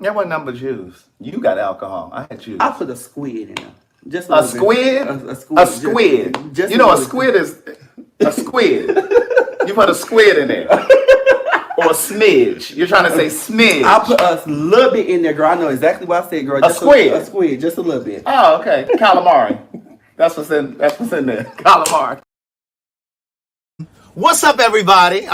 That wasn't number juice. You got alcohol. I had juice. I put a squid in there. Just a A little bit. squid? A squid. A squid. Just You a know, a little squid is a squid. You put a squid in there. Or a smidge. You're trying to say smidge. I put a little bit in there, girl. I know exactly what I said, girl. Just squid. A squid, just a little bit. Oh, okay. Calamari. That's what's in there. Calamari. What's up, everybody?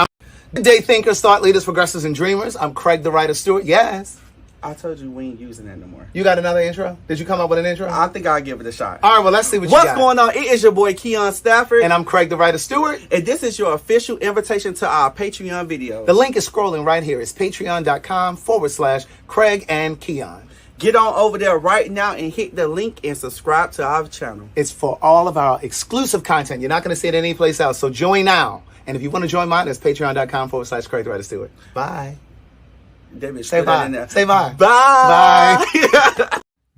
Good day, thinkers, thought leaders, progressives, and dreamers. I'm Craig, the writer Stewart. Yes. I told you we ain't using that no more. You got another intro? Did you come up with an intro? I think I'll give it a shot. All right, well, let's see what you got. What's going on? It is your boy Keon Stafford. And I'm Craig, the writer Stewart. And this is your official invitation to our Patreon video. The link is scrolling right here. It's patreon.com/Craig and Keon. Get on over there right now and hit the link and subscribe to our channel. It's for all of our exclusive content. You're not going to see it anyplace else. So join now. And if you want to join mine, that's patreon.com/Craig, the writer Stewart. Bye. Say bye. Say bye. Bye. Bye.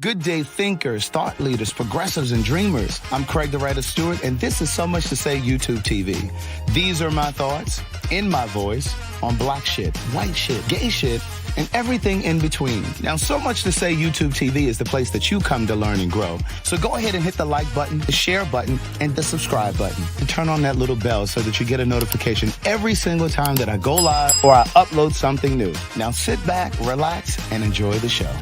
Good day, thinkers, thought leaders, progressives, and dreamers. I'm Craig, the writer Stewart, and this is So Much to Say YouTube TV. These are my thoughts, in my voice, on black shit, white shit, gay shit, and everything in between. Now, So Much to Say YouTube TV is the place that you come to learn and grow. So go ahead and hit the like button, the share button, and the subscribe button. And turn on that little bell so that you get a notification every single time that I go live or I upload something new. Now sit back, relax, and enjoy the show.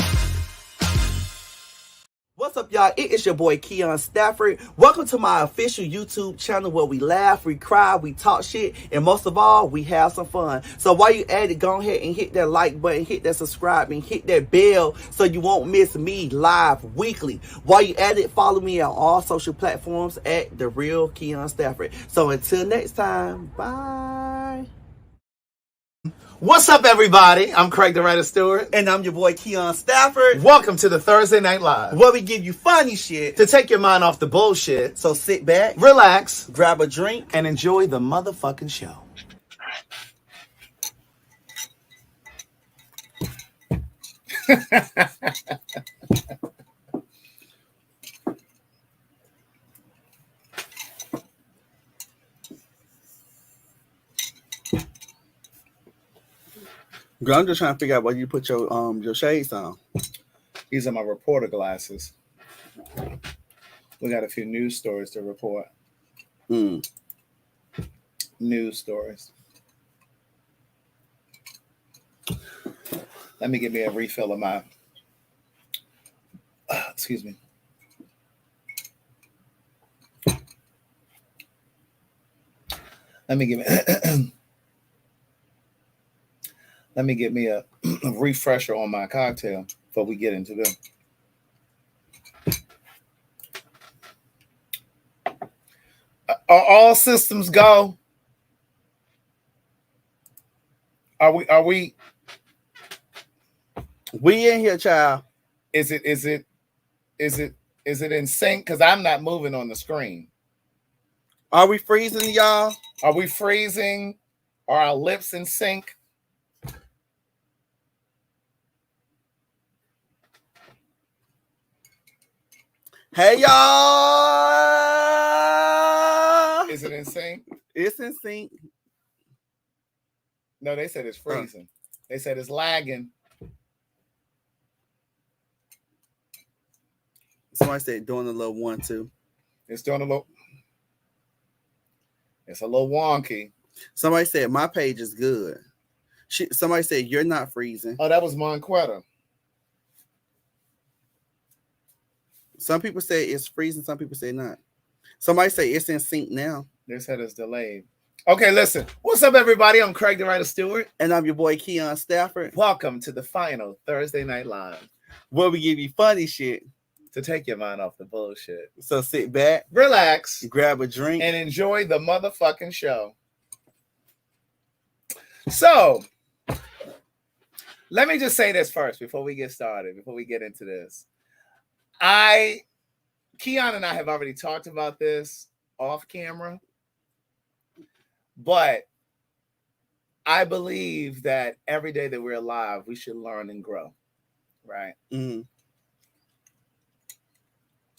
What's up, y'all? It is your boy Keon Stafford. Welcome to my official YouTube channel where we laugh, we cry, we talk shit, and most of all, we have some fun. So while you at it, go ahead and hit that like button, hit that subscribe, and hit that bell so you won't miss me live weekly. While you at it, follow me on all social platforms at The Real Keon Stafford. So until next time, bye. What's up, everybody? I'm Craig, the writer Stewart. And I'm your boy Keon Stafford. Welcome to the Thursday Night Live, where we give you funny shit to take your mind off the bullshit. So sit back, relax, grab a drink, and enjoy the motherfucking show. Girl, I'm just trying to figure out why you put your shades on. These are my reporter glasses. We got a few news stories to report. News stories. Let me get me a refill of my. Excuse me. Let me get me a refresher on my cocktail before we get into this. Are all systems go? Are we in here, child? Is it in sync? Because I'm not moving on the screen. Are we freezing, y'all? Are we freezing? Are our lips in sync? Hey, y'all! Is it in sync? It's in sync. No, they said it's freezing. They said it's lagging. Somebody said doing a little 1-2. It's doing a little. It's a little wonky. Somebody said my page is good. Somebody said you're not freezing. Oh, that was Monquetta. Some people say it's freezing. Some people say not. Somebody say it's in sync now. They said it's delayed. Okay, listen. What's up, everybody? I'm Craig, the writer Stewart. And I'm your boy, Keon Stafford. Welcome to the final Thursday Night Live, where we give you funny shit to take your mind off the bullshit. So sit back, relax, grab a drink, and enjoy the motherfucking show. So, let me just say this first before we get started, before we get into this. Keon and I have already talked about this off camera, but I believe that every day that we're alive, we should learn and grow, right? Mm-hmm.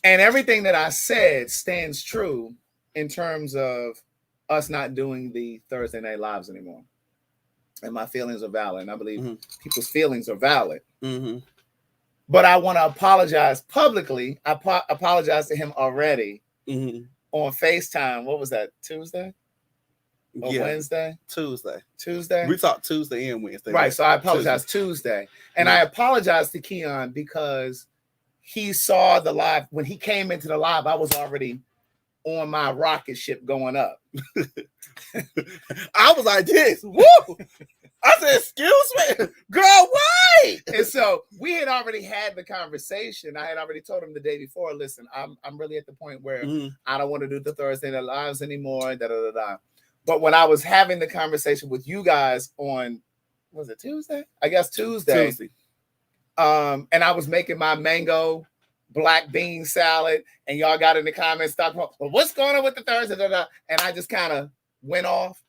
And everything that I said stands true in terms of us not doing the Thursday Night Lives anymore. and my feelings are valid. And I believe people's feelings are valid. But I want to apologize publicly. I apologize to him already on FaceTime. What was that? Tuesday? Or Wednesday? Tuesday. We talked Tuesday and Wednesday. Right. So I apologize Tuesday. And I apologize to Keon because he saw the live. When he came into the live, I was already on my rocket ship going up. I was like this. Woo! I said, excuse me, girl, wait. And so we had already had the conversation. I had already told him the day before, listen, I'm really at the point where I don't want to do the Thursday Night Lives anymore. But when I was having the conversation with you guys on, was it Tuesday? I guess Tuesday. And I was making my mango black bean salad, and y'all got in the comments talking about, well, what's going on with the Thursday? And I just kind of went off.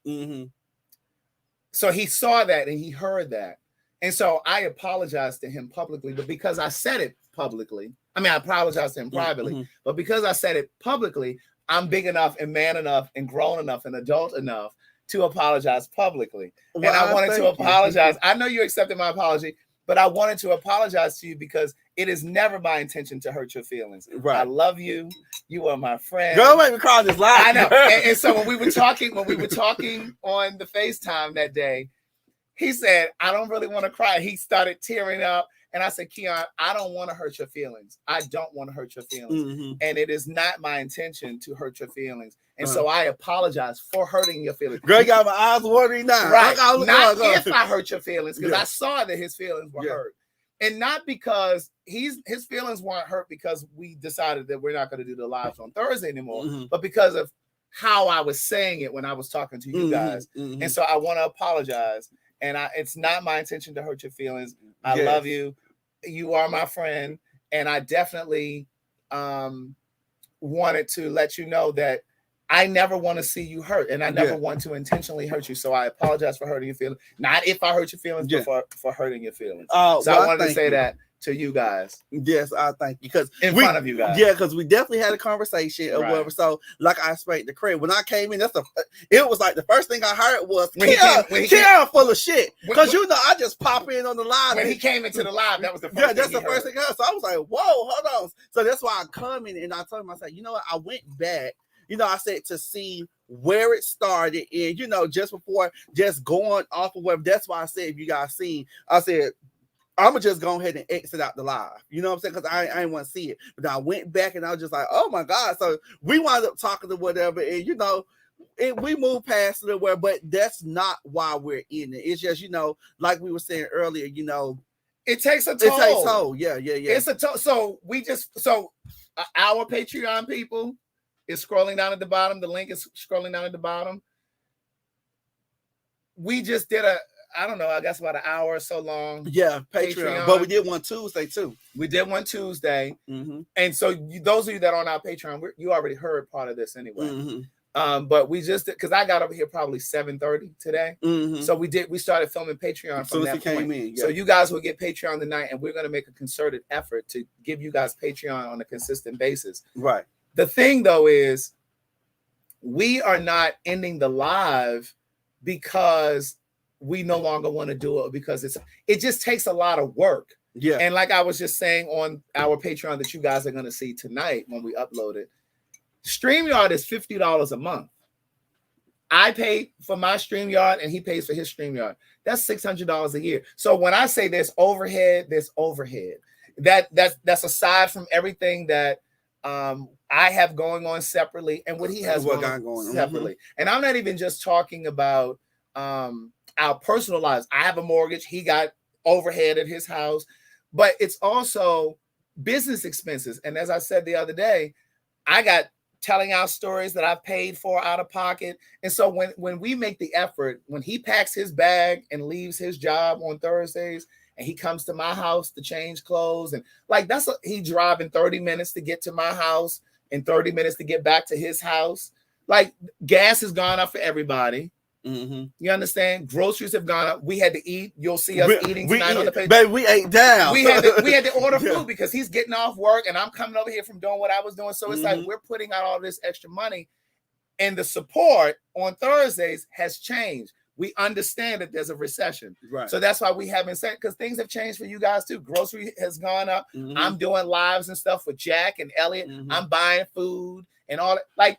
So he saw that and he heard that. And so I apologized to him publicly, but because I said it publicly, I apologized to him privately, but because I said it publicly, I'm big enough and man enough and grown enough and adult enough to apologize publicly. Well, and I wanted to apologize. I know you accepted my apology, but I wanted to apologize to you because it is never my intention to hurt your feelings. Right. I love you. You are my friend. Girl, make me cry this live. I know. And so when we were talking on the FaceTime that day, he said, I don't really want to cry. He started tearing up. And I said, Keon, I don't want to hurt your feelings. I don't want to hurt your feelings. And it is not my intention to hurt your feelings. And so I apologize for hurting your feelings. Girl, you got my eyes watering now. Right. Not if I hurt your feelings, because I saw that his feelings were hurt. And not because his feelings weren't hurt because we decided that we're not going to do the lives on Thursday anymore, but because of how I was saying it when I was talking to you guys. And so I want to apologize. And it's not my intention to hurt your feelings. I love you. You are my friend. And I definitely wanted to let you know that I never want to see you hurt. And I never want to intentionally hurt you. So I apologize for hurting your feelings. Not if I hurt your feelings, but for hurting your feelings. So I wanted to say that to you guys. Yes, I thank you. Because in front of you guys. Yeah, because we definitely had a conversation or whatever. So like I explained to Craig, when I came in, it was like the first thing I heard was Keon full of shit. Because I just pop in on the live. When he came into the live, that was the first thing that's the first thing I heard. So I was like, whoa, hold on. So that's why I come in and I told him, I said, you know what, I went back. I said to see where it started and, just before just going off of whatever. That's why I said, if you guys seen, I said, I'm going to just go ahead and exit out the live. You know what I'm saying? Because I didn't want to see it. But I went back and I was just like, oh, my God. So we wound up talking to whatever. And, we moved past it or whatever. But that's not why we're in it. It's just, like we were saying earlier, it takes a toll. It takes a toll. Yeah. It's a toll. So our Patreon people is scrolling down at the bottom. The link is scrolling down at the bottom. We just did I don't know, I guess about an hour or so long. Yeah, Patreon. But we did one Tuesday too. We did one Tuesday. And so those of you that are on our Patreon, you already heard part of this anyway. But we just did, because I got over here probably 7:30 today. So we started filming Patreon from that point. So you guys will get Patreon tonight, and we're going to make a concerted effort to give you guys Patreon on a consistent basis. Right. The thing though is we are not ending the live because we no longer want to do it, because it just takes a lot of work. Yeah. And like I was just saying on our Patreon that you guys are going to see tonight when we upload it, StreamYard is $50 a month. I pay for my StreamYard and he pays for his StreamYard. That's $600 a year. So when I say there's overhead. That's aside from everything that I have going on separately and what he has going on separately. And I'm not even just talking about our personal lives. I have a mortgage. He got overhead at his house, but it's also business expenses. And as I said the other day, I got telling our stories that I've paid for out of pocket. And so when we make the effort, when he packs his bag and leaves his job on Thursdays and he comes to my house to change clothes, and like he driving 30 minutes to get to my house and 30 minutes to get back to his house. Like gas has gone up for everybody. You understand? Groceries have gone up. We had to eat. You'll see us eating tonight on the page. Baby, we ate down. We had to order food because he's getting off work and I'm coming over here from doing what I was doing. So it's like we're putting out all this extra money, and the support on Thursdays has changed. we understand that there's a recession. Right. So that's why we haven't said, because things have changed for you guys too. Grocery has gone up. Mhm. I'm doing lives and stuff with Jack and Elliot. Mhm. I'm buying food and all that. Like,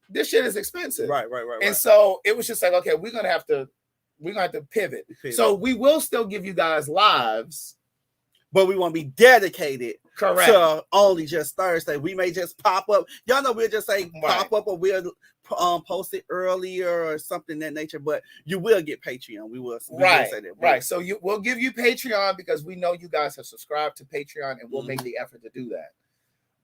this shit is expensive. Right. And so it was just like, okay, we're gonna have to pivot. So we will still give you guys lives, but we want to be dedicated. Correct. To only just Thursday. We may just pop up. Y'all know we'll just say pop up, or we'll post it earlier or something that nature. But you will get Patreon. We will say that. Right. So we'll give you Patreon because we know you guys have subscribed to Patreon, and we'll make the effort to do that.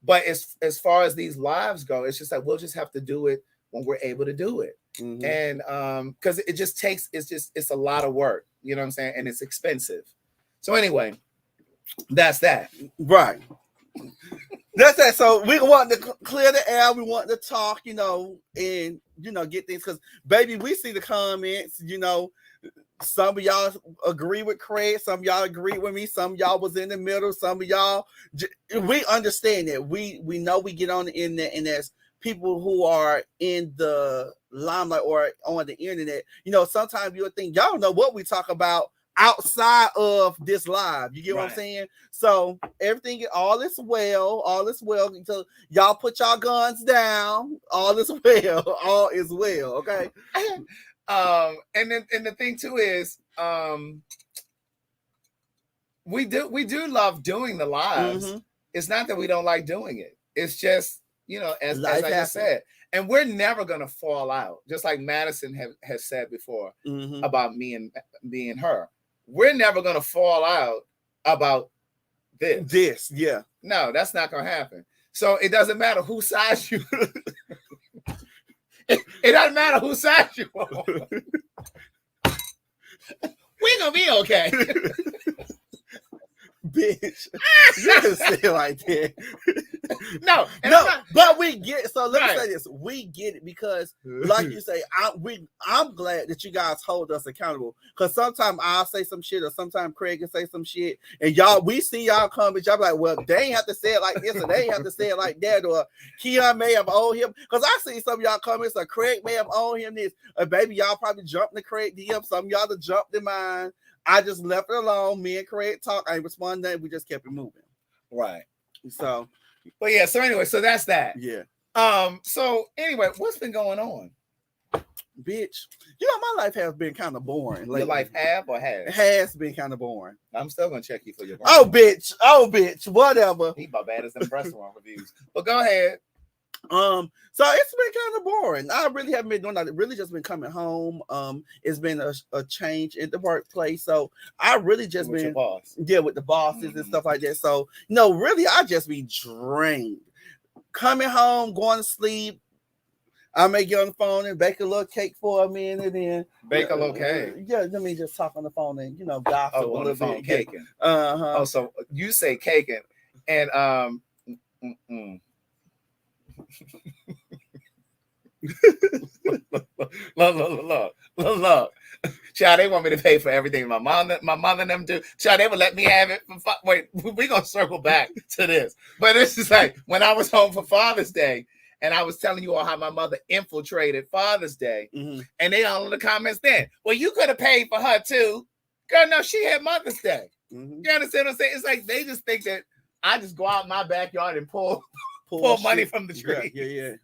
But as far as these lives go, it's just like we'll just have to do it when we're able to do it. And because it just takes, it's a lot of work. You know what I'm saying? And it's expensive. So anyway. That's that. Right. That's that. So we want to clear the air. We want to talk, and, get things. Because, baby, we see the comments, some of y'all agree with Craig. Some of y'all agree with me. Some of y'all was in the middle. Some of y'all, we understand that. We know we get on the internet, and there's people who are in the limelight or on the internet. Sometimes you'll think, y'all don't know what we talk about outside of this live. You get what I'm saying? So everything, all is well. So y'all put y'all guns down. All is well. All is well. Okay. And the thing too is, we do love doing the lives. It's not that we don't like doing it. It's just, as I just said, and we're never gonna fall out. Just like Madison has said before about me and her. We're never going to fall out about this. Yeah. No, that's not going to happen. So it doesn't matter whose side you. it doesn't matter whose side you on. We're going to be okay. Bitch. You can say it like that. No, but we get it. So let me say this. We get it because, like you say, I'm glad that you guys hold us accountable. Because sometimes I'll say some shit, or sometimes Craig can say some shit, and we see y'all comments, y'all be like, well, they ain't have to say it like this, or they ain't have to say it like that, or Keon may have owed him. Because I see some of y'all comments, or Craig may have owed him this, or baby, y'all probably jumped in Craig DM. Some of y'all that jumped in mine. I just left it alone. Me and Craig talk. I ain't responded. We just kept it moving. Right. So, but yeah. So anyway, so that's that. Yeah. So anyway, what's been going on, bitch? My life has been kind of boring lately. Your life have or has? It has been kind of boring. I'm still gonna check you for your. Oh, bitch. Whatever. He about bad as them restaurant reviews. But go ahead. So it's been kind of boring. I really haven't been doing that. Really just been coming home. It's been a change in the workplace. So I really just with been your boss. Yeah, with the bosses and stuff like that. So no, really, I just be drained. Coming home, going to sleep. I may get on the phone and bake a little cake for a minute, and then bake a little cake. Yeah, let me just talk on the phone and gossip a little bit. Caking. Oh, so you say caking, and look. Child, they want me to pay for everything. My mother and them do. Child, they would let me have it. Wait, we're gonna circle back to this. But this is like when I was home for Father's Day, and I was telling you all how my mother infiltrated Father's Day, and they all in the comments then. Well, you could have paid for her too, girl. No, she had Mother's Day. You understand what I'm saying? It's like they just think that I just go out in my backyard and pull money from the tree. Yeah.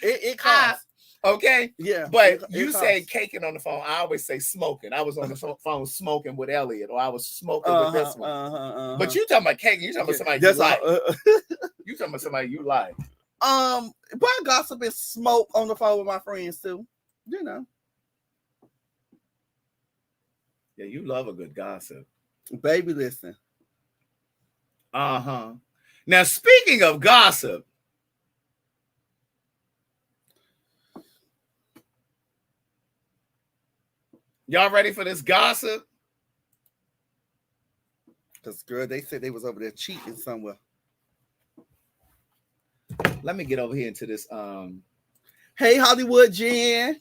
It costs. Okay. Yeah. But you say caking on the phone. I always say smoking. I was on the phone smoking with Elliot, or I was smoking with this one. But you talking about caking. You talking about somebody you like. You talking about somebody you like. But I gossip and smoke on the phone with my friends too. Yeah, you love a good gossip. Baby, listen. Now, speaking of gossip, y'all ready for this gossip? Because, girl, they said they was over there cheating somewhere. Let me get over here into this. Hey, Hollywood Jen.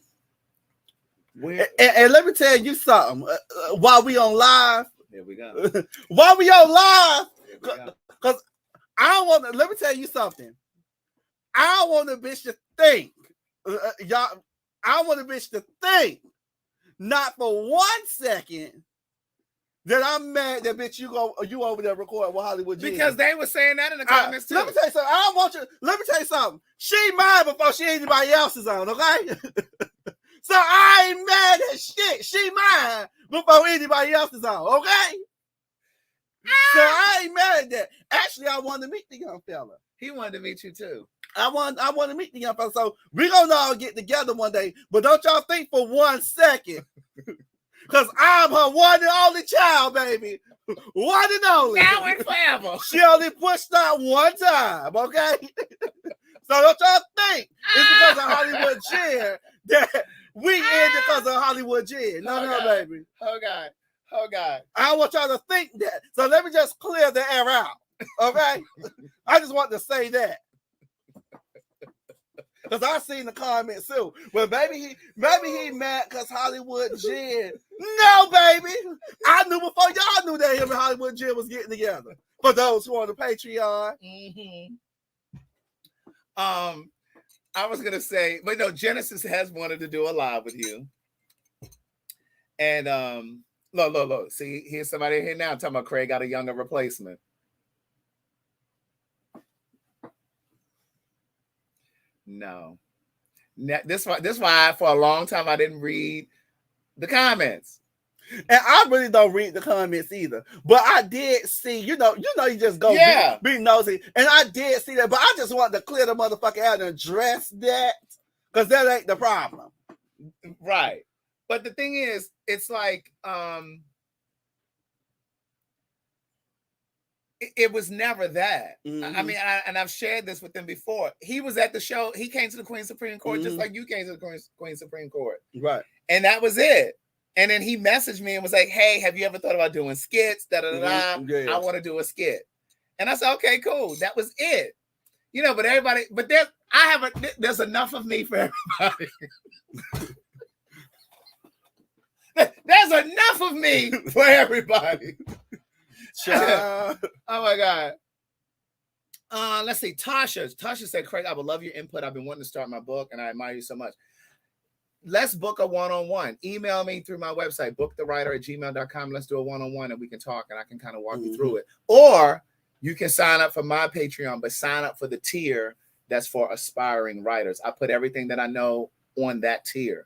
And let me tell you something. While we on live. There we go. While we on live. Because I don't want to. Let me tell you something. I don't want a bitch to think. Y'all. I want a bitch to think not for 1 second that I'm mad that bitch you over there recording with Hollywood G. Because they were saying that in the comments too. Let me tell you something. I don't want you. Let me tell you something. She mine before she anybody else's on, okay? So I ain't mad at shit. She mine before anybody else is on, okay? So I ain't mad at that. Actually, I wanted to meet the young fella. He wanted to meet you too. I want to meet the young fella. So we're gonna all get together one day. But don't y'all think for 1 second. Because I'm her one and only child, baby. One and only. Now and forever. She only pushed out one time, okay? So don't y'all think it's because of Hollywood Jen that we end because of Hollywood Jen. No, baby. Oh, God. I don't want y'all to think that. So let me just clear the air out, okay? I just want to say that. Because I seen the comments too. Well, maybe he mad because Hollywood Jen. No, baby. I knew before y'all knew that him and Hollywood Jen was getting together. For those who are on the Patreon. Mm-hmm. I was gonna say, but no, Genesis has wanted to do a live with you. And look. See, here's somebody here now talking about Craig got a younger replacement. No. This why for a long time I didn't read the comments. And I really don't read the comments either. But I did see, you just go be nosy. And I did see that. But I just wanted to clear the motherfucker out and address that. Because that ain't the problem. Right. But the thing is, it's like it was never that. Mm-hmm. I mean, I've shared this with them before. He was at the show. He came to the Queen Supreme Court just like you came to the Queen Supreme Court. Right. And that was it. And then he messaged me and was like, hey, have you ever thought about doing skits? I want to do a skit. And I said, okay, cool. That was it. But everybody, there's enough of me for everybody. There's enough of me for everybody. Oh my God. Let's see. Tasha said, Craig, I would love your input. I've been wanting to start my book and I admire you so much. Let's book a one-on-one. Email me through my website, booktherwriter@gmail.com. Let's do a one-on-one and we can talk and I can kind of walk you through it. Or you can sign up for my Patreon, but sign up for the tier that's for aspiring writers. I put everything that I know on that tier.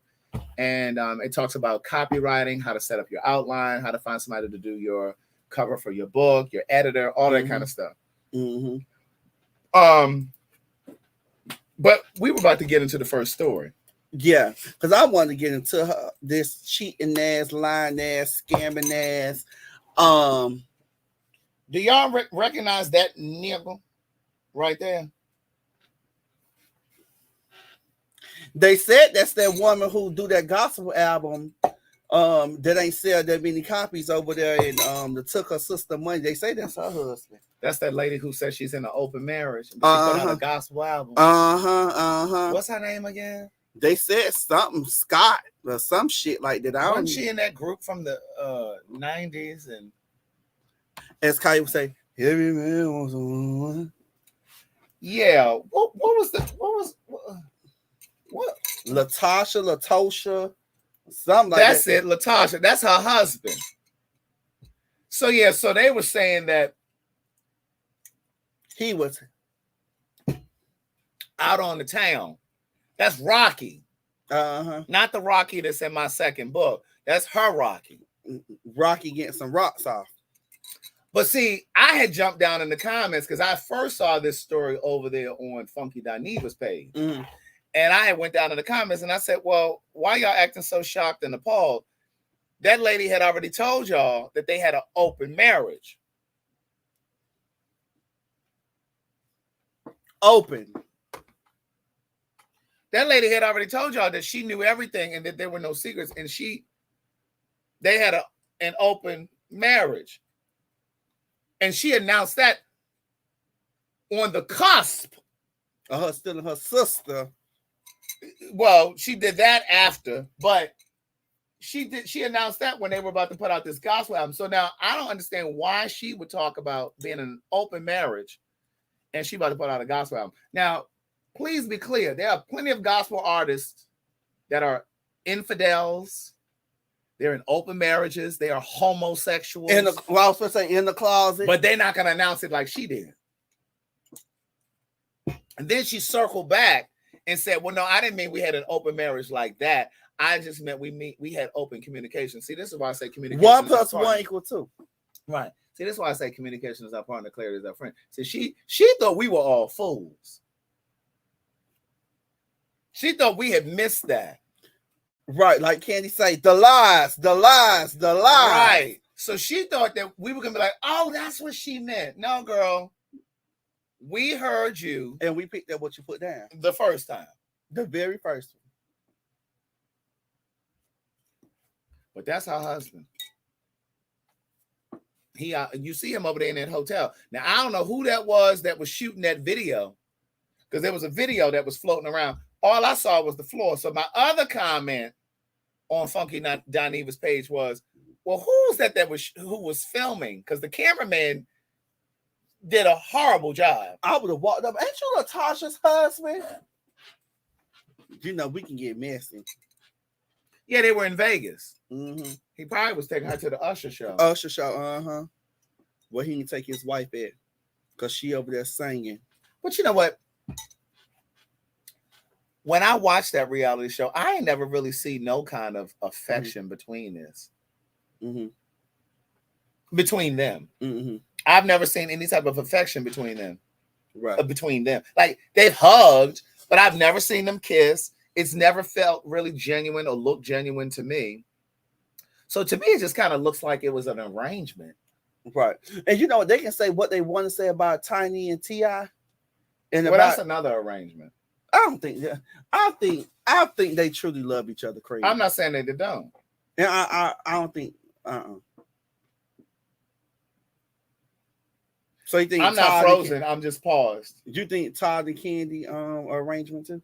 And it talks about copywriting, how to set up your outline, how to find somebody to do your cover for your book, your editor, all that kind of stuff. Mm-hmm. But we were about to get into the first story. Yeah, because I wanted to get into this cheating ass, lying ass, scamming ass. Do y'all recognize that nigga right there? They said that's that woman who do that gospel album that ain't sell that many copies over there and that took her sister money. They say that's her husband. That's that lady who said she's in an open marriage. But she put out a gospel album. What's her name again? They said something Scott or some shit like that. Wasn't she in that group from the 90s? And as Kai would say, every man wants one. Yeah. What Latosha, something like that. That's it, Latasha. That's her husband. So yeah, so they were saying that he was out on the town. That's Rocky. Not the Rocky that's in my second book. That's her Rocky. Rocky getting some rocks off. But see, I had jumped down in the comments because I first saw this story over there on Funky Dineva's page. Mm-hmm. And I went down in the comments and I said, well, why y'all acting so shocked and appalled? That lady had already told y'all that they had an open marriage. Open. That lady had already told y'all that she knew everything and that there were no secrets. And they had an open marriage. And she announced that on the cusp of her still her sister. Well, she did that after, but she announced that when they were about to put out this gospel album. So now I don't understand why she would talk about being in an open marriage and she about to put out a gospel album. Now, please be clear. There are plenty of gospel artists that are infidels They're in open marriages. They are homosexuals. I was supposed to say in the closet. But they're not going to announce it like she did. And then she circled back and said, well, no, I didn't mean we had an open marriage like that. I just meant we had open communication. See, this is why I say communication. 1 + 1 = 2. Right. See, this is why I say communication is our partner, clarity is our friend. See, she thought we were all fools. She thought we had missed that. Right, like Candy say, the lies. Right. So she thought that we were going to be like, oh, that's what she meant. No, girl. We heard you. And we picked up what you put down. The first time. The very first one. But that's her husband. You see him over there in that hotel. Now, I don't know who that was shooting that video, because there was a video that was floating around. All I saw was the floor. So my other comment on Funky Dineva's page was, well, who was that who was filming? Because the cameraman did a horrible job. I would have walked up. Ain't you Latasha's husband? You know, we can get messy. Yeah, they were in Vegas. Mm-hmm. He probably was taking her to the Usher show. Where he can take his wife at, because she over there singing. But you know what? When I watched that reality show, I ain't never really see no kind of affection between this. Mm-hmm. Between them. Mm-hmm. I've never seen any type of affection between them. Right. Between them. Like, they've hugged, but I've never seen them kiss. It's never felt really genuine or looked genuine to me. So to me, it just kind of looks like it was an arrangement. Right. And you know, they can say what they want to say about Tiny and T.I. And that's another arrangement. I think they truly love each other crazy. I'm not saying they don't. And I don't think So you think I'm not frozen, I'm just paused. You think Todd and Candy arrangement too?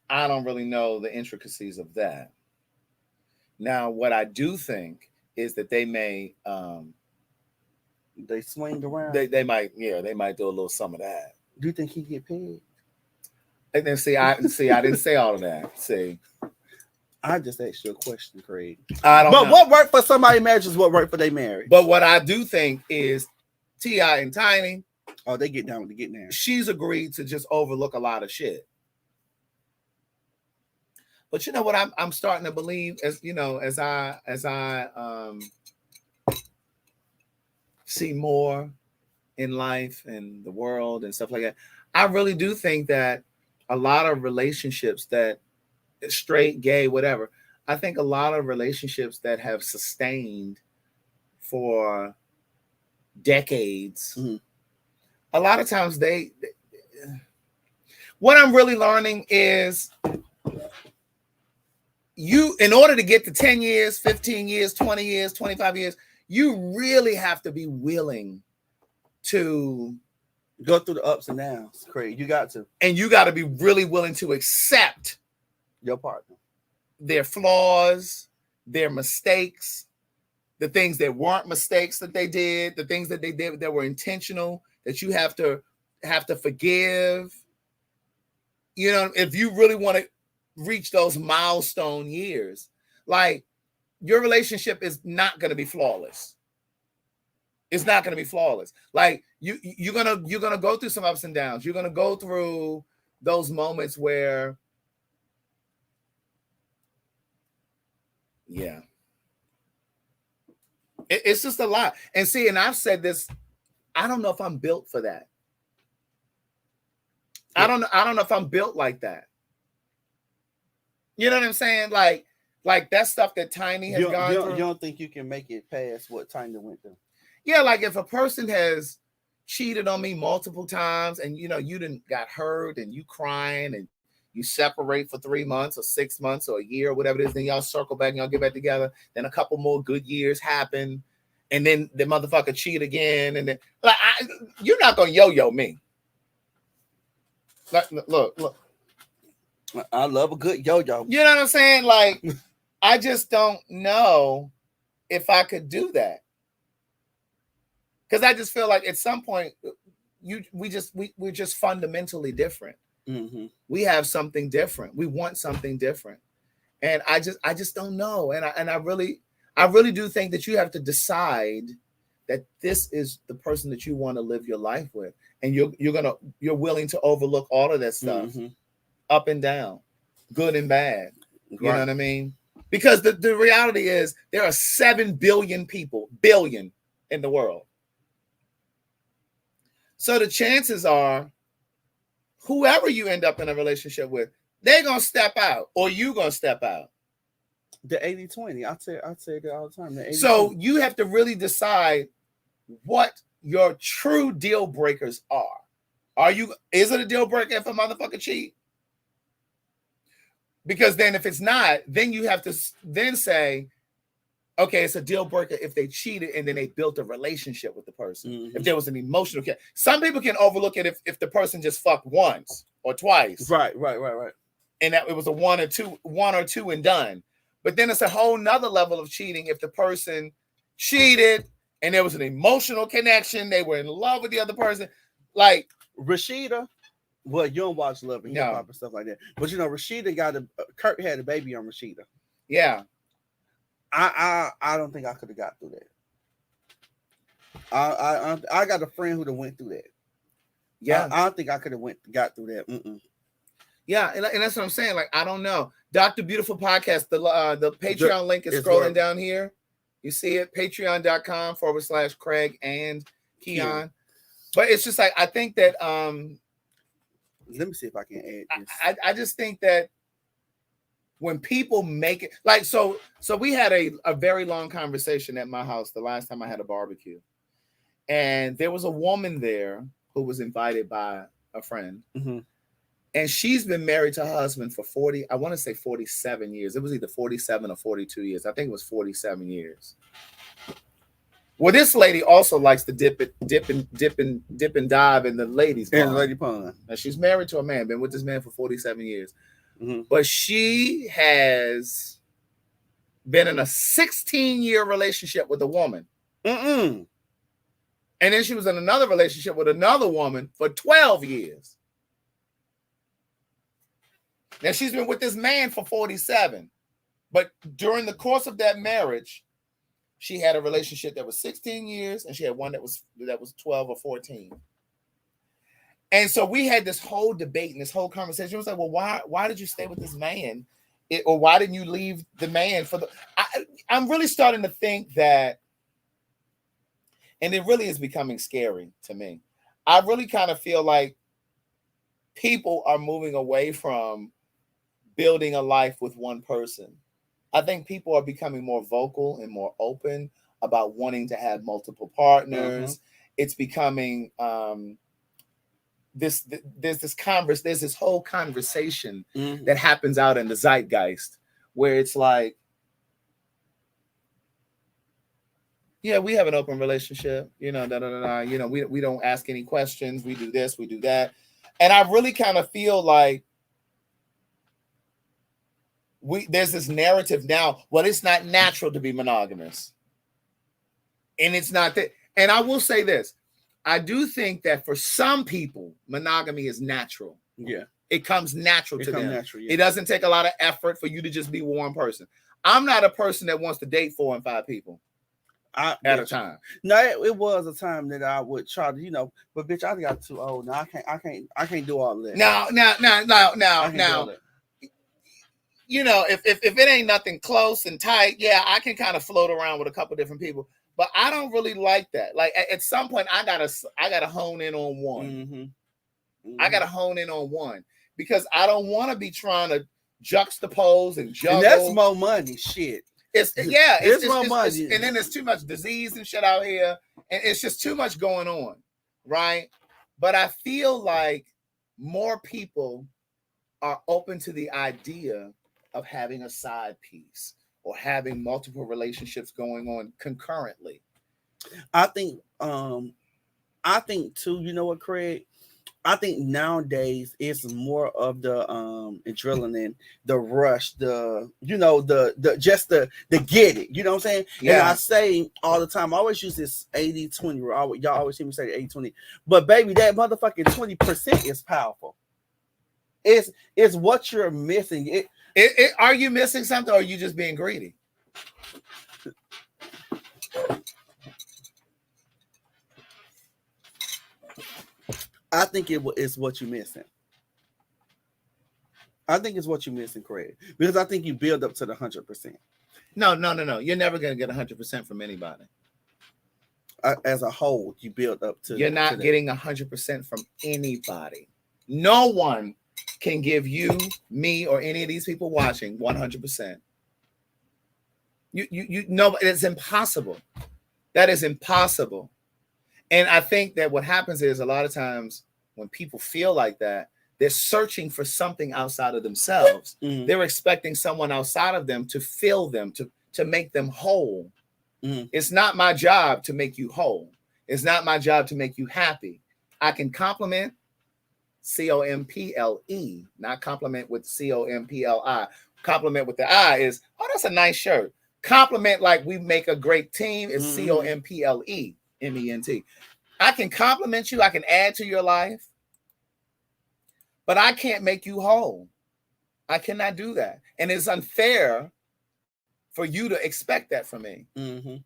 I don't really know the intricacies of that. Now, what I do think is that they may they swing around. They might do a little some of that. Do you think he get paid? And then I didn't say all of that. See, I just asked you a question, Craig. I don't know. But what worked for somebody matches what worked for their marriage. But what I do think is T.I. and Tiny. Oh, they get down with the getting down. She's agreed to just overlook a lot of shit. But you know what I'm starting to believe, as you know, as I see more in life and the world and stuff like that, I really do think that a lot of relationships that straight, gay, whatever, I think a lot of relationships that have sustained for decades, mm-hmm. a lot of times what I'm really learning is in order to get to 10 years, 15 years, 20 years, 25 years, you really have to be willing to go through the ups and downs, Craig. You got to. And you got to be really willing to accept your partner, their flaws, their mistakes, the things that weren't mistakes that they did, the things that they did that were intentional, that you have to forgive. You know, if you really want to reach those milestone years, like, your relationship is not going to be flawless. It's not going to be flawless. Like, you're gonna go through some ups and downs. You're gonna go through those moments where, yeah, it's just a lot. And see, and I've said this, I don't know if I'm built for that. Yeah. I don't know if I'm built like that. You know what I'm saying? Like that stuff that Tiny has gone through. You don't think you can make it past what Tiny went through? Yeah, like if a person has cheated on me multiple times and, you know, you didn't got hurt and you crying and you separate for 3 months or 6 months or a year or whatever it is, then y'all circle back and y'all get back together. Then a couple more good years happen. And then the motherfucker cheat again. And then, like, you're not going to yo-yo me. Look. I love a good yo-yo. You know what I'm saying? Like, I just don't know if I could do that. Because I just feel like at some point, we're just fundamentally different. Mm-hmm. We have something different. We want something different. And I just don't know. And I really do think that you have to decide that this is the person that you want to live your life with, and you're willing to overlook all of that stuff, up and down, good and bad. You know what I mean? Because the reality is there are 7 billion people, in the world. So the chances are, whoever you end up in a relationship with, they're gonna step out, or you gonna step out. The 80-20. I say that all the time. So you have to really decide what your true deal breakers are. Is it a deal breaker if a motherfucker cheat? Because then if it's not, then you have to then say, okay, it's a deal breaker if they cheated and then they built a relationship with the person. If there was an emotional care. Some people can overlook it if the person just fucked once or twice. Right. And that it was a one or two and done. But then it's a whole nother level of cheating if the person cheated and there was an emotional connection. They were in love with the other person. Like Rashida. Well, you don't watch Love and Hip Hop and stuff like that. But Rashida Kurt had a baby on Rashida. Yeah. I don't think I could have got through that. I got a friend who went through that. Yeah. I don't think I could have got through that. Yeah, and that's what I'm saying. Like, I don't know. Dr. Beautiful Podcast, the Patreon link is scrolling down here. You see it, patreon.com/Craig and Keon. But it's just like, I think that let me see if I can add this. I just think that when people make it, like, so we had a very long conversation at my house the last time I had a barbecue. And there was a woman there who was invited by a friend. And she's been married to her husband for 47 years. It was either 47 or 42 years. I think it was 47 years. Well, this lady also likes to dip and dive in the ladies' pond. In the lady pond. Now, she's married to a man, been with this man for 47 years. But she has been in a 16-year relationship with a woman. And then she was in another relationship with another woman for 12 years. Now, she's been with this man for 47. But during the course of that marriage, she had a relationship that was 16 years, and she had one that was 12 or 14. And so we had this whole debate and this whole conversation. It was like, well, why did you stay with this man? Or why didn't you leave the man for the... I'm really starting to think that, and it really is becoming scary to me. I really kind of feel like people are moving away from building a life with one person. I think people are becoming more vocal and more open about wanting to have multiple partners. It's becoming there's this whole conversation that happens out in the zeitgeist where it's like, yeah, we have an open relationship, we don't ask any questions, we do this, we do that. And I really kind of feel like there's this narrative now, well, it's not natural to be monogamous. And it's not that. And I will say this. I do think that for some people, monogamy is natural. Yeah. It comes natural to them. Natural, yeah. It doesn't take a lot of effort for you to just be one person. I'm not a person that wants to date 4 and 5 people at a time. No, it was a time that I would try to, but bitch, I got too old. Now I can't do all that. Now. If it ain't nothing close and tight, yeah, I can kind of float around with a couple different people, but I don't really like that. Like at some point, I gotta hone in on one. I gotta hone in on one because I don't want to be trying to juxtapose and juggle. And that's more money, shit. It's more money, and then there's too much disease and shit out here, and it's just too much going on, right? But I feel like more people are open to the idea of having a side piece or having multiple relationships going on concurrently. I think too, you know what, Craig? I think nowadays it's more of the adrenaline, the rush, the get it. You know what I'm saying? Yeah. And I say all the time, I always use this 80-20 rule. Y'all always hear me say 80-20. But baby, that motherfucking 20% is powerful. It's what you're missing. Are you missing something, or are you just being greedy? I think it's what you're missing. I think it's what you're missing, Craig, because I think you build up to the 100%. No. You're never going to get 100% from anybody. As a whole, you build up to. You're not getting 100% from anybody. No one can give you, me, or any of these people watching 100%. You know, it's impossible. That is impossible. And I think that what happens is a lot of times when people feel like that, they're searching for something outside of themselves. Mm-hmm. They're expecting someone outside of them to fill them, to make them whole. Mm-hmm. It's not my job to make you whole. It's not my job to make you happy. I can compliment, C-O-M-P-L-E, not compliment with C-O-M-P-L-I. Compliment with the I is, oh, that's a nice shirt. Compliment like we make a great team is C-O-M-P-L-E, M-E-N-T. I can compliment you. I can add to your life. But I can't make you whole. I cannot do that. And it's unfair for you to expect that from me. Mm-hmm.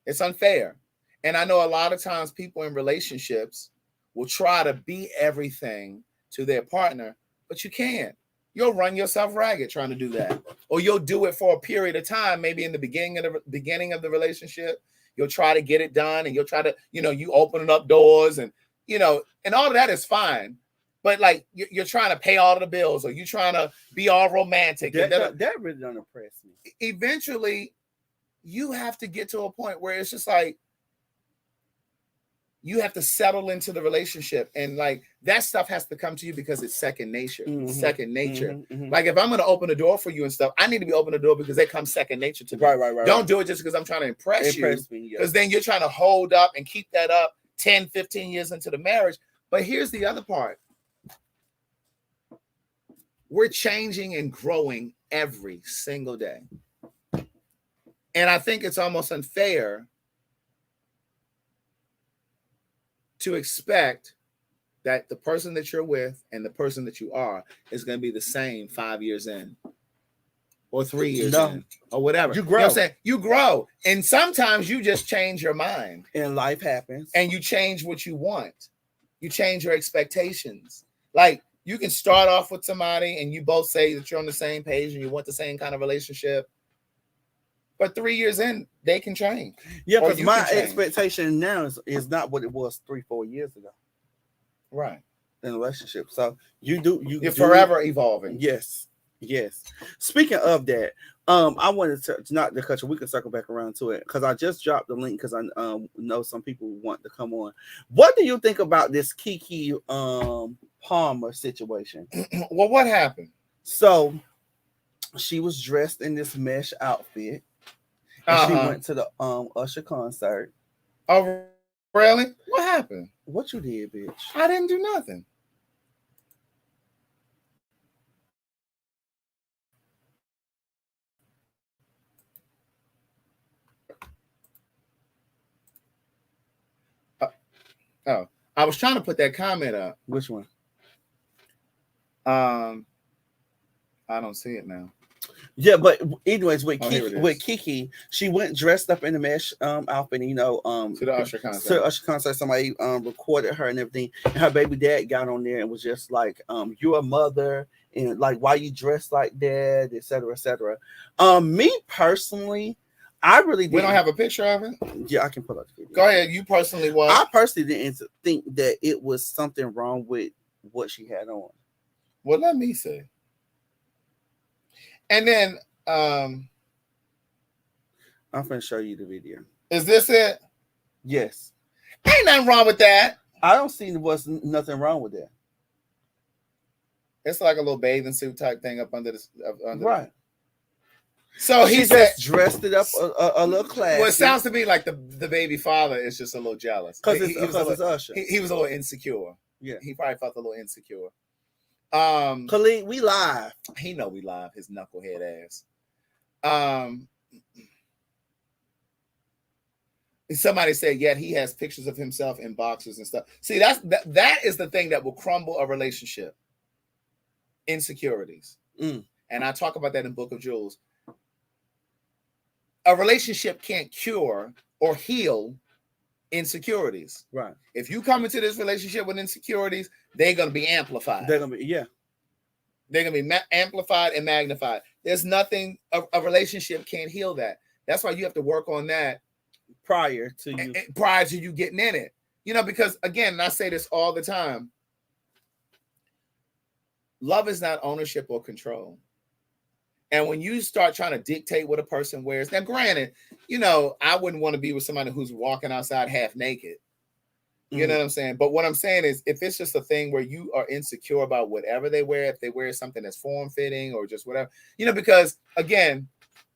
It's unfair. And I know a lot of times people in relationships will try to be everything to their partner, but you can't. You'll run yourself ragged trying to do that. Or you'll do it for a period of time, maybe in the beginning of the relationship. You'll try to get it done, and you'll try to, you opening up doors, and, and all of that is fine. But like you're trying to pay all of the bills, or you're trying to be all romantic. That really don't impress me. Eventually, you have to get to a point where it's just like you have to settle into the relationship, and like that stuff has to come to you because it's second nature. Mm-hmm. Second nature. Mm-hmm. Mm-hmm. Like if I'm going to open the door for you and stuff, I need to be opening the door because they come second nature to me. Right. Don't do it just because I'm trying to impress you. Because then you're trying to hold up and keep that up 10, 15 years into the marriage. But here's the other part. We're changing and growing every single day. And I think it's almost unfair to expect that the person that you're with and the person that you are is going to be the same 5 years in or 3 years in or whatever. You grow. You know what I'm saying? You grow. And sometimes you just change your mind. And life happens. And you change what you want. You change your expectations. Like, you can start off with somebody and you both say that you're on the same page and you want the same kind of relationship. But 3 years in, they can change. Yeah, because my expectation now is not what it was 3-4 years ago. Right. In a relationship. So you're forever evolving. Yes. Speaking of that, I wanted to not the culture. We can circle back around to it because I just dropped the link because I know some people want to come on. What do you think about this Kiki Palmer situation? Well, what happened? So she was dressed in this mesh outfit. And she went to the Usher concert. Oh, really? What happened? What you did, bitch? I didn't do nothing. I was trying to put that comment up. Which one? I don't see it now. Yeah, but anyways, with Kiki, she went dressed up in a mesh outfit, to the Usher concert. To the Usher concert, somebody recorded her and everything. And her baby dad got on there and was just like, "You're a mother, and like, why you dressed like that, etc., etc." Me personally, I really didn't. We don't have a picture of it. Yeah, I can pull up the video. Go ahead. You personally what? I personally didn't think that it was something wrong with what she had on. Well, let me see. And then I'm gonna show you the video. Is this it? Yes. Ain't nothing wrong with that. I don't see there was nothing wrong with that. It's like a little bathing suit type thing up under this. Right. So he just dressed it up a little classy. Well, it sounds to me like the baby father is just a little jealous because it's Usher. He was a little insecure. Yeah, he probably felt a little insecure. Khalid, we live. He know we live. His knucklehead ass. Somebody said, yet he has pictures of himself in boxers and stuff. See, that is the thing that will crumble a relationship. Insecurities. and I talk about that in Book of Jewels. A relationship can't cure or heal insecurities. Right. If you come into this relationship with insecurities, they're going to be amplified. They're gonna be They're going to be amplified and magnified. There's nothing, a relationship can't heal that. That's why you have to work on that prior to you getting in it. You know, because again, and I say this all the time, love is not ownership or control. And when you start trying to dictate what a person wears, now granted, you know, I wouldn't want to be with somebody who's walking outside half naked. You know what I'm saying? But what I'm saying is, if it's just a thing where you are insecure about whatever they wear, if they wear something that's form-fitting or just whatever, you know, because again,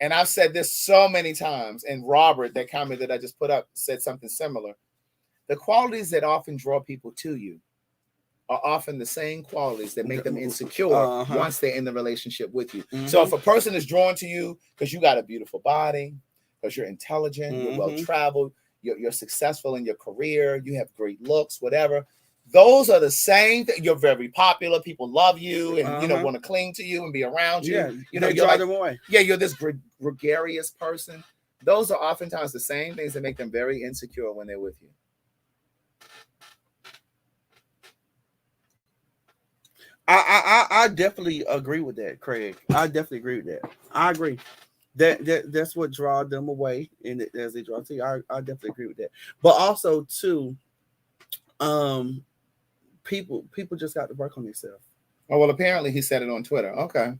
and I've said this so many times, and Robert, that comment that I just put up, said something similar. The qualities that often draw people to you are often the same qualities that make them insecure once they're in the relationship with you. So if a person is drawn to you because you got a beautiful body, because you're intelligent, you're well-traveled, you're successful in your career, you have great looks, whatever. Those are the same thing. You're very popular. People love you and you know want to cling to you and be around you. Yeah, you know, you're like, you're this gregarious person. Those are oftentimes the same things that make them very insecure when they're with you. I definitely agree with that, Craig. I definitely agree with that. I agree. That's what draws them away, and as they draw to you, I definitely agree with that. But also too, people just got to work on themselves. Oh well, apparently he said it on Twitter. Okay.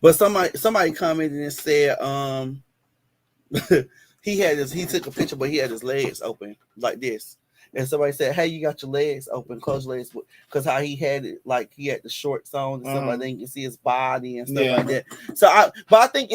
But somebody commented and said, he took a picture, but he had his legs open like this. And somebody said, "Hey, you got your legs open, close your legs," because how he had it, like he had the shorts on and stuff like that. You can see his body and stuff like that. So, I think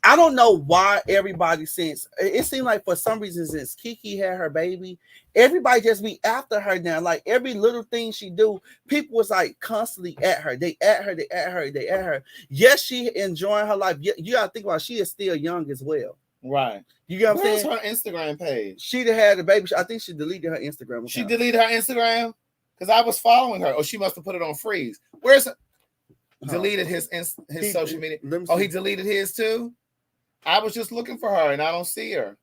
I don't know why everybody since it seemed like for some reason since Kiki had her baby, everybody just be after her now. Like every little thing she do, people was like constantly at her. They at her. Yes, she enjoying her life. You gotta think about she is still young as well. Right. You get what I'm saying? Where's her Instagram page? She had a baby. I think she deleted her Instagram account. She deleted her Instagram? Because I was following her. Oh, she must have put it on freeze. Where's her? Deleted his social media. Oh, he deleted his too? I was just looking for her and I don't see her.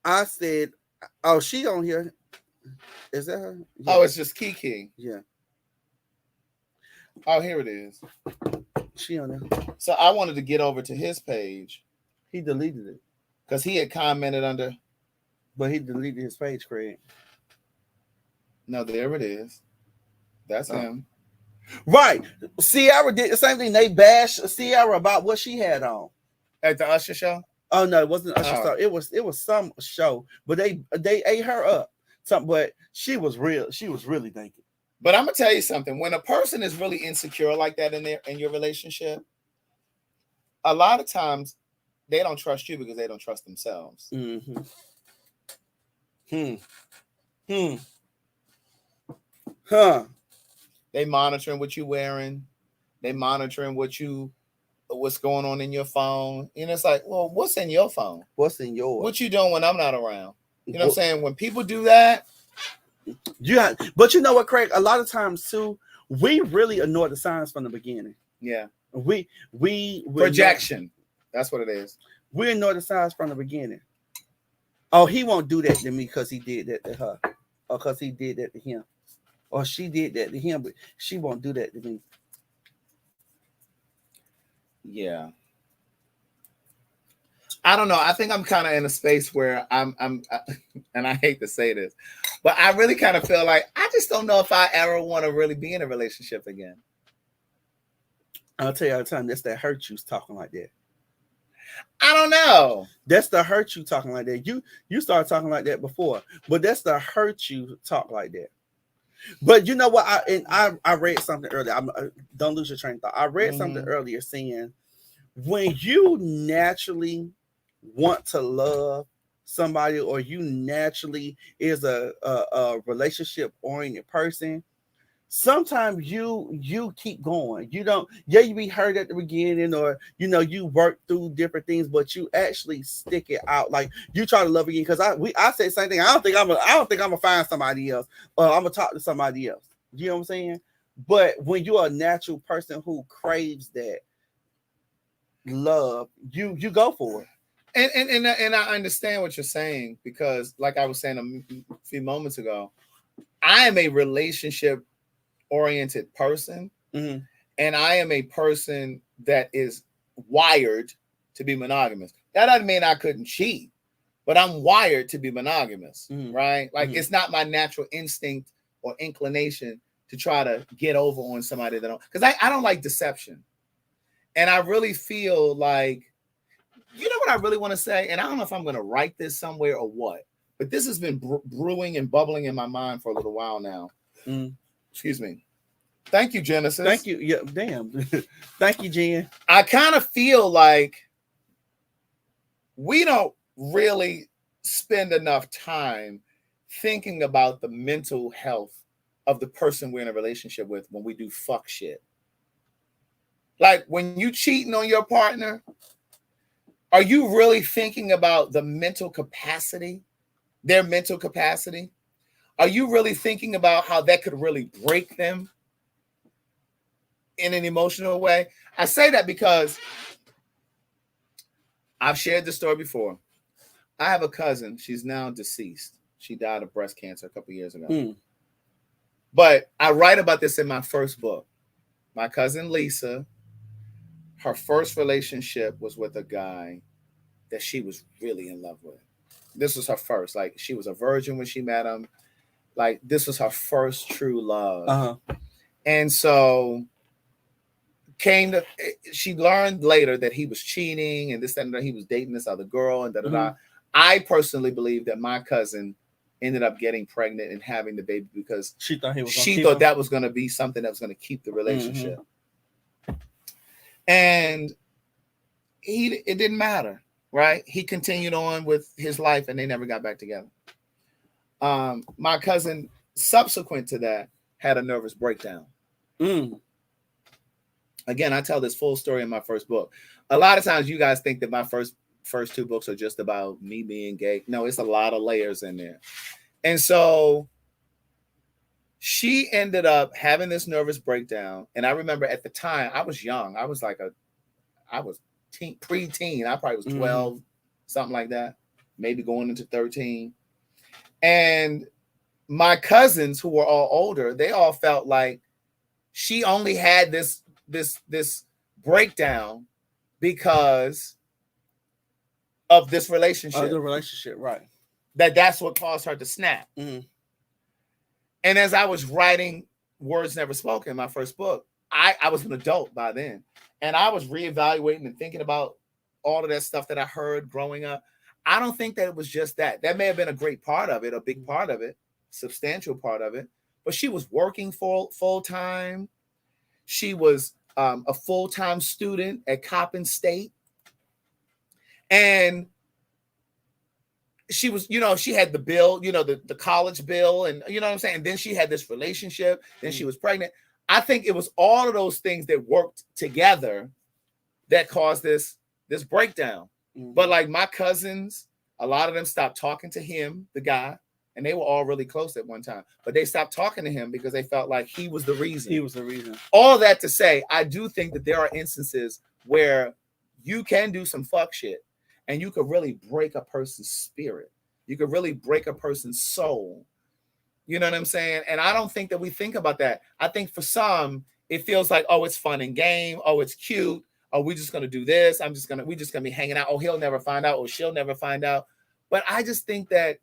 I said, oh, she on here. Is that her? Yeah. Oh, it's just Kiki. Yeah. Oh, here it is. She on there. So I wanted to get over to his page. He deleted it. Because he had commented under. But he deleted his page, Craig. No, there it is. That's him. Right. Ciara did the same thing. They bashed Ciara about what she had on. At the Usher show? Oh, no, it wasn't Usher show. It was some show. But they ate her up. But she was real. She was really thinking. But I'm gonna tell you something. When a person is really insecure like that in your relationship, a lot of times they don't trust you because they don't trust themselves. They monitoring what you're wearing. They monitoring what's going on in your phone. And it's like, well, what's in your phone? What's in yours? What you doing when I'm not around? You know what I'm saying? When people do that. Yeah, but you know what, Craig? A lot of times too, we really ignore the signs from the beginning. Yeah, we projection. That's what it is. We ignore the signs from the beginning. Oh, he won't do that to me because he did that to her, or because he did that to him, or she did that to him, but she won't do that to me. Yeah. I don't know. I think I'm kind of in a space where I'm, and I hate to say this, but I really kind of feel like I just don't know if I ever want to really be in a relationship again. I'll tell you all the time, that's that hurt you talking like that. I don't know. That's the hurt you talking like that. You started talking like that before, but that's the hurt you talk like that. But you know what? I read something earlier. Don't lose your train of thought. I read something earlier saying when you naturally want to love somebody, or you naturally is a relationship oriented person, sometimes you keep going. You don't, you be hurt at the beginning, or you work through different things, but you actually stick it out. Like you try to love again. Because I say the same thing. I don't think I'm gonna find somebody else, or I'm gonna talk to somebody else. You know what I'm saying? But when you're a natural person who craves that love, you go for it. And I understand what you're saying, because like I was saying a few moments ago, I am a relationship oriented person, Mm-hmm. and I am a person that is wired to be monogamous. That doesn't mean I couldn't cheat, but I'm wired to be monogamous, Mm-hmm. right? Like Mm-hmm. it's not my natural instinct or inclination to try to get over on somebody that don't, because I don't like deception. And I really feel like, you know what I really want to say? And I don't know if I'm going to write this somewhere or what, but this has been brewing and bubbling in my mind for a little while now. Mm. Excuse me. Thank you, Genesis. Thank you. Yeah, damn. Thank you, Jen. I kind of feel like we don't really spend enough time thinking about the mental health of the person we're in a relationship with when we do fuck shit. Like when you cheating on your partner, are you really thinking about the mental capacity, their mental capacity? Are you really thinking about how that could really break them in an emotional way? I say that because I've shared this story before. I have a cousin. She's now deceased. She died of breast cancer a couple years ago. Mm. But I write about this in my first book. My cousin Lisa, her first relationship was with a guy that she was really in love with. This was her first. Like, she was a virgin when she met him. Like, this was her first true love. Uh-huh. And so she learned later that he was cheating and this, that, and that. He was dating this other girl and da-da-da. Mm-hmm. I personally believe that my cousin ended up getting pregnant and having the baby because she thought that was going to be something that was going to keep the relationship. Mm-hmm. And it didn't matter, right? He continued on with his life and they never got back together. My cousin, subsequent to that, had a nervous breakdown. Mm. Again, I tell this full story in my first book. A lot of times you guys think that my first two books are just about me being gay. No, it's a lot of layers in there. And so she ended up having this nervous breakdown. And I remember at the time, I was young. I was preteen. I probably was 12, something like that, maybe going into 13. And my cousins, who were all older, they all felt like she only had this breakdown because of this relationship. The relationship, right. That's what caused her to snap. Mm-hmm. And as I was writing Words Never Spoken, my first book, I was an adult by then. And I was reevaluating and thinking about all of that stuff that I heard growing up. I don't think that it was just that. That may have been a great part of it, a big part of it, substantial part of it. But she was working full time. She was a full-time student at Coppin State. And she was, she had the bill, the college bill, and you know what I'm saying? And then she had this relationship, then she was pregnant. I think it was all of those things that worked together that caused this breakdown. Mm-hmm. But like my cousins, a lot of them stopped talking to him, the guy, and they were all really close at one time. But they stopped talking to him because they felt like he was the reason. He was the reason. All that to say, I do think that there are instances where you can do some fuck shit and you could really break a person's spirit. You could really break a person's soul. You know what I'm saying? And I don't think that we think about that. I think for some, it feels like, oh, it's fun and game. Oh, it's cute. Oh, we're just going to do this. We're just going to be hanging out. Oh, he'll never find out. Or she'll never find out. But I just think that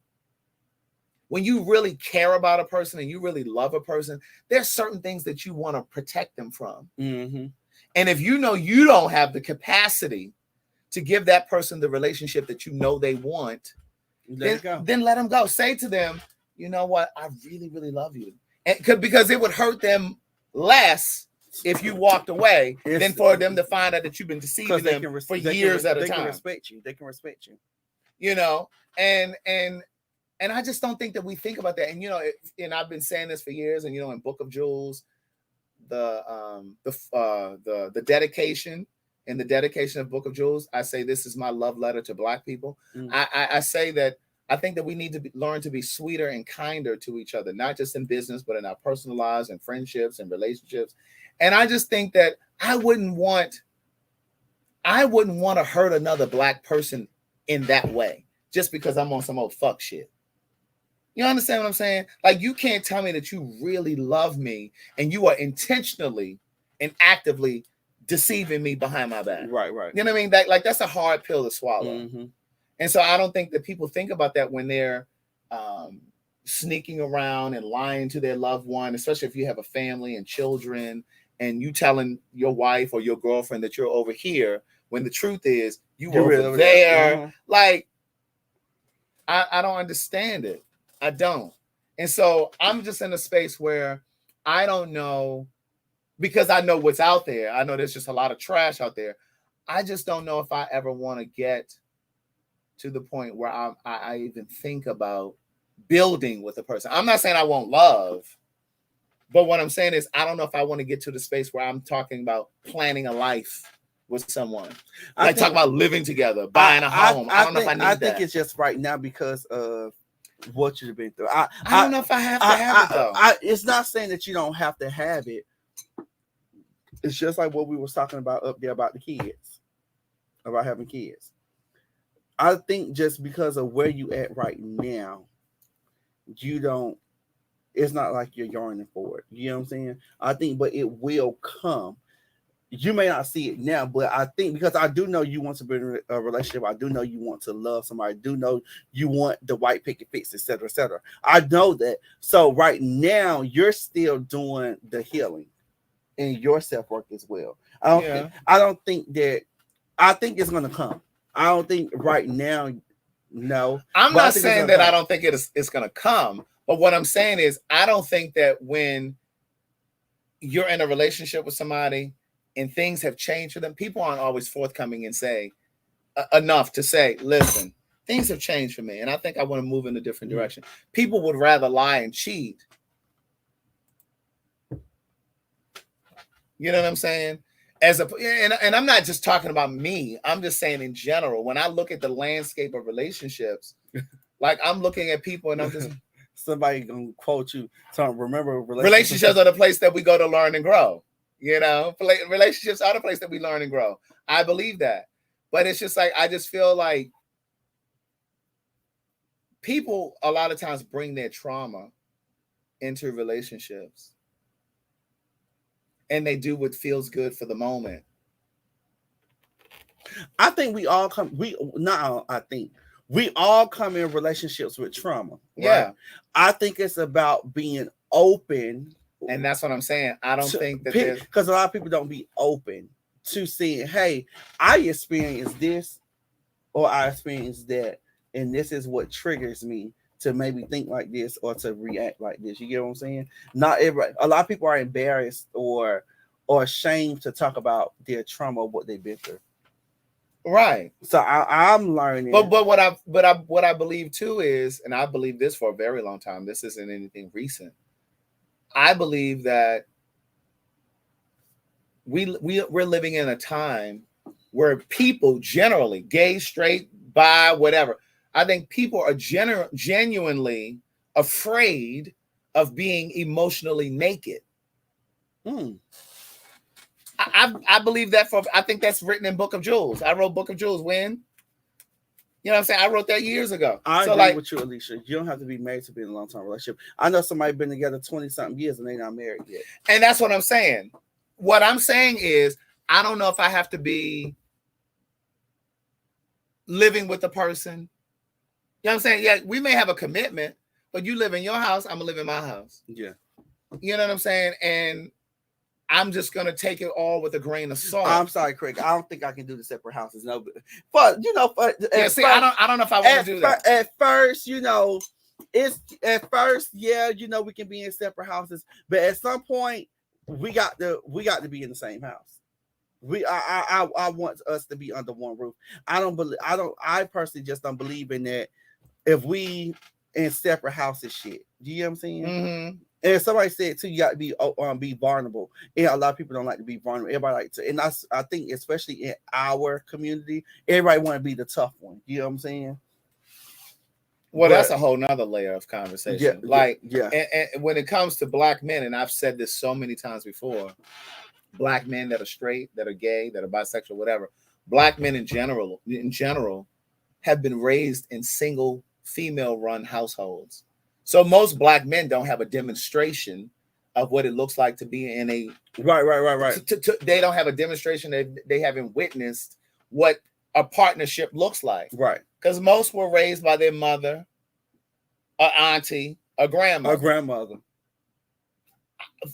when you really care about a person and you really love a person, there's certain things that you want to protect them from. Mm-hmm. And if you know you don't have the capacity to give that person the relationship that you know they want, then let them go. Say to them, you know what? I really, really love you. And because it would hurt them less if you walked away than for them to find out that you've been deceiving them for years at a time. They can respect you. They can respect you. And I just don't think that we think about that. And, and I've been saying this for years. And, in Book of Jewels, the dedication, in the dedication of Book of Jewels, I say, this is my love letter to Black people. Mm. I say that I think that we need to learn to be sweeter and kinder to each other, not just in business, but in our personal lives and friendships and relationships. And I just think that I wouldn't want to hurt another Black person in that way just because I'm on some old fuck shit. You understand what I'm saying? Like, you can't tell me that you really love me and you are intentionally and actively deceiving me behind my back. Right. You know what I mean? That's a hard pill to swallow. Mm-hmm. And so I don't think that people think about that when they're sneaking around and lying to their loved one, especially if you have a family and children, and you telling your wife or your girlfriend that you're over here when the truth is you're over there. Mm-hmm. Like, I don't understand it. I don't. And so I'm just in a space where I don't know, because I know what's out there. I know there's just a lot of trash out there. I just don't know if I ever want to get to the point where I even think about building with a person. I'm not saying I won't love, but what I'm saying is I don't know if I want to get to the space where I'm talking about planning a life with someone. I talk about living together, buying a home. I don't know if I need that. I think it's just right now because of what you've been through. I don't know if I have to have it though. It's not saying that you don't have to have it. It's just like what we were talking about up there about the kids, about having kids. I think just because of where you at right now, it's not like you're yearning for it. You know what I'm saying? I think, but it will come. You may not see it now, but I think because I do know you want to be in a relationship. I do know you want to love somebody. I do know you want the white picket fix, et cetera, et cetera. I know that. So right now, you're still doing the healing and your self-work as well. I think it's going to come. I don't think right now, no. I'm not saying that I don't think it's going to come. But what I'm saying is I don't think that when you're in a relationship with somebody and things have changed for them, people aren't always forthcoming and say enough to say, listen, things have changed for me, and I think I want to move in a different direction. People would rather lie and cheat. You know what I'm saying? And I'm not just talking about me. I'm just saying in general, when I look at the landscape of relationships, like I'm looking at people and I'm just... Somebody gonna quote you. So remember, relationships are the place that we go to learn and grow. You know, relationships are the place that we learn and grow. I believe that. But it's just like, I just feel like people a lot of times bring their trauma into relationships. And they do what feels good for the moment. I think we all come in relationships with trauma. Right? Yeah. I think it's about being open. And that's what I'm saying. I don't think that because a lot of people don't be open to seeing, hey, I experienced this or I experienced that, and this is what triggers me to maybe think like this or to react like this. You get what I'm saying? Not everybody. A lot of people are embarrassed or ashamed to talk about their trauma or what they've been through. Right. So I'm learning. But what I believe too is, and I believe this for a very long time, this isn't anything recent. I believe that we're living in a time where people generally, gay, straight, bi, whatever, I think people are genuinely afraid of being emotionally naked. I believe that I think that's written in Book of Jewels. I wrote Book of Jewels when? You know what I'm saying? I wrote that years ago. I agree with you, Alicia. You don't have to be married to be in a long-term relationship. I know somebody been together 20-something years and they're not married yet. And that's what I'm saying. What I'm saying is, I don't know if I have to be living with the person. You know what I'm saying? Yeah, we may have a commitment, but you live in your house, I'm going to live in my house. Yeah. You know what I'm saying? And I'm just gonna take it all with a grain of salt. I'm sorry, Craig. I don't think I can do the separate houses. No, but you know, I don't know if I want to do that. At first, you know, we can be in separate houses, but at some point, we got to be in the same house. I want us to be under one roof. I personally just don't believe in that. If we in separate houses, shit. Do you know what I'm saying? Mm-hmm. And somebody said too, you got to be vulnerable. And a lot of people don't like to be vulnerable. Everybody like to, and I think especially in our community, everybody want to be the tough one. You know what I'm saying? Well, that's a whole nother layer of conversation. Yeah. And when it comes to black men, and I've said this so many times before, black men that are straight, that are gay, that are bisexual, whatever, black men in general have been raised in single female-run households. So most black men don't have a demonstration of what it looks like to be in a right. They don't have a demonstration. They haven't witnessed what a partnership looks like. Right. Because most were raised by their mother, a auntie, a grandmother. A grandmother.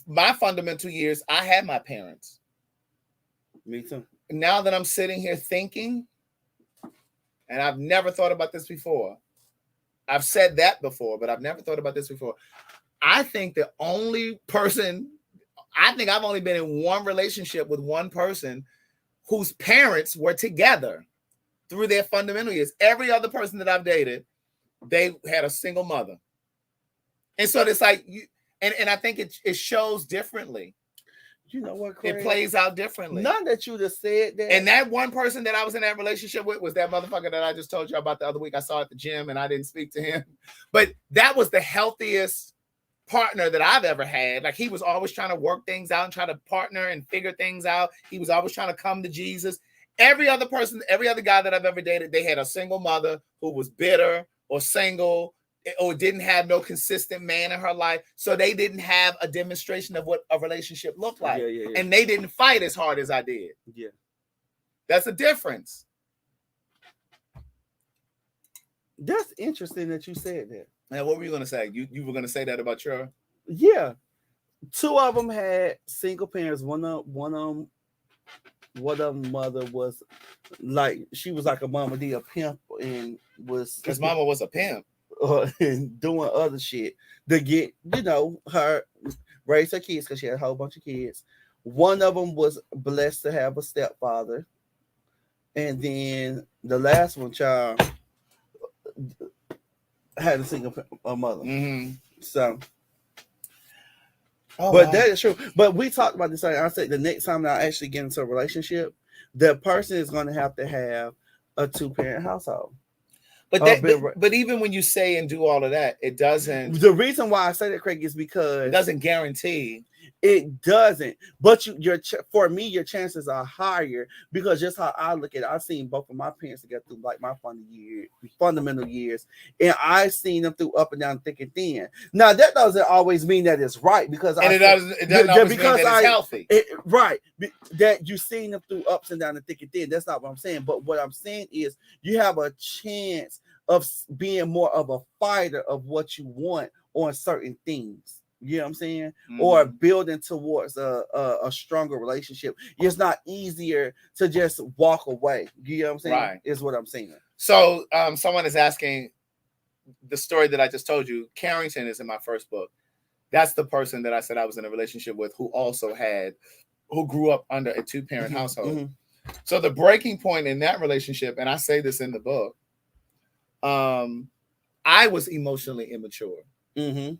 My fundamental years, I had my parents. Me too. Now that I'm sitting here thinking, and I've never thought about this before. I've said that before, but I've never thought about this before. I think I've only been in one relationship with one person whose parents were together through their fundamental years. Every other person that I've dated, they had a single mother. And so it's like, and I think it shows differently. You know what, Craig? It plays out differently. None that you just said that. And that one person that I was in that relationship with was that motherfucker that I just told you about the other week. I saw at the gym and I didn't speak to him. But that was the healthiest partner that I've ever had. Like, he was always trying to work things out and try to partner and figure things out. He was always trying to come to Jesus. Every other guy that I've ever dated, they had a single mother who was bitter or single or didn't have no consistent man in her life. So they didn't have a demonstration of what a relationship looked like. Yeah. And they didn't fight as hard as I did. Yeah. That's a difference. That's interesting that you said that. Now, what were you going to say? You were going to say that about your... Yeah. Two of them had single parents. One of them mother was like, she was like a Mama D, a pimp, and was... His mama was a pimp. And doing other shit to get, her raise her kids, because she had a whole bunch of kids. One of them was blessed to have a stepfather, and then the last one, child, had a single mother. Mm-hmm. So, that is true. But we talked about this. I said the next time I actually get into a relationship, the person is going to have a 2-parent household. But even when you say and do all of that, it doesn't. The reason why I say that, Craig, is because it doesn't guarantee. It doesn't. But for me, your chances are higher, because just how I look at it, I've seen both of my parents together through like my fundamental years, and I've seen them through up and down, thick and thin. Now that doesn't always mean that it's right, because it doesn't always mean that it's healthy. Right. That you've seen them through ups and downs and thick and thin. That's not what I'm saying. But what I'm saying is you have a chance of being more of a fighter of what you want on certain things. You know what I'm saying? Mm-hmm. Or building towards a stronger relationship. It's not easier to just walk away. You know what I'm saying? Right. Is what I'm saying. So someone is asking, the story that I just told you, Carrington is in my first book. That's the person that I said I was in a relationship with who grew up under a 2-parent mm-hmm. household. Mm-hmm. So the breaking point in that relationship, and I say this in the book, I was emotionally immature. Mm-hmm.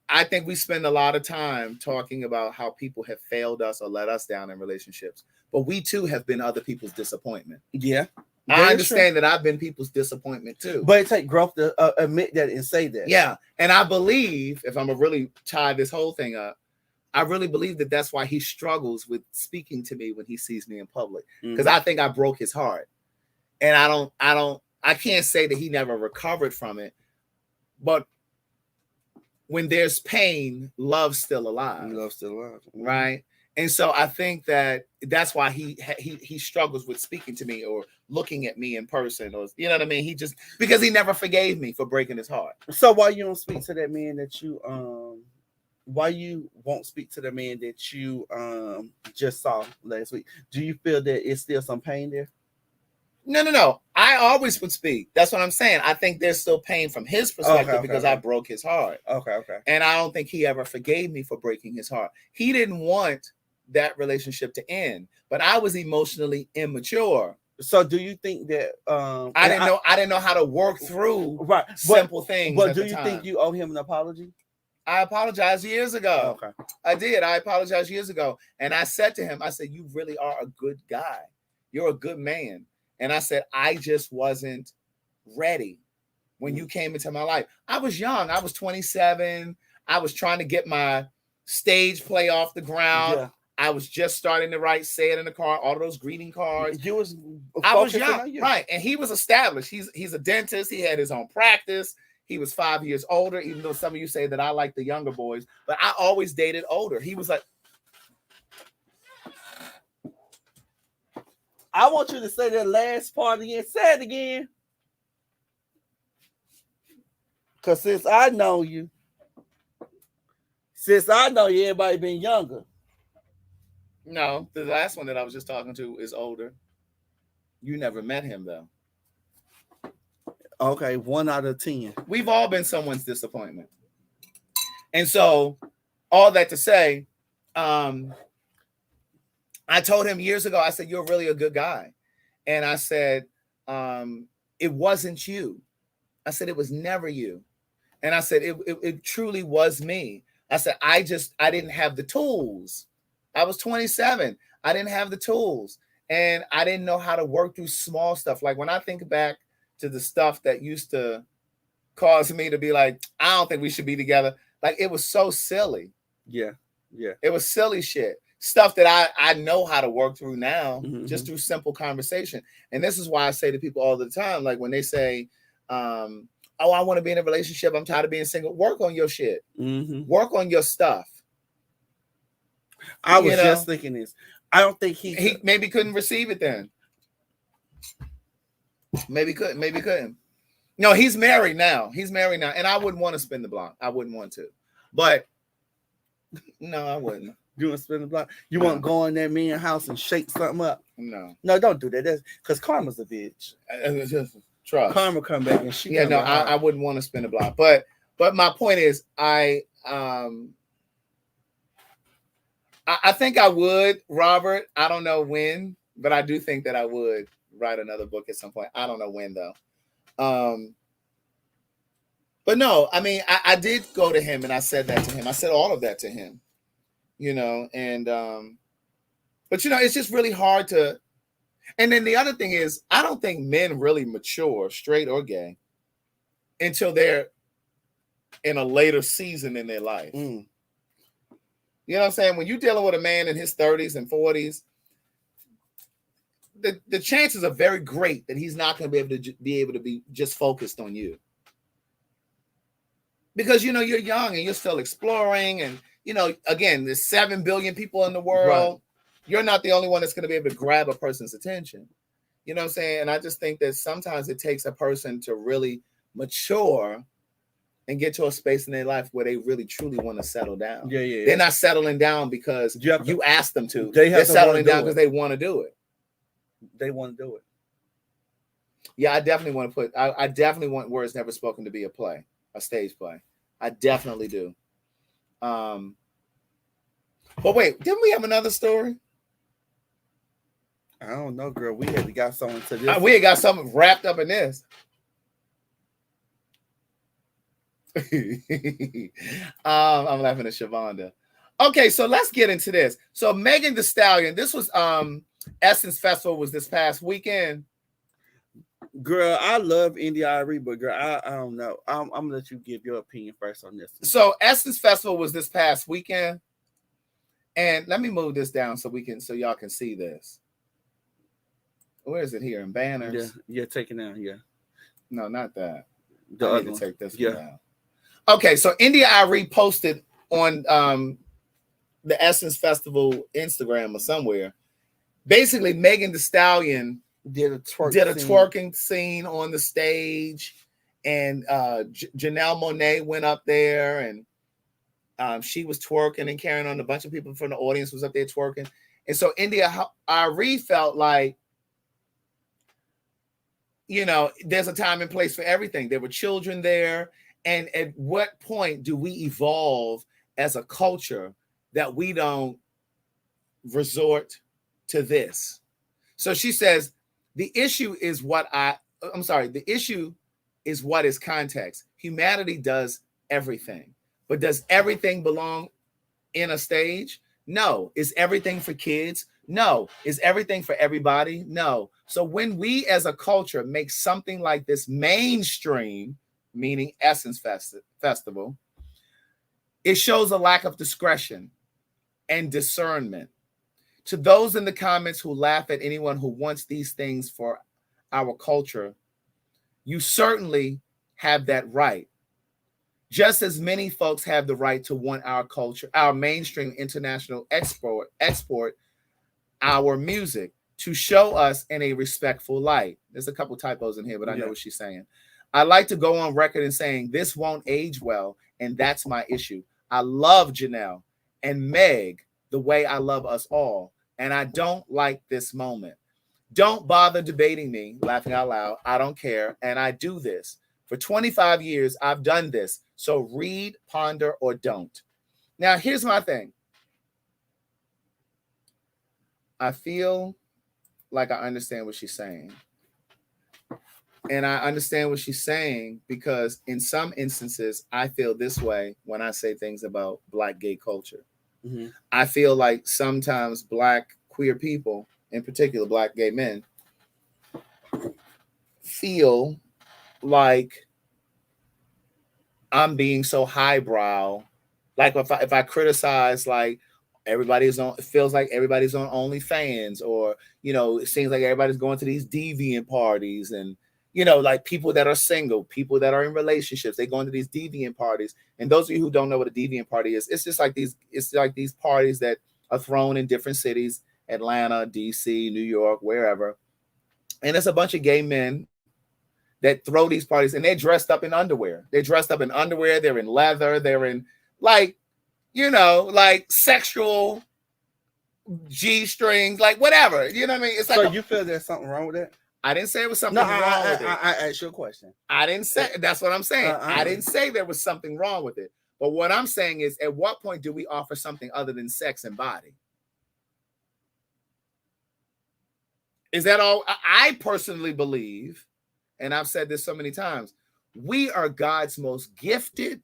I think we spend a lot of time talking about how people have failed us or let us down in relationships, but we too have been other people's disappointment. Yeah. I understand that I've been people's disappointment too. But it takes growth to admit that and say that. Yeah. And I believe, if I'm gonna really tie this whole thing up, I really believe that that's why he struggles with speaking to me when he sees me in public. Because I think I broke his heart. And I can't say that he never recovered from it, but when there's pain, love's still alive. Love's still alive. Right? And so I think that's why he struggles with speaking to me or looking at me in person, or you know what I mean? Because he never forgave me for breaking his heart. So why you don't speak to that man that you why you won't speak to the man that you just saw last week? Do you feel that it's still some pain there? No. I always would speak. That's what I'm saying. I think there's still pain from his perspective because I broke his heart. Okay. And I don't think he ever forgave me for breaking his heart. He didn't want that relationship to end, but I was emotionally immature. So do you think that I didn't know how to work through simple things? But do you think you owe him an apology? I apologized years ago. Okay. I did. I apologized years ago. And I said to him, I said, you really are a good guy. You're a good man. And I said, I just wasn't ready. when you came into my life. I was young. I was 27. I was trying to get my stage play off the ground. Yeah. I was just starting to write Say It in the Car, all of those greeting cards. You was I was focusing young, on you. right? And he was established. He's a dentist. He had his own practice. He was 5 years older, even though some of you say that I like the younger boys, but I always dated older. He was like, I want you to say that last part again. Say it again. Because since I know you, everybody been younger. no, the last one that I was just talking to is older. You never met him, though. Okay, 1 out of 10. We've all been someone's disappointment. And so, all that to say, I told him years ago, I said, you're really a good guy. And I said, it wasn't you. I said, it was never you. And I said, it truly was me. I said, I didn't have the tools. I was 27. I didn't have the tools. And I didn't know how to work through small stuff. Like when I think back to the stuff that used to cause me to be like, I don't think we should be together. Like it was so silly. Yeah. It was silly shit. Stuff that I know how to work through now, just through simple conversation. And this is why I say to people all the time, like when they say, oh, I want to be in a relationship, I'm tired of being single. Work on your shit. Work on your stuff. I was just thinking this. I don't think he maybe couldn't receive it then. Maybe couldn't. No, he's married now. And I wouldn't want to spin the block. I wouldn't want to. But no, I wouldn't. You want to spin the block? You want to go in that man's house and shake something up? No, don't do that. That's because Karma's a bitch. Trust. Karma come back and she. I wouldn't want to spin the block. But my point is, I think I would, Robert. I don't know when, but I do think that I would write another book at some point. I don't know when though. But no, I mean, I did go to him and I said that to him. I said all of that to him, and but it's just really hard to. And then the other thing is, I don't think men really mature, straight or gay, until they're in a later season in their life. You know what I'm saying? When you're dealing with a man in his 30s and 40s, the chances are very great that he's not going to be able to be just focused on you. Because, you're young and you're still exploring. And, again, there's 7 billion people in the world. Right. You're not the only one that's going to be able to grab a person's attention. You know what I'm saying? And I just think that sometimes it takes a person to really mature and get to a space in their life where they really, truly want to settle down. Yeah. They're not settling down because you asked them to. They're settling down because they want to do it. They want to do it. Yeah, I definitely want to I definitely want Words Never Spoken to be a play, a stage play. I definitely do. But wait, didn't we have another story? I don't know, girl. We had got something to this. We had got something wrapped up in this. I'm laughing at Shavonda. Okay, so let's get into this. So Megan Thee Stallion, this was Essence Festival was this past weekend. Girl, I love India.Arie, but girl, I don't know. I'm gonna let you give your opinion first on this one. So Essence Festival was this past weekend. And let me move this down so y'all can see this. Where is it here? In banners? Yeah, take it down. Yeah. No, not that. The I need to take this one down. Okay, so India.Arie posted on the Essence Festival Instagram or somewhere. Basically, Megan Thee Stallion did a twerking scene on the stage, and Janelle Monáe went up there, and she was twerking and carrying on. A bunch of people from the audience was up there twerking, and so India.Arie felt like, there's a time and place for everything. There were children there. And at what point do we evolve as a culture that we don't resort to this? So she says, the issue is what is context. Humanity does everything. But does everything belong in a stage? No. Is everything for kids? No. Is everything for everybody? No. So when we as a culture make something like this mainstream, meaning Essence Festival, it shows a lack of discretion and discernment. To those in the comments who laugh at anyone who wants these things for our culture, you certainly have that right. Just as many folks have the right to want our culture, our mainstream international export our music to show us in a respectful light. There's a couple typos in here, but I know what she's saying. I like to go on record and saying this won't age well, and that's my issue. I love Janelle and Meg the way I love us all, and I don't like this moment. Don't bother debating me, laughing out loud. I don't care, and I do this. For 25 years, I've done this. So read, ponder, or don't. Now, here's my thing. I feel like I understand what she's saying. And I understand what she's saying because in some instances, I feel this way when I say things about Black gay culture. Mm-hmm. I feel like sometimes Black queer people, in particular Black gay men, feel like I'm being so highbrow. Like if I criticize, like everybody's on, it feels like everybody's on OnlyFans, or it seems like everybody's going to these deviant parties, and like people that are single, people that are in relationships, they go into these deviant parties. And those of you who don't know what a deviant party is, it's just like these parties that are thrown in different cities, Atlanta, DC, New York, wherever. And it's a bunch of gay men that throw these parties, and they're dressed up in underwear. They're dressed up in underwear. They're in leather. They're in like sexual G-strings, like whatever. You know what I mean? It's like, so you feel there's something wrong with that? I didn't say it was something wrong with it. I asked you a question. I didn't say, that's what I'm saying. I didn't say there was something wrong with it. But what I'm saying is, at what point do we offer something other than sex and body? Is that all? I personally believe, and I've said this so many times, we are God's most gifted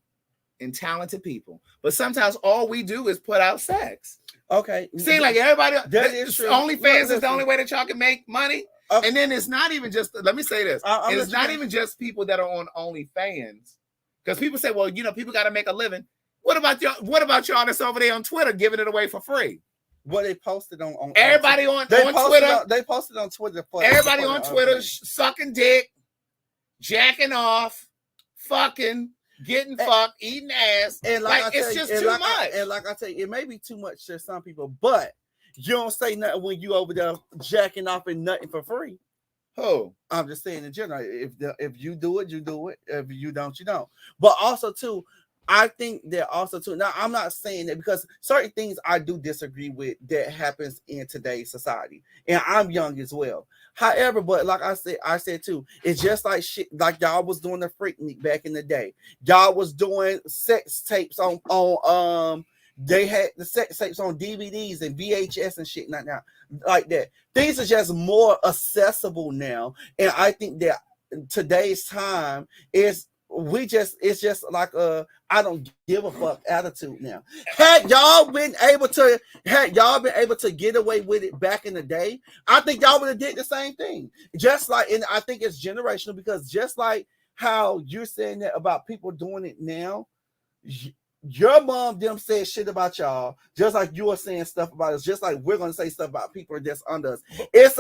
and talented people. But sometimes all we do is put out sex. Okay. See, like everybody, that is true. OnlyFans is the only way that y'all can make money. Okay. And then it's not even just, let me say this. It's not even just people that are on OnlyFans. Because people say, well, people got to make a living. What about y'all that's over there on Twitter giving it away for free? Well, they posted on everybody on Twitter. They posted on Twitter. Everybody on Twitter sucking dick, jacking off, fucking, getting fucked, eating ass. And like it's just too much. And like I tell you, it may be too much to some people, but you don't say nothing when you over there jacking off and nothing for free. Who? I'm just saying in general. If you do it, you do it. If you don't, you don't. But also too, I think that also too. Now I'm not saying that because certain things I do disagree with that happens in today's society, and I'm young as well. However, but like I said too, it's just like shit. Like y'all was doing the Freaknik back in the day. Y'all was doing sex tapes on they had the sex tapes on DVDs and VHS and shit like that. Like that. Things are just more accessible now, and I think that today's time is. It's just like I don't give a fuck attitude now. Had y'all been able to get away with it back in the day, I think y'all would have did the same thing. Just like, and I think it's generational because just like how you're saying that about people doing it now, your mom them said shit about y'all, just like you are saying stuff about us, just like we're gonna say stuff about people that's under us. It's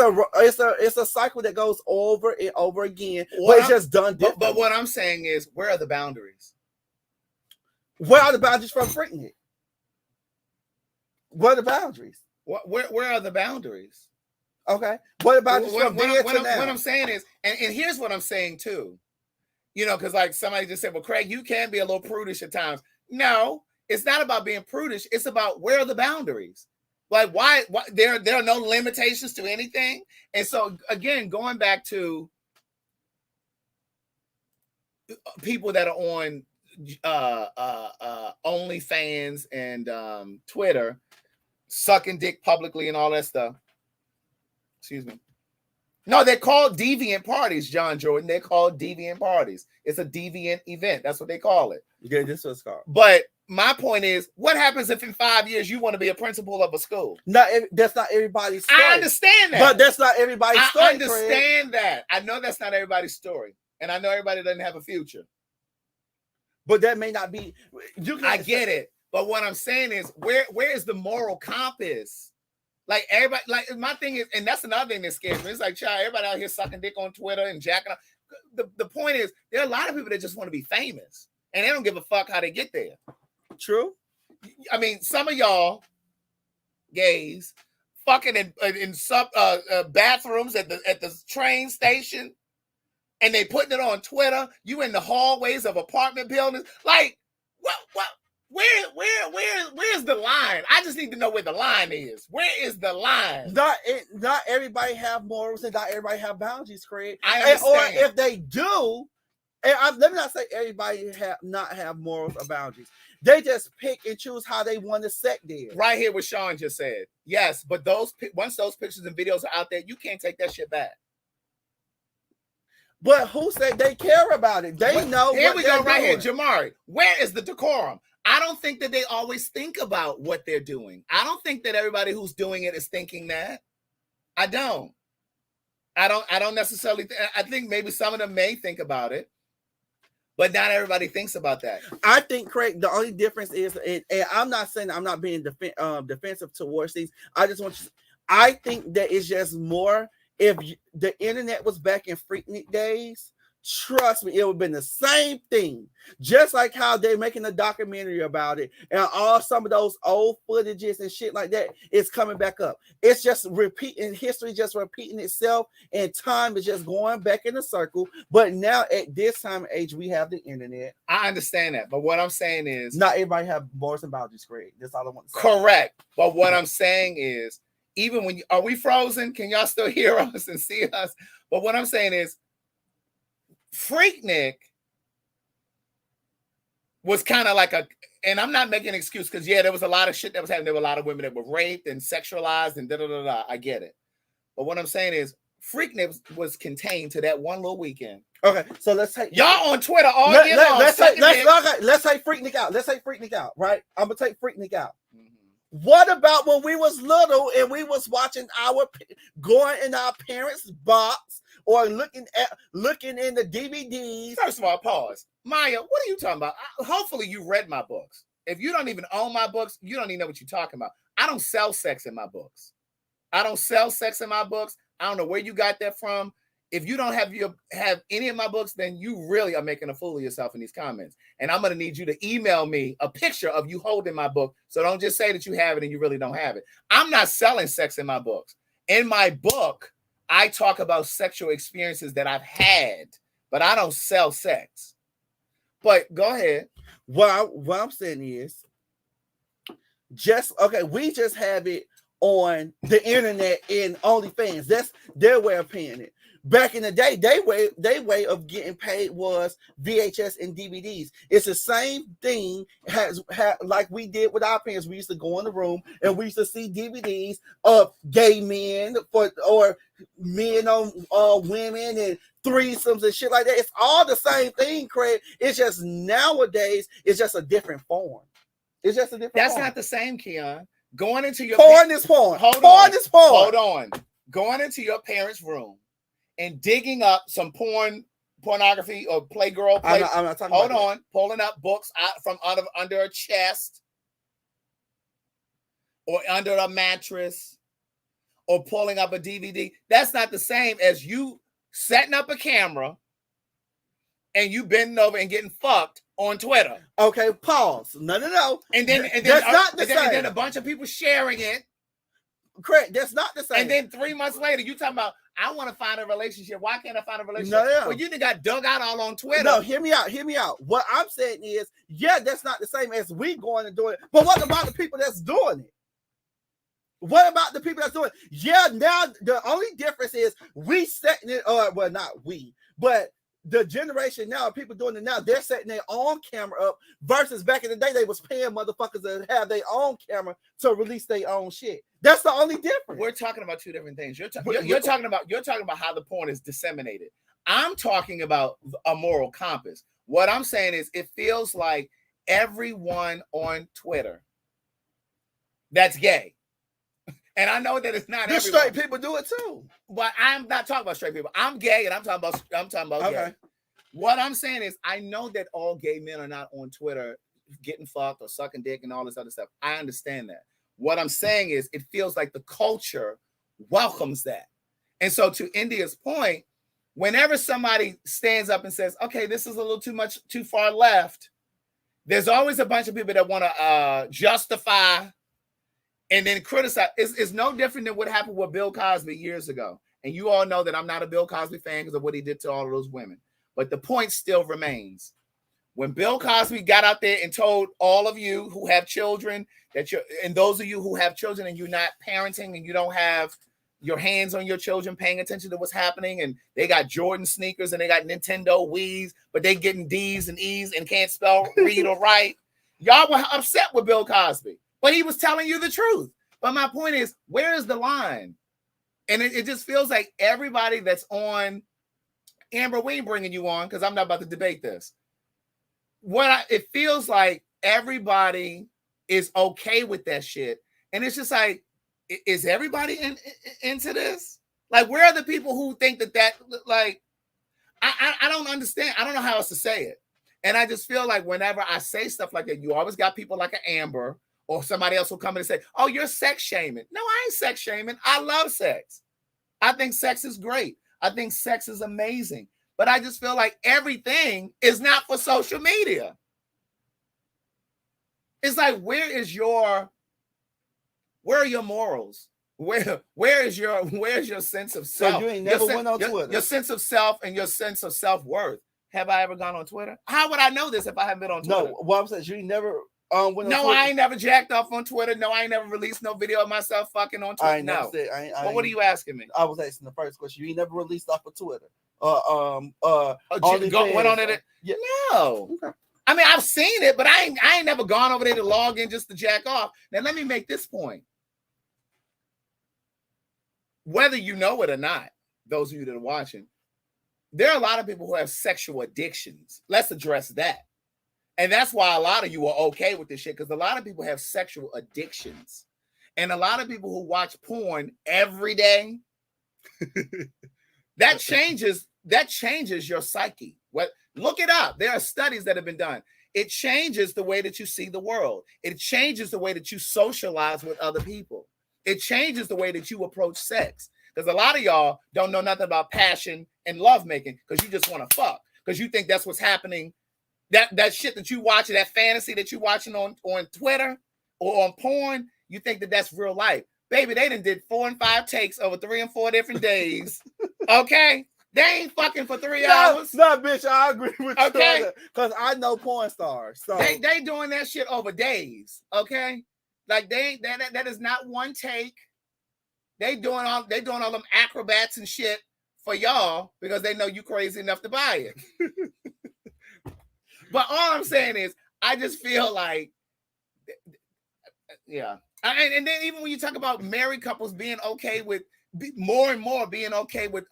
a cycle that goes over and over again, but it's just done different. But what I'm saying is, where are the boundaries? Where are the boundaries from Freaknik? Where are the boundaries? Where are the boundaries? Okay. What about what I'm saying is, and here's what I'm saying too. Because like somebody just said, well, Craig, you can be a little prudish at times. No, it's not about being prudish. It's about where are the boundaries? Like why there are no limitations to anything. And so again, going back to people that are on OnlyFans and Twitter, sucking dick publicly and all that stuff. Excuse me. No, they're called deviant parties, John Jordan. They're called deviant parties. It's a deviant event. That's what they call it. Yeah, this was called. But my point is, what happens if in 5 years you want to be a principal of a school? That's not everybody's story. I understand that. But that's not everybody's story. I understand that. I know that's not everybody's story. And I know everybody doesn't have a future. But that may not be. I get it. But what I'm saying is, where is the moral compass? Like everybody, like my thing is, and that's another thing that scares me. It's like, child, everybody out here sucking dick on Twitter and jacking up. The point is, there are a lot of people that just want to be famous, and they don't give a fuck how they get there. True. I mean, some of y'all gays fucking in sub bathrooms at the train station, and they putting it on Twitter. You in the hallways of apartment buildings, like what? Where's the line? I just need to know where the line is. Where is the line? Not everybody have morals and not everybody have boundaries, Craig. I understand. Or if they do, and let me not say everybody not have morals or boundaries. They just pick and choose how they want to set theirs. Right here, what Sean just said. Yes, but once those pictures and videos are out there, you can't take that shit back. But who said they care about it? They know. Here we go, right here, Jamari. Where is the decorum? I don't think that they always think about what they're doing. I don't think that everybody who's doing it is thinking that. I don't necessarily. I think maybe some of them may think about it, but not everybody thinks about that. I think, Craig, the only difference is, and I'm not saying I'm not being defensive towards these. I just want you. I think that it's just more. If the internet was back in Freaknik days, trust me, it would have been the same thing. Just like how they're making a documentary about it, and all some of those old footages and shit like that is coming back up. It's just repeating history, just repeating itself, and time is just going back in a circle. But now at this time of age, we have the internet. I understand that, but what I'm saying is, not everybody have morals and boundaries, Craig. That's all I want to say. Correct, but what I'm saying is, even when are we frozen? Can y'all still hear us and see us? But what I'm saying is, Freaknik was kind of like and I'm not making an excuse because there was a lot of shit that was happening. There were a lot of women that were raped and sexualized and da. I get it. But what I'm saying is, Freaknik was contained to that one little weekend. Okay, so let's take y'all on Twitter all year long. Let's take Freaknik out. Let's take Freaknik out, right? I'm gonna take Freaknik out. What about when we was little and we was watching going in our parents' box or looking in the DVDs? First of all, pause. Maya, what are you talking about? Hopefully you read my books. If you don't even own my books, you don't even know what you're talking about. I don't sell sex in my books. I don't know where you got that from. If you don't have any of my books, then you really are making a fool of yourself in these comments. And I'm going to need you to email me a picture of you holding my book. So don't just say that you have it and you really don't have it. I'm not selling sex in my books. In my book, I talk about sexual experiences that I've had, but I don't sell sex. But go ahead. What I'm saying is, we just have it on the internet in OnlyFans. That's their way of paying it. Back in the day, their way of getting paid was VHS and DVDs. It's the same thing like we did with our parents. We used to go in the room and we used to see DVDs of gay men or men on women and threesomes and shit like that. It's all the same thing, Craig. It's just nowadays, it's just a different form. It's just a different That's form. not the same, Keon. Going into your porn is porn. Hold on. Going into your parents' room and digging up some pornography or playgirl. I'm not talking about pulling up books out from under a chest or under a mattress or pulling up a DVD. That's not the same as you setting up a camera and you bending over and getting fucked on Twitter. Okay, pause. No. And then that's not the same. And then a bunch of people sharing it. Correct. That's not the same. And then 3 months later, you talking about, I want to find a relationship. Why can't I find a relationship? No. Well, you done got dug out all on Twitter. No, hear me out. What I'm saying is, that's not the same as we going and doing it. But what about the people that's doing it? What about the people that's doing it? Yeah, now the only difference is we setting it, not we, but the generation now, people doing it now, they're setting their own camera up versus back in the day, they was paying motherfuckers to have their own camera to release their own shit. That's the only difference. We're talking about two different things. You're talking about how the porn is disseminated. I'm talking about a moral compass. What I'm saying is, it feels like everyone on Twitter that's gay. And I know that it's not the everyone. Straight people do it too. But I'm not talking about straight people. I'm gay, and I'm talking about okay. gay. What I'm saying is, I know that all gay men are not on Twitter getting fucked or sucking dick and all this other stuff. I understand that. What I'm saying is, it feels like the culture welcomes that. And so, to India's point, whenever somebody stands up and says, okay, this is a little too far left, there's always a bunch of people that want to justify and then criticize. It's no different than what happened with Bill Cosby years ago. And you all know that I'm not a Bill Cosby fan because of what he did to all of those women. But the point still remains. When Bill Cosby got out there and told all of you who have children and those of you who have children and you're not parenting and you don't have your hands on your children paying attention to what's happening, and they got Jordan sneakers and they got Nintendo Wii's, but they getting D's and E's and can't spell, read, or write. Y'all were upset with Bill Cosby, but he was telling you the truth. But my point is, where is the line? And it just feels like everybody that's on, Amber, we ain't bringing you on because I'm not about to debate this. It feels like everybody is okay with that shit. And it's just like, is everybody into this? Like, where are the people who think that like, I don't understand. I don't know how else to say it. And I just feel like whenever I say stuff like that, you always got people like an Amber or somebody else will come in and say, oh, you're sex shaming. No, I ain't sex shaming. I love sex. I think sex is great. I think sex is amazing. But I just feel like everything is not for social media. It's like, where are your morals? Where's your sense of self? So you ain't never went on Twitter. Your sense of self and your sense of self-worth. Have I ever gone on Twitter? How would I know this if I haven't been on Twitter? No, what I'm saying, you ain't never went on Twitter. No, I ain't never jacked off on Twitter. No, I ain't never released no video of myself fucking on Twitter. No. Well, what are you asking me? I was asking the first question. You ain't never released off of Twitter. Went on it. Yeah. No. Okay. I mean, I've seen it, but I ain't never gone over there to log in just to jack off. Now, let me make this point. Whether you know it or not, those of you that are watching, there are a lot of people who have sexual addictions. Let's address that. And that's why a lot of you are okay with this shit, because a lot of people have sexual addictions. And a lot of people who watch porn every day, that changes your psyche. Look it up. There are studies that have been done. It changes the way that you see the world. It changes the way that you socialize with other people. It changes the way that you approach sex. Because a lot of y'all don't know nothing about passion and lovemaking because you just want to fuck. Because you think that's what's happening. That shit that you watching, that fantasy that you watching on Twitter or on porn, you think that that's real life. Baby, they done did 4 and 5 takes over 3 and 4 different days. Okay? They ain't fucking for 3 hours. No, bitch, I agree with you. Okay? Because I know porn stars. So they doing that shit over days. Okay? Like that is not one take. They doing all them acrobats and shit for y'all because they know you crazy enough to buy it. But all I'm saying is, I just feel like, yeah. And then even when you talk about married couples being okay with more and more being okay with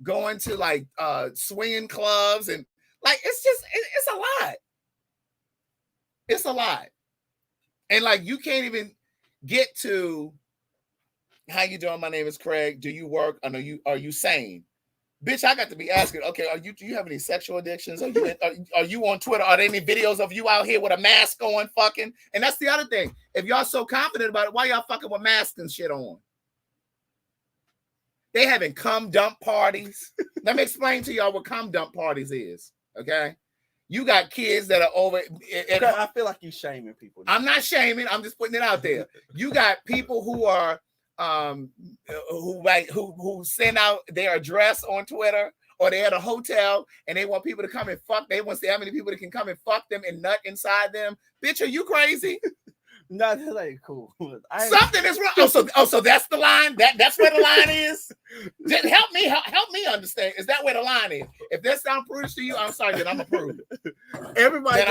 going to like swinging clubs and like it's a lot. It's a lot. And like you can't even get to how you doing? My name is Craig. Do you work? Are you sane? Bitch, I got to be asking, okay, do you have any sexual addictions? Are you on Twitter? Are there any videos of you out here with a mask on fucking? And that's the other thing. If y'all so confident about it, why y'all fucking with masks and shit on? They having cum dump parties. Let me explain to y'all what cum dump parties is, okay? You got kids that are over. I feel like you shaming people. I'm not shaming. I'm just putting it out there. You got people who are who send out their address on Twitter, or they're at a hotel and they want people to come and fuck. They want to see how many people that can come and fuck them and nut inside them. Bitch, are you crazy? No, that ain't cool. Something is wrong. So that's the line. That's where the line is. Just help me understand. Is that where the line is? If that sounds prudish to you, I'm sorry, then I'm approved. Everybody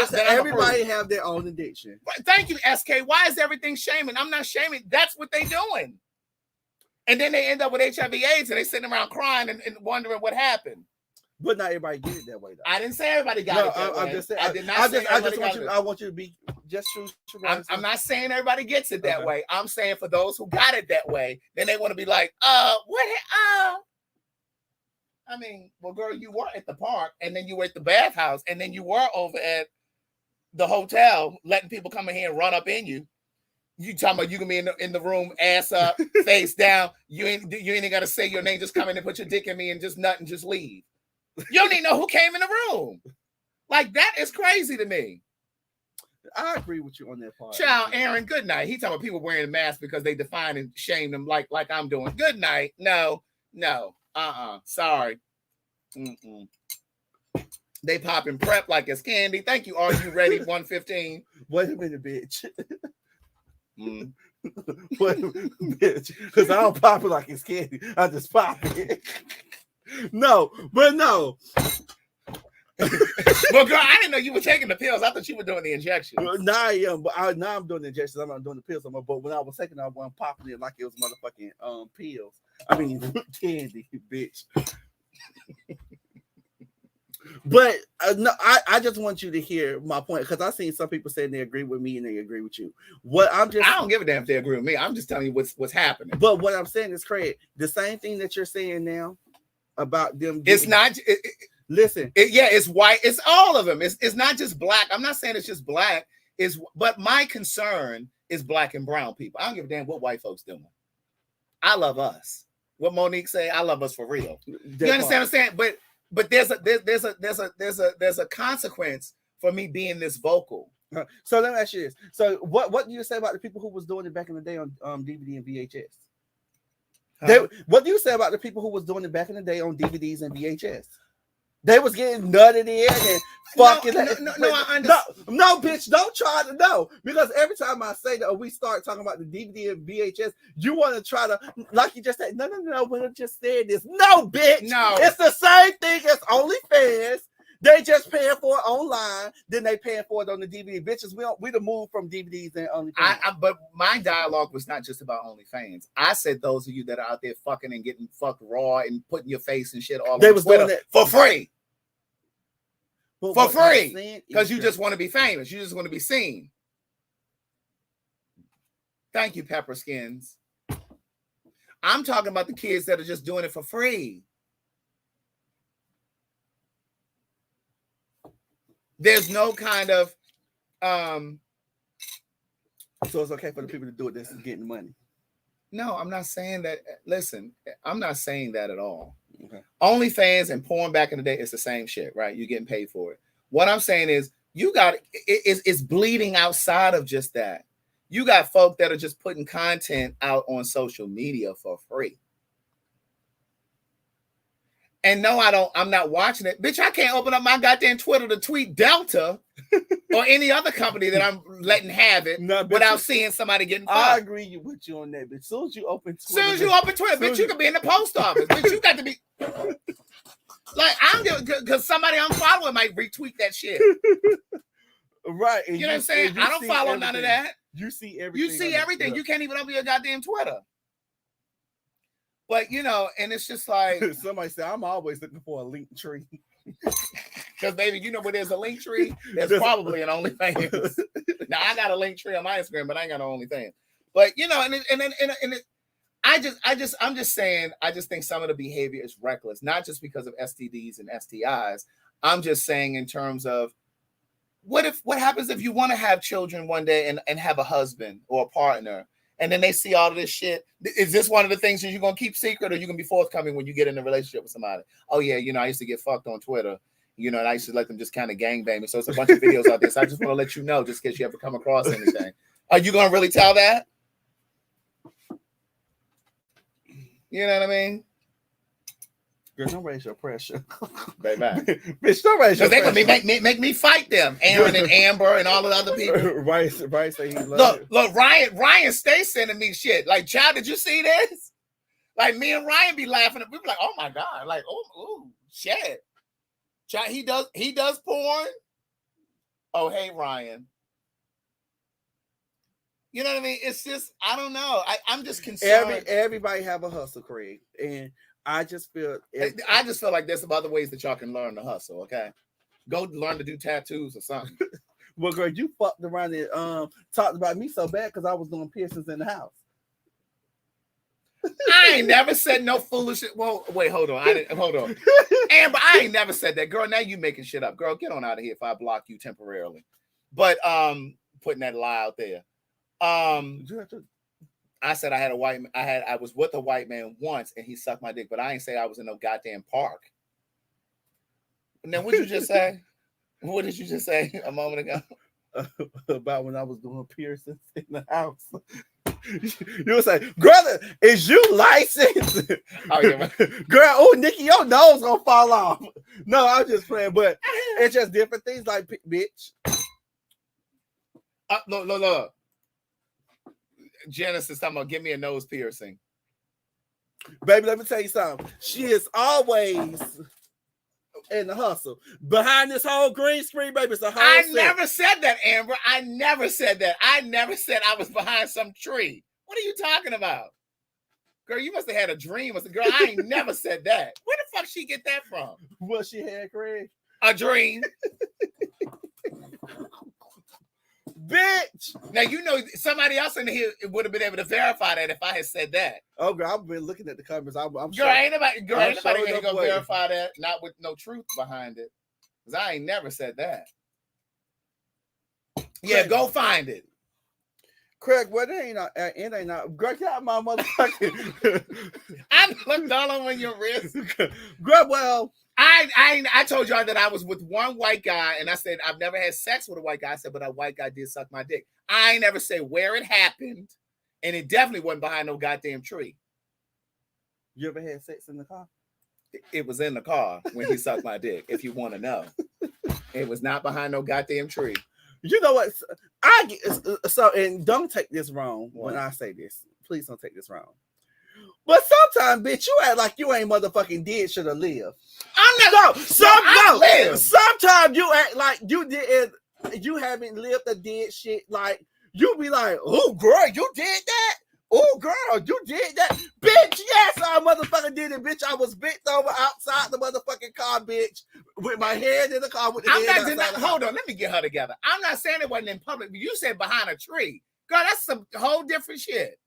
have their own addiction. Thank you, SK. Why is everything shaming? I'm not shaming. That's what they doing. And then they end up with HIV/AIDS and they sitting around crying and wondering what happened. But not everybody get it that way, though. I didn't say everybody got it that way. I'm just saying. I did not say everybody got it. I want you to be just true. I'm not saying everybody gets it that way. I'm saying for those who got it that way, then they want to be like, I mean, well, girl, you were at the park, and then you were at the bathhouse, and then you were over at the hotel, letting people come in here and run up in you. You talking about you can be in the room, ass up, face down. You ain't even gotta say your name. Just come in and put your dick in me and just nut and just leave. You don't even know who came in the room. Like, that is crazy to me. I agree with you on that part. Child, Aaron, good night. He talking about people wearing masks because they define and shame them like I'm doing. Good night. No. Sorry. Mm-mm. They popping prep like it's candy. Thank you. Are you ready? 115. Wait a minute, bitch. Wait a minute, bitch. Because I don't pop it like it's candy. I just pop it. No. Well, girl, I didn't know you were taking the pills. I thought you were doing the injections. Now I am, but now I'm doing the injections. I'm not doing the pills anymore. But when I was taking, I wasn't popping it like it was motherfucking pills. I mean, candy, bitch. But no, I just want you to hear my point, because I've seen some people saying they agree with me and they agree with you. I don't give a damn if they agree with me. I'm just telling you what's happening. But what I'm saying is, Craig, the same thing that you're saying now about them. It's not. Listen. It's white. It's all of them. It's not just black. I'm not saying it's just black. But my concern is black and brown people. I don't give a damn what white folks doing. I love us. What Monique say? I love us for real. You understand what I'm saying? But there's a consequence for me being this vocal. So let me ask you this. So what do you say about the people who was doing it back in the day on DVD and VHS? What do you say about the people who was doing it back in the day on DVDs and VHS? They was getting nutted in and fucking. No, bitch, don't try to know, because every time I say that, or we start talking about the DVD and VHS, you want to try to, like you just said, no, we just said this. No, bitch, no, it's the same thing as OnlyFans. They just paying for it online, then they paying for it on the DVD. Bitches, we done moved from DVDs and OnlyFans. But my dialogue was not just about OnlyFans. I said those of you that are out there fucking and getting fucked raw and putting your face and shit all over Twitter doing for free. For free, because you just want to be famous. You just want to be seen. Thank you, Pepper Skins. I'm talking about the kids that are just doing it for free. There's no kind of so it's okay for the people to do it that's getting money. No, I'm not saying that. Listen, I'm not saying that at all. Okay. OnlyFans and porn back in the day, it's the same shit, right? You're getting paid for it. What I'm saying is, it's bleeding outside of just that. You got folk that are just putting content out on social media for free. And no, I'm not watching it. Bitch, I can't open up my goddamn Twitter to tweet Delta or any other company that I'm letting have it without seeing somebody getting fucked. I agree with you on that, but as soon as you open Twitter, bitch, you could be in the post office. Bitch, you got to be like, I don't give, because somebody I'm following might retweet that shit. Right. You know what I'm saying? I don't follow none of that. You see everything. You see everything. You can't even open your goddamn Twitter. But, and it's just like... Somebody said, I'm always looking for a link tree. Because, baby, where there's a link tree, there's probably an OnlyFans. Now, I got a link tree on my Instagram, but I ain't got an OnlyFans. But, I'm just saying, I just think some of the behavior is reckless, not just because of STDs and STIs. I'm just saying in terms of, what happens if you want to have children one day and have a husband or a partner, and then they see all of this shit? Is this one of the things that you're going to keep secret, or you're going to be forthcoming when you get in a relationship with somebody? Oh, yeah, I used to get fucked on Twitter, and I used to let them just kind of gangbang me. So it's a bunch of videos out there. So I just want to let you know, just in case you ever come across anything. Are you going to really tell that? You know what I mean? Girl, don't raise your pressure. Baby. Bitch, don't raise your pressure. They're going to make me fight them. Aaron and Amber and all the other people. Right say he loves you. Look, Ryan stays sending me shit. Like, child, did you see this? Like, me and Ryan be laughing. We be like, oh my God. Like, oh, shit. Child, he does porn. Oh, hey, Ryan. You know what I mean? It's just, I don't know. I'm just concerned. Everybody have a hustle, Craig. And I just feel like there's some other ways that y'all can learn to hustle, okay? Go learn to do tattoos or something. Well, girl, you fucked around and talked about me so bad because I was doing piercings in the house. I ain't never said no foolish shit. Well, wait, hold on. Hold on. Amber, I ain't never said that. Girl, now you making shit up. Girl, get on out of here if I block you temporarily. But putting that lie out there. I said I was with a white man once and he sucked my dick, but I ain't say I was in no goddamn park. Now, what'd you just say? What did you just say a moment ago? About when I was doing piercings in the house. You was like, girl, is you licensed? Oh, yeah, girl, oh, Nikki, your nose gonna fall off. No, I'm just playing, but it's just different things like, bitch. Look. Genesis, I'm gonna give me a nose piercing. Baby, let me tell you something. She is always in the hustle. Behind this whole green screen, baby, it's a whole I never said that, Amber. I never said that. I never said I was behind some tree. What are you talking about? Girl, you must have had a dream. Girl, I ain't never said that. Where the fuck she get that from? What she had, Craig? A dream. Bitch. Now, you know, somebody else in here would have been able to verify that if I had said that. Oh, girl, I've been looking at the comments. I'm girl, sure. ain't nobody going to way. verify that, not with no truth behind it. Because I ain't never said that. Yeah, Craig, go find it. Craig, what ain't not. Girl, get out my motherfucking. I looked all over your wrist. Girl, well. I told y'all that I was with one white guy, and I said I've never had sex with a white guy. I said, but that white guy did suck my dick. I ain't never say where it happened, and it definitely wasn't behind no goddamn tree. You ever had sex in the car? It was in the car when he sucked my dick. If you want to know, it was not behind no goddamn tree. You know what? And don't take this wrong when I say this. Please don't take this wrong. But sometimes, bitch, you act like you ain't motherfucking did should have lived. I'm not. Sometimes you act like you didn't. You haven't lived or did shit. Like you be like, oh girl, you did that. Oh girl, you did that. Bitch, yes, I motherfucking did it. Bitch, I was bent over outside the motherfucking car, bitch, with my head in the car. With the hold on, let me get her together. I'm not saying it wasn't in public, but you said behind a tree. Girl, that's some whole different shit.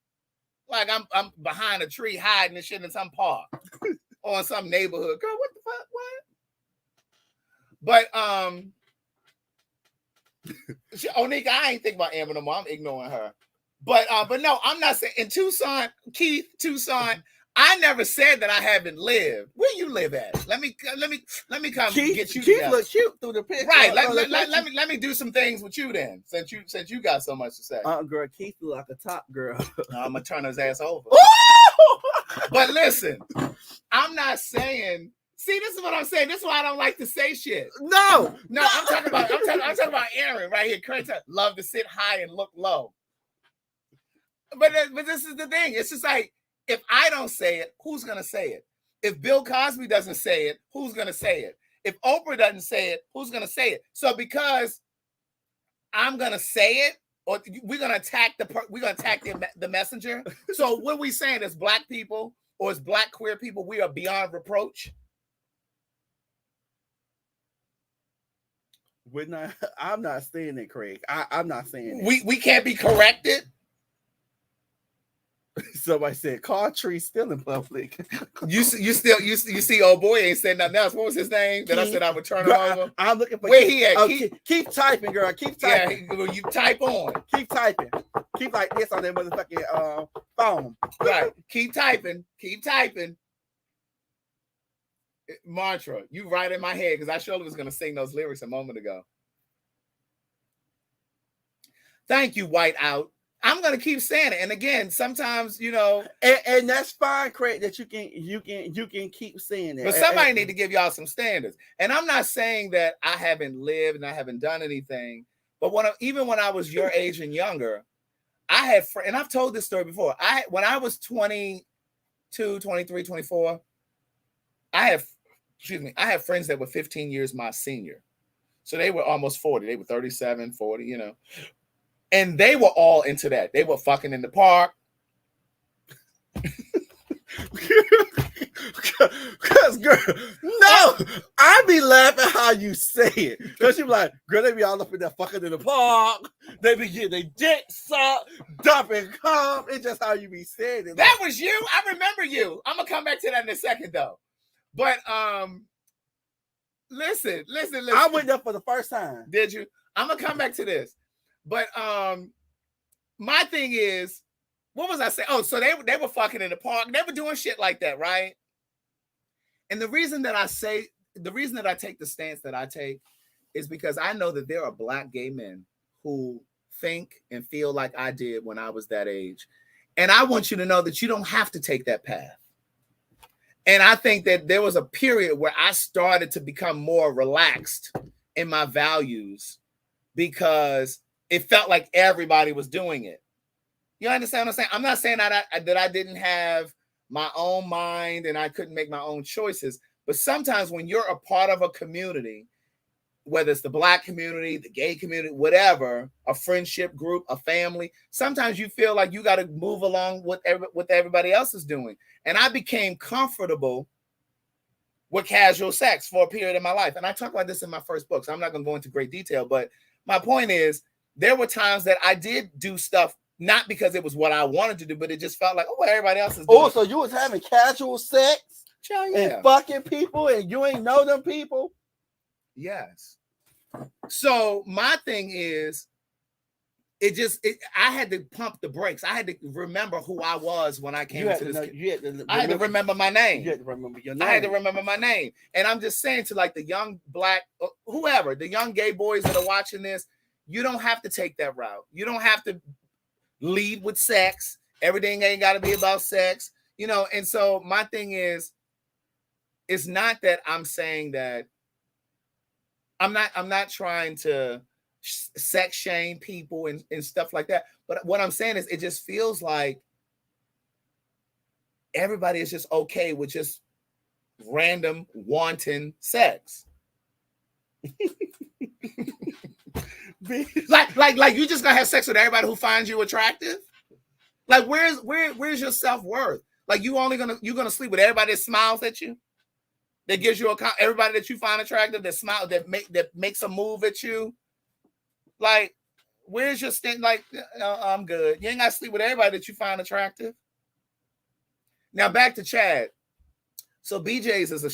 Like I'm behind a tree hiding and shit in some park or in some neighborhood. Girl, what the fuck? What? But Onika, I ain't thinking about Amber no more. I'm ignoring her. But no, I'm not saying in Tucson, I never said that I haven't lived. Where you live at? Let me come get you. Keith look cute through the picture. Right. Let me do some things with you then, since you got so much to say. Girl, Keith look like a top girl. I'm gonna turn his ass over. But listen, I'm not saying. See, this is what I'm saying. This is why I don't like to say shit. No. I'm talking about Aaron right here. Craig love to sit high and look low. But this is the thing. It's just like, if I don't say it, who's going to say it? If Bill Cosby doesn't say it, who's going to say it? If Oprah doesn't say it, who's going to say it? So because I'm going to say it, or we're going to attack the messenger. So what we saying as black people or as black queer people, we are beyond reproach. I'm not saying it, Craig. I'm not saying it. We can't be corrected. Somebody said car tree still in public. You see old boy ain't said nothing else. What was his name that I said I would turn him over? I'm looking for where he at. Keep typing, girl. Keep typing. Yeah, you type on. Keep typing. Keep like this on that motherfucking phone. Right. Keep typing. Mantra, you right in my head because I surely was gonna sing those lyrics a moment ago. Thank you, Whiteout. I'm gonna keep saying it, and again, sometimes and that's fine, Craig. That you can keep saying it. But somebody need to give y'all some standards. And I'm not saying that I haven't lived and I haven't done anything, but even when I was your age and younger, I had and I've told this story before. When I was 22, 23, 24, I have friends that were 15 years my senior, so they were almost 40. They were 37, 40, And they were all into that. They were fucking in the park. Because, girl, no, I be laughing how you say it. Because you be like, girl, they be all up in there fucking in the park. They be getting their dick sucked, dumping cum. It's just how you be saying it. That was you. I remember you. I'm gonna come back to that in a second, though. But listen. I went there for the first time. Did you? I'm gonna come back to this. But my thing is, what was I saying? Oh, so they were fucking in the park. They were doing shit like that, right? And the reason that I take the stance that I take is because I know that there are Black gay men who think and feel like I did when I was that age. And I want you to know that you don't have to take that path. And I think that there was a period where I started to become more relaxed in my values because it felt like everybody was doing it. You understand what I'm saying? I'm not saying that I didn't have my own mind and I couldn't make my own choices. But sometimes when you're a part of a community, whether it's the Black community, the gay community, whatever, a friendship group, a family, sometimes you feel like you got to move along with what everybody else is doing. And I became comfortable with casual sex for a period of my life. And I talk about this in my first book, so I'm not going to go into great detail. But my point is, there were times that I did do stuff not because it was what I wanted to do, but it just felt like, oh, well, everybody else is doing. Oh, so you was having casual sex and fucking people and you ain't know them people? Yes. So my thing is, I had to pump the brakes. I had to remember who I was when I came into this. I had to remember my name. You had to remember your name. I had to remember my name. And I'm just saying to like the young Black, whoever, the young gay boys that are watching this, you don't have to take that route. You don't have to lead with sex. Everything ain't got to be about sex, you know. And so my thing is, it's not that I'm saying that I'm not trying to sex shame people and stuff like that. But what I'm saying is, it just feels like everybody is just okay with just random wanton sex. like you just gonna have sex with everybody who finds you attractive? Like where's your self-worth? Like you're gonna sleep with everybody that smiles at you, that gives you everybody that you find attractive, that smile, that makes a move at you. Like, where's your stand? Like, I'm good. You ain't gotta sleep with everybody that you find attractive. Now back to Chad. So BJ's is a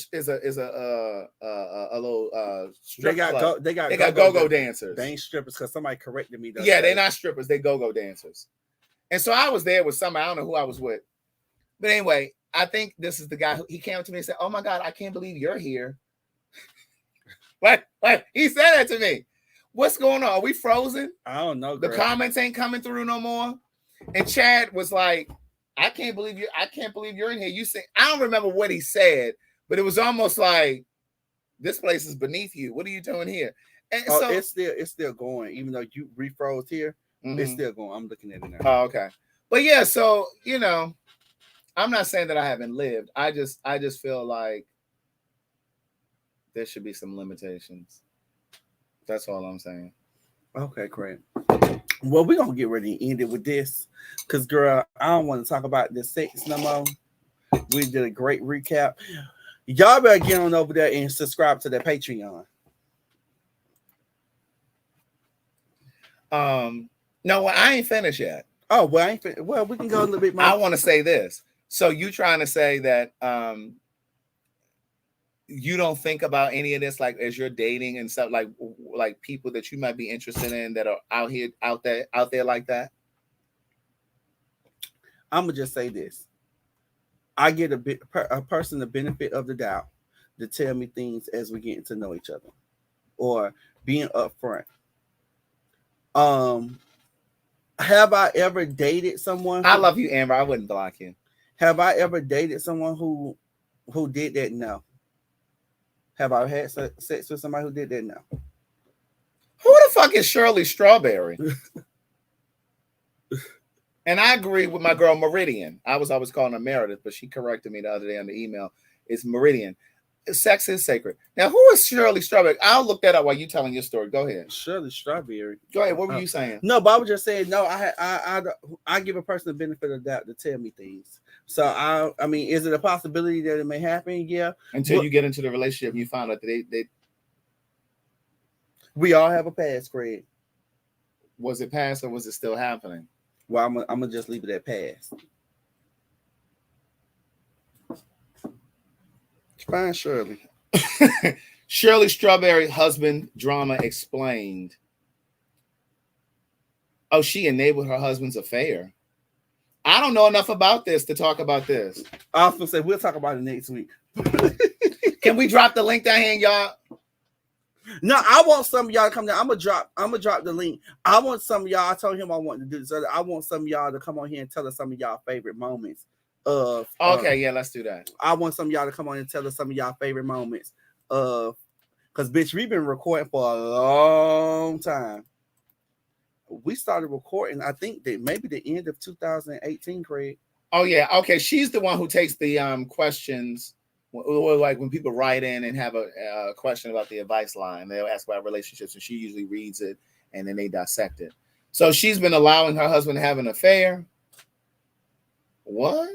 little strip club. They got go-go dancers. They ain't strippers because somebody corrected me. Yeah, they're not strippers. They go-go dancers. And so I was there with somebody. I don't know who I was with. But anyway, I think this is the guy he came up to me and said, "Oh my God, I can't believe you're here." What? He said that to me. What's going on? Are we frozen? I don't know. The comments ain't coming through no more. And Chad was like, I can't believe you're in here. You say, I don't remember what he said, but it was almost like, this place is beneath you. What are you doing here? And so it's still going, even though you refroze here. Mm-hmm. It's still going. I'm looking at it now. Oh, okay. But yeah, so you know, I'm not saying that I haven't lived. I just feel like there should be some limitations. That's all I'm saying. Okay, great. Well, we're gonna get ready to end it with this. Cause girl, I don't want to talk about this sex no more. We did a great recap. Y'all better get on over there and subscribe to the Patreon. No, I ain't finished yet. Oh, well, well, we can go a little bit more. I want to say this. So you trying to say that you don't think about any of this, like as you're dating and stuff, like people that you might be interested in that are out there like that? I'm gonna just say this. I get a person the benefit of the doubt to tell me things as we get to know each other, or being upfront. Have I ever dated someone? I love you, Amber. I wouldn't block you. Have I ever dated someone who did that? No. Have I had sex with somebody who did that? No. Who the fuck is Shirley Strawberry? And I agree with my girl Meridian. I was always calling her Meredith, but she corrected me the other day on the email. It's Meridian. sex is sacred. Now, who is Shirley Strawberry? I'll look that up while you telling your story. Go ahead. Shirley Strawberry. Go ahead. What were you saying? No, but I was just saying, no, I give a person the benefit of the doubt to tell me things. So I mean, is it a possibility that it may happen? Yeah. Until you get into the relationship and you find out that we all have a past, Craig. Was it past or was it still happening? Well, I'm gonna just leave it at past. Fine, Shirley. Shirley Strawberry husband drama explained. Oh, she enabled her husband's affair. I don't know enough about this to talk about this. I was gonna say we'll talk about it next week. Can we drop the link down here, y'all? No, I want some of y'all to come down. I'm gonna drop the link. I want some of y'all. I told him I want to do this. I want some of y'all to come on here and tell us some of y'all favorite moments. Yeah, let's do that. I want some of y'all to come on and tell us some of y'all favorite moments. Because bitch, we've been recording for a long time. We started recording, I think that maybe the end of 2018, Craig. Oh yeah, okay. She's the one who takes the questions. Like when people write in and have a question about the advice line, they'll ask about relationships, and she usually reads it and then they dissect it. So she's been allowing her husband to have an affair. What?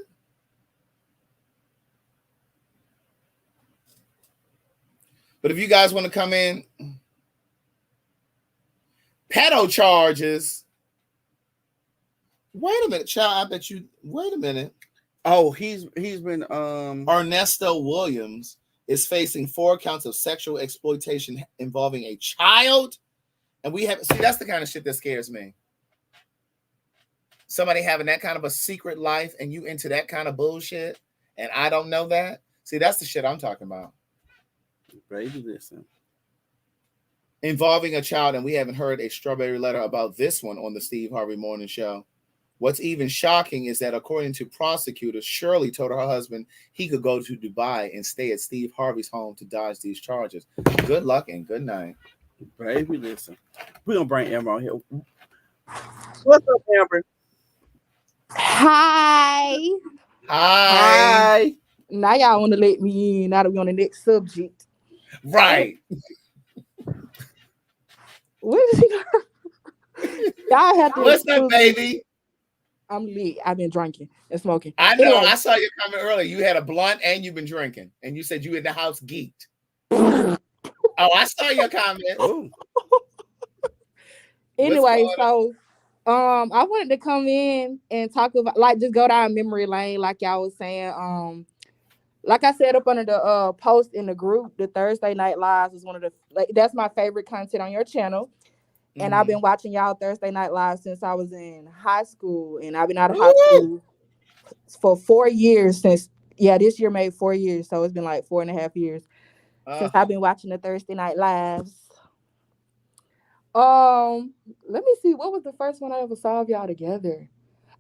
But if you guys want to come in, pedo charges. Wait a minute, child. I bet you. Wait a minute. Oh, he's been Ernesto Williams is facing 4 counts of sexual exploitation involving a child, and we have that's the kind of shit that scares me. Somebody having that kind of a secret life, and you into that kind of bullshit, and I don't know that. See, that's the shit I'm talking about. Baby, listen. Involving a child, and we haven't heard a strawberry letter about this one on the Steve Harvey Morning Show. What's even shocking is that according to prosecutors, Shirley told her husband he could go to Dubai and stay at Steve Harvey's home to dodge these charges. Good luck and good night. Baby, listen. We're going to bring Amber on here. What's up, Amber? Hi. Hi. Now y'all want to let me in. Now that we're on the next subject. Right. What is y'all have to What's up, baby? I'm lit. I've been drinking and smoking. I know. Anyway. I saw your comment earlier. You had a blunt and you've been drinking. And you said you in the house geeked. Oh, I saw your comment. Anyway, so I wanted to come in and talk about, like, just go down memory lane, like y'all was saying. Like I said up under the post in the group, the Thursday Night Lives is one of the, like, that's my favorite content on your channel. And I've been watching y'all Thursday Night Live since I was in high school. And I've been out of high school for 4 years since, this year made 4 years. So it's been like 4.5 years since I've been watching the Thursday Night Lives. Let me see. What was the first one I ever saw of y'all together?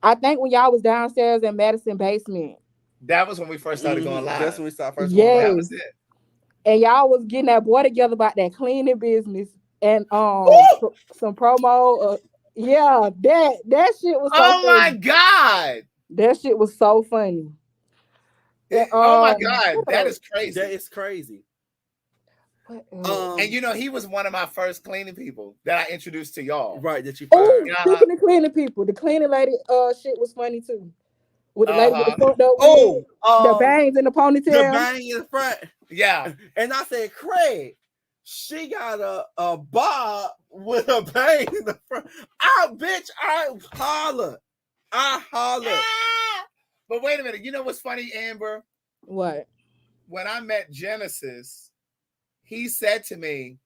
I think when y'all was downstairs in Madison basement. That was when we first started going live. That's when we started first. Yes. That was it. And y'all was getting that boy together about that cleaning business. And some promo, that shit was so funny. My god, that shit was so funny. Oh my god, that is crazy. That is crazy. And you know, he was one of my first cleaning people that I introduced to y'all. Right, that you fired. Speaking of cleaning people, the cleaning lady shit was funny too. With the lady with the front door, the bangs in the ponytail, the bang in the front. Yeah, and I said, Craig. She got a bob with a bang in the front. I holler. But wait a minute. You know what's funny, Amber? What? When I met Genesis, he said to me,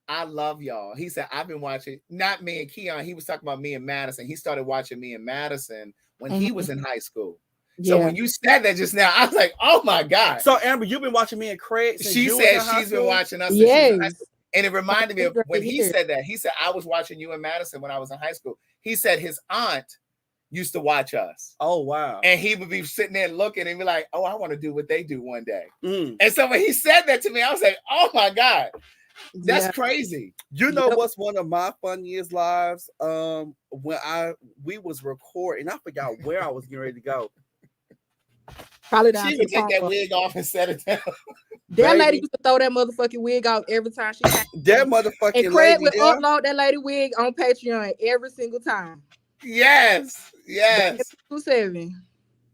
I love y'all. He said, I've been watching, not me and Keon. He was talking about me and Madison. He started watching me and Madison when he was in high school. So when you said that just now, I was like, oh my God. So Amber, you've been watching me and Craig since she said she's been watching us. Yes. And it reminded me of when he said that. He said, I was watching you and Madison when I was in high school. He said his aunt used to watch us. Oh, wow. And he would be sitting there looking and be like, oh, I want to do what they do one day. And so when he said that to me, I was like, oh my God. That's crazy. You know what's one of my funniest lives? When we was recording, I forgot where I was getting ready to go. Probably down She to would the take that pump. wig off and set it down. That lady Baby. used to throw that motherfucking wig off every time she came. That And motherfucking Craig lady would there. upload that lady wig on Patreon every single time. Yes. Back Yes. in 2007.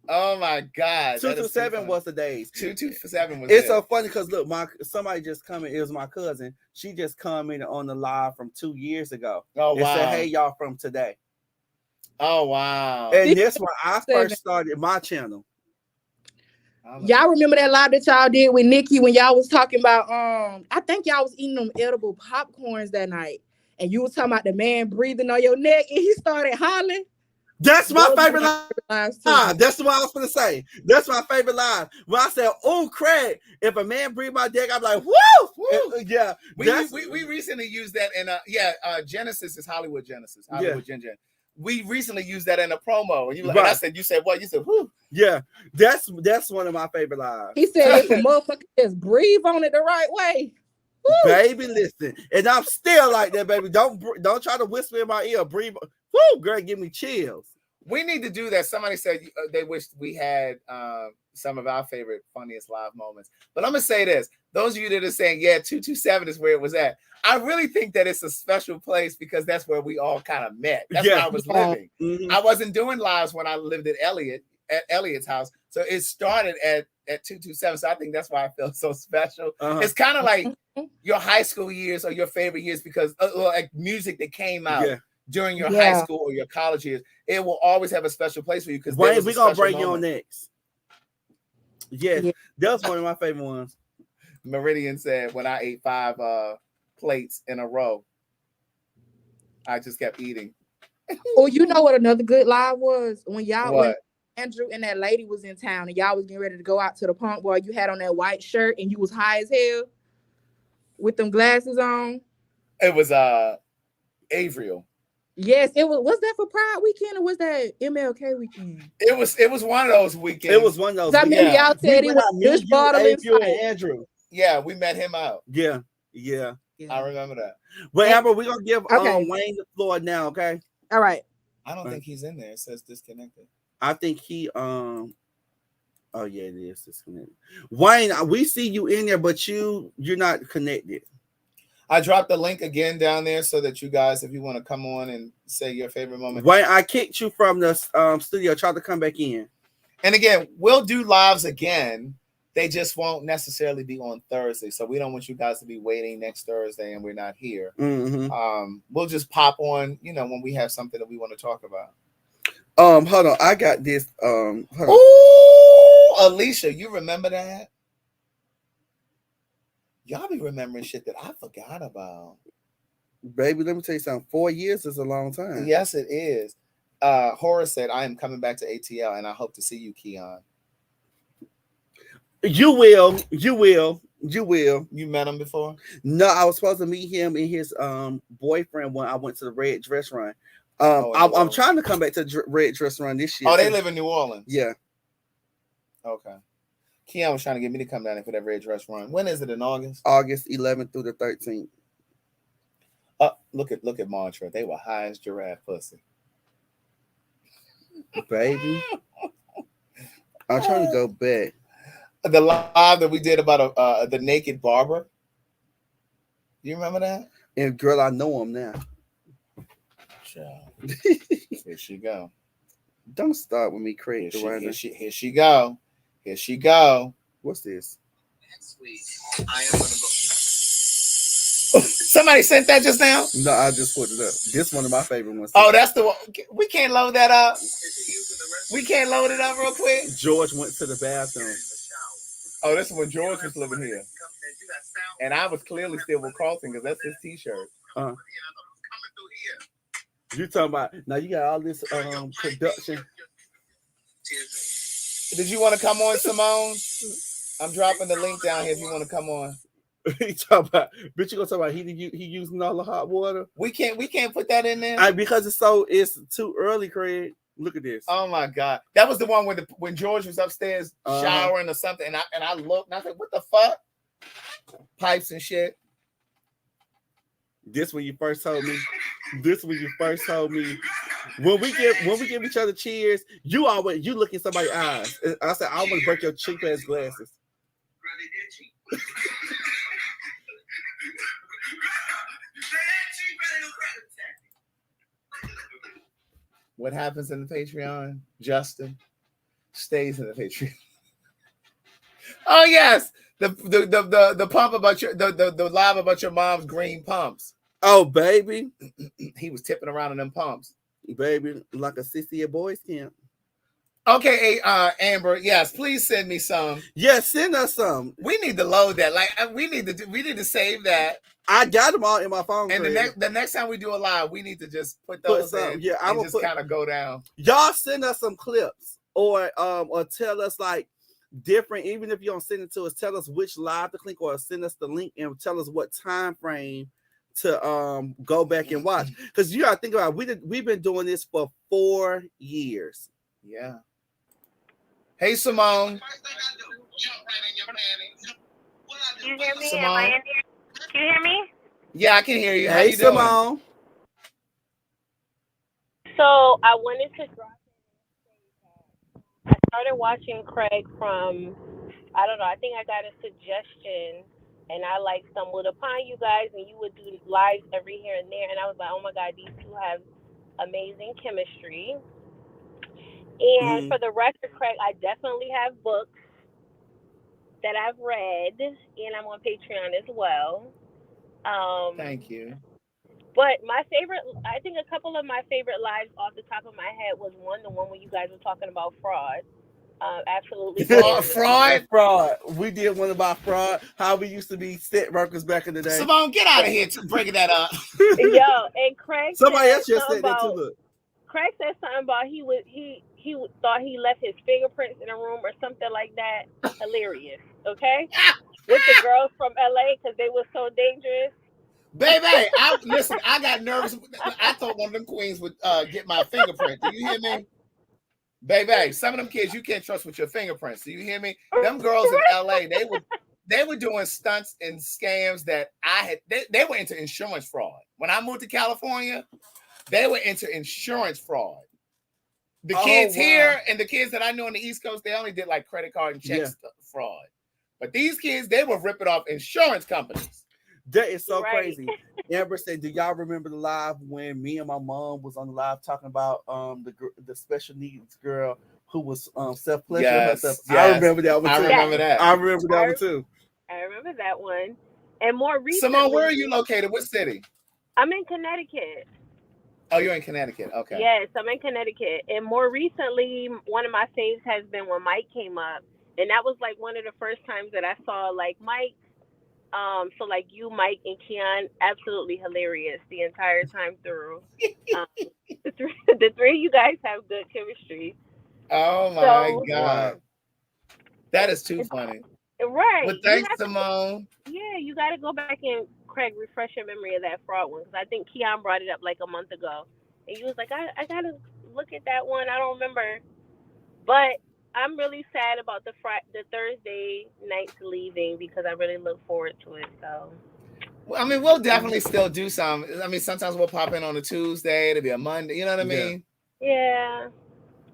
Oh my God. Two That to is too seven funny. was the days. 227 was It's it. so funny because look, somebody just coming. It was my cousin. She just commented on the live from 2 years ago. Oh And said, wow. "Hey y'all from today." Oh wow. And that's when I 7. first started my channel. Y'all remember that live that y'all did with Nikki when y'all was talking about I think y'all was eating them edible popcorns that night, and you was talking about the man breathing on your neck, and he started hollering. That's my favorite live. lives too. That's what I was gonna say. That's my favorite live. When I said, "Oh, Craig, if a man breathe my dick," I'm like, "Woo, woo!" Yeah, we recently used that in Genesis is Hollywood Genesis. Hollywood Gen. We recently used that in a promo, and and I said, "You said what?" You said, "Whoo." Yeah, that's one of my favorite lives. He said, "If a motherfucker just breathe on it the right way." Woo. Baby, listen, and I'm still like that, baby. Don't try to whisper in my ear. Breathe, woo, girl, give me chills. We need to do that. Somebody said they wished we had some of our favorite, funniest live moments. But I'm gonna say this: those of you that are saying, "Yeah, 227 is where it was at," I really think that it's a special place because that's where we all kind of met. That's where I was living. Mm-hmm. I wasn't doing lives when I lived at Elliot's house, so it started at 227. So I think that's why I feel so special. It's kind of like your high school years or your favorite years because like music that came out during your high school or your college years. It will always have a special place for you because we're gonna bring you on next. Yes, that was one of my favorite ones. Meridian said, "When I ate 5 plates in a row, I just kept eating." Oh, you know what another good live was? When What? Andrew and that lady was in town and y'all was getting ready to go out to the punk bar. You had on that white shirt and you was high as hell with them glasses on. It was Avriel. Yes, it was. Was that for Pride weekend or was that MLK weekend? It was one of those weekends. It was one of those. I remember y'all said it was Dish bottle and Andrew. Yeah, we met him out. Yeah. I remember that. But Amber, we're gonna give Wayne the floor now, okay? All right. I don't think he's in there. It says disconnected. I think he oh yeah, it is disconnected. Wayne, we see you in there, but you're not connected. I dropped the link again down there so that you guys, if you want to come on and say your favorite moment. Wayne, I kicked you from the studio. Try to come back in. And again, we'll do lives again. They just won't necessarily be on Thursday. So we don't want you guys to be waiting next Thursday and we're not here. Mm-hmm. We'll just pop on, when we have something that we want to talk about. Hold on. I got this. Oh, Alicia, you remember that? Y'all be remembering shit that I forgot about. Baby, let me tell you something. 4 years is a long time. Yes, it is. Horace said, "I am coming back to ATL and I hope to see you, Keon." You will. You met him before? No, I was supposed to meet him and his boyfriend when I went to the Red Dress Run. I'm trying to come back to Red Dress Run this year. Oh, they live in New Orleans? Yeah. Okay. Keon was trying to get me to come down there for that Red Dress Run. When is it, in August? August 11th through the 13th. Look at Mantra. They were high as giraffe pussy. Baby. I'm trying to go back. The live that we did about the naked barber. You remember that? And girl, I know him now. Here she go. Don't start with me, Craig. Here she go. Here she go. What's this? Next week, I am gonna go. Somebody sent that just now? No, I just put it up. This one of my favorite ones. Oh, that's the one. We can't load that up. We can't load it up real quick. George went to the bathroom. Oh, this is when George was living here. And I was clearly still with Carlton because that's his t-shirt. You talking about now you got all this production. Did you want to come on, Simone? I'm dropping the link down here if you want to come on. He talking about, bitch, you gonna talk about he using all the hot water? We can't put that in there. Because it's too early, Craig. Look at this. Oh my God. That was the one when George was upstairs showering or something, and I looked and I said, "What the fuck?" Pipes and shit. This when you first told me. This when you first told me when we give each other cheers, you look in somebody's eyes. I said, I want to break your cheap ass glasses. What happens in the Patreon, Justin, stays in the Patreon. Oh yes, the pump about your the live about your mom's green pumps. Oh baby, he was tipping around in them pumps, baby, like a sissy at boys camp. Okay, Amber, yes, please send me some. Yes, send us some. We need to load that. Like we need to save that. I got them all in my phone. And the next time we do a live, we need to just put those in. Yeah, I will just kind of go down. Y'all send us some clips or tell us like different. Even if you don't send it to us, tell us which live to click or send us the link and tell us what time frame to go back and watch. Because you gotta think about it, we've been doing this for 4 years. Yeah. Hey Simone. You hear me? Simone? Am I in here? Can you hear me? Yeah, I can hear you. How hey, you doing? Simone. So I wanted to drop in. I started watching Craig from, I don't know, I think I got a suggestion and I like stumbled upon you guys and you would do lives every here and there. And I was like, oh my God, these two have amazing chemistry. And for the record, Craig, I definitely have books that I've read, and I'm on Patreon as well. Thank you. But my favorite, I think a couple of my favorite lives off the top of my head was the one where you guys were talking about fraud. Absolutely. Fraud. We did one about fraud, how we used to be set workers back in the day. Simone, get out of here breaking that up. Yo, and Craig. Somebody else just said that too. Look. Craig said something about he thought he left his fingerprints in a room or something like that. Hilarious. Okay? With the girls from LA because they were so dangerous. Baby, listen, I got nervous. I thought one of them queens would get my fingerprint. Do you hear me? Baby, some of them kids you can't trust with your fingerprints. Do you hear me? Them girls in LA, they were doing stunts and scams that they were into insurance fraud. When I moved to California, they were into insurance fraud. The kids here and the kids that I knew on the East Coast, they only did like credit card and check fraud. But these kids, they were ripping off insurance companies. That is so crazy. Amber said, do y'all remember the live when me and my mom was on the live talking about the special needs girl who was self-pleasuring herself? Yes. I remember that one too. I remember that. I remember that one too. I remember that one. And more recently, Simone, where are you located? What city? I'm in Connecticut. Oh, you're in Connecticut. Okay. Yes, I'm in Connecticut. And more recently, one of my faves has been when Mike came up. And that was like one of the first times that I saw like Mike. So like you, Mike, and Keon, absolutely hilarious the entire time through. The three of you guys have good chemistry. Oh my God. That is too funny. Right. Well, thanks, Simone. You got to go back and, Craig, refresh your memory of that fraud one. Because I think Keon brought it up like a month ago. And you was like, I got to look at that one. I don't remember. But I'm really sad about the Thursday nights leaving because I really look forward to it. So, well, I mean, we'll definitely still do some. I mean, sometimes we'll pop in on a Tuesday. It'll be a Monday. You know what I mean? Yeah.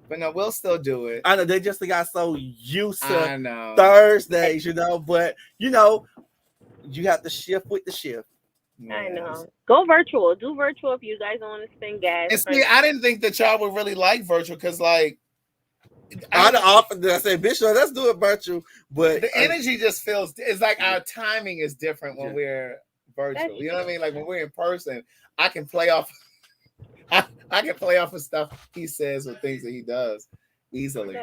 But no, we'll still do it. I know they just got so used to Thursdays, but you have to shift with the shift. Yes. I know. Go virtual. Do virtual if you guys don't want to spend gas. And see, I didn't think that y'all would really like virtual because, like, I said, bitch, let's do it virtual. But the energy just feels, it's like our timing is different when we're virtual. You know what I mean? Like when we're in person, I can play off. I can play off of stuff he says or things that he does easily.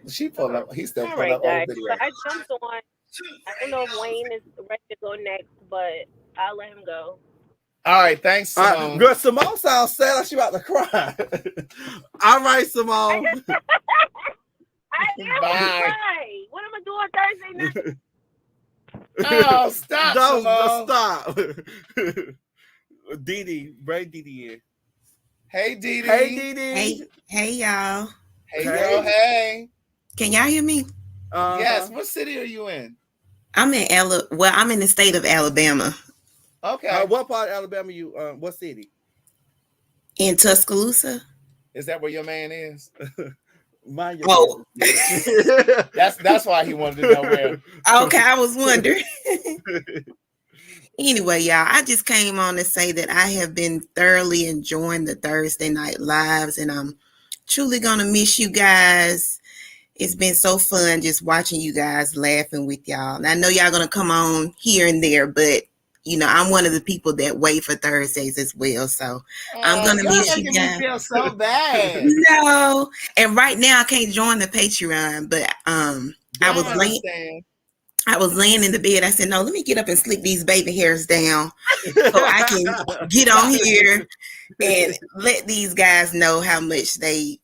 She pulled up. He still pulled up old video. I jumped on. I don't know if Wayne is ready to go next, but I'll let him go. All right, thanks, Simone. Girl, Simone sounds sad like she about to cry. All right, Simone. I am cry. What am I doing Thursday night? Oh, stop, Simone. Stop. Didi, bring Didi in. Hey, Didi. Hey, Didi. Hey, y'all. Hey, girl. Hey. Can y'all hear me? Yes. What city are you in? I'm in I'm in the state of Alabama. Okay. What part of Alabama you? What city? In Tuscaloosa. Is that where your man is? Mind your Oh, business. That's why he wanted to know where. okay. I was wondering. Anyway, y'all, I just came on to say that I have been thoroughly enjoying the Thursday night lives, and I'm truly gonna miss you guys. It's been so fun just watching you guys laughing with y'all. And I know y'all gonna come on here and there, but I'm one of the people that wait for Thursdays as well. So I'm gonna Y'all miss you making me guys. feel so bad. No, and right now I can't join the Patreon, but I was laying. understand. I was laying in the bed. I said, no, let me get up and slick these baby hairs down so I can get on here and let these guys know how much they,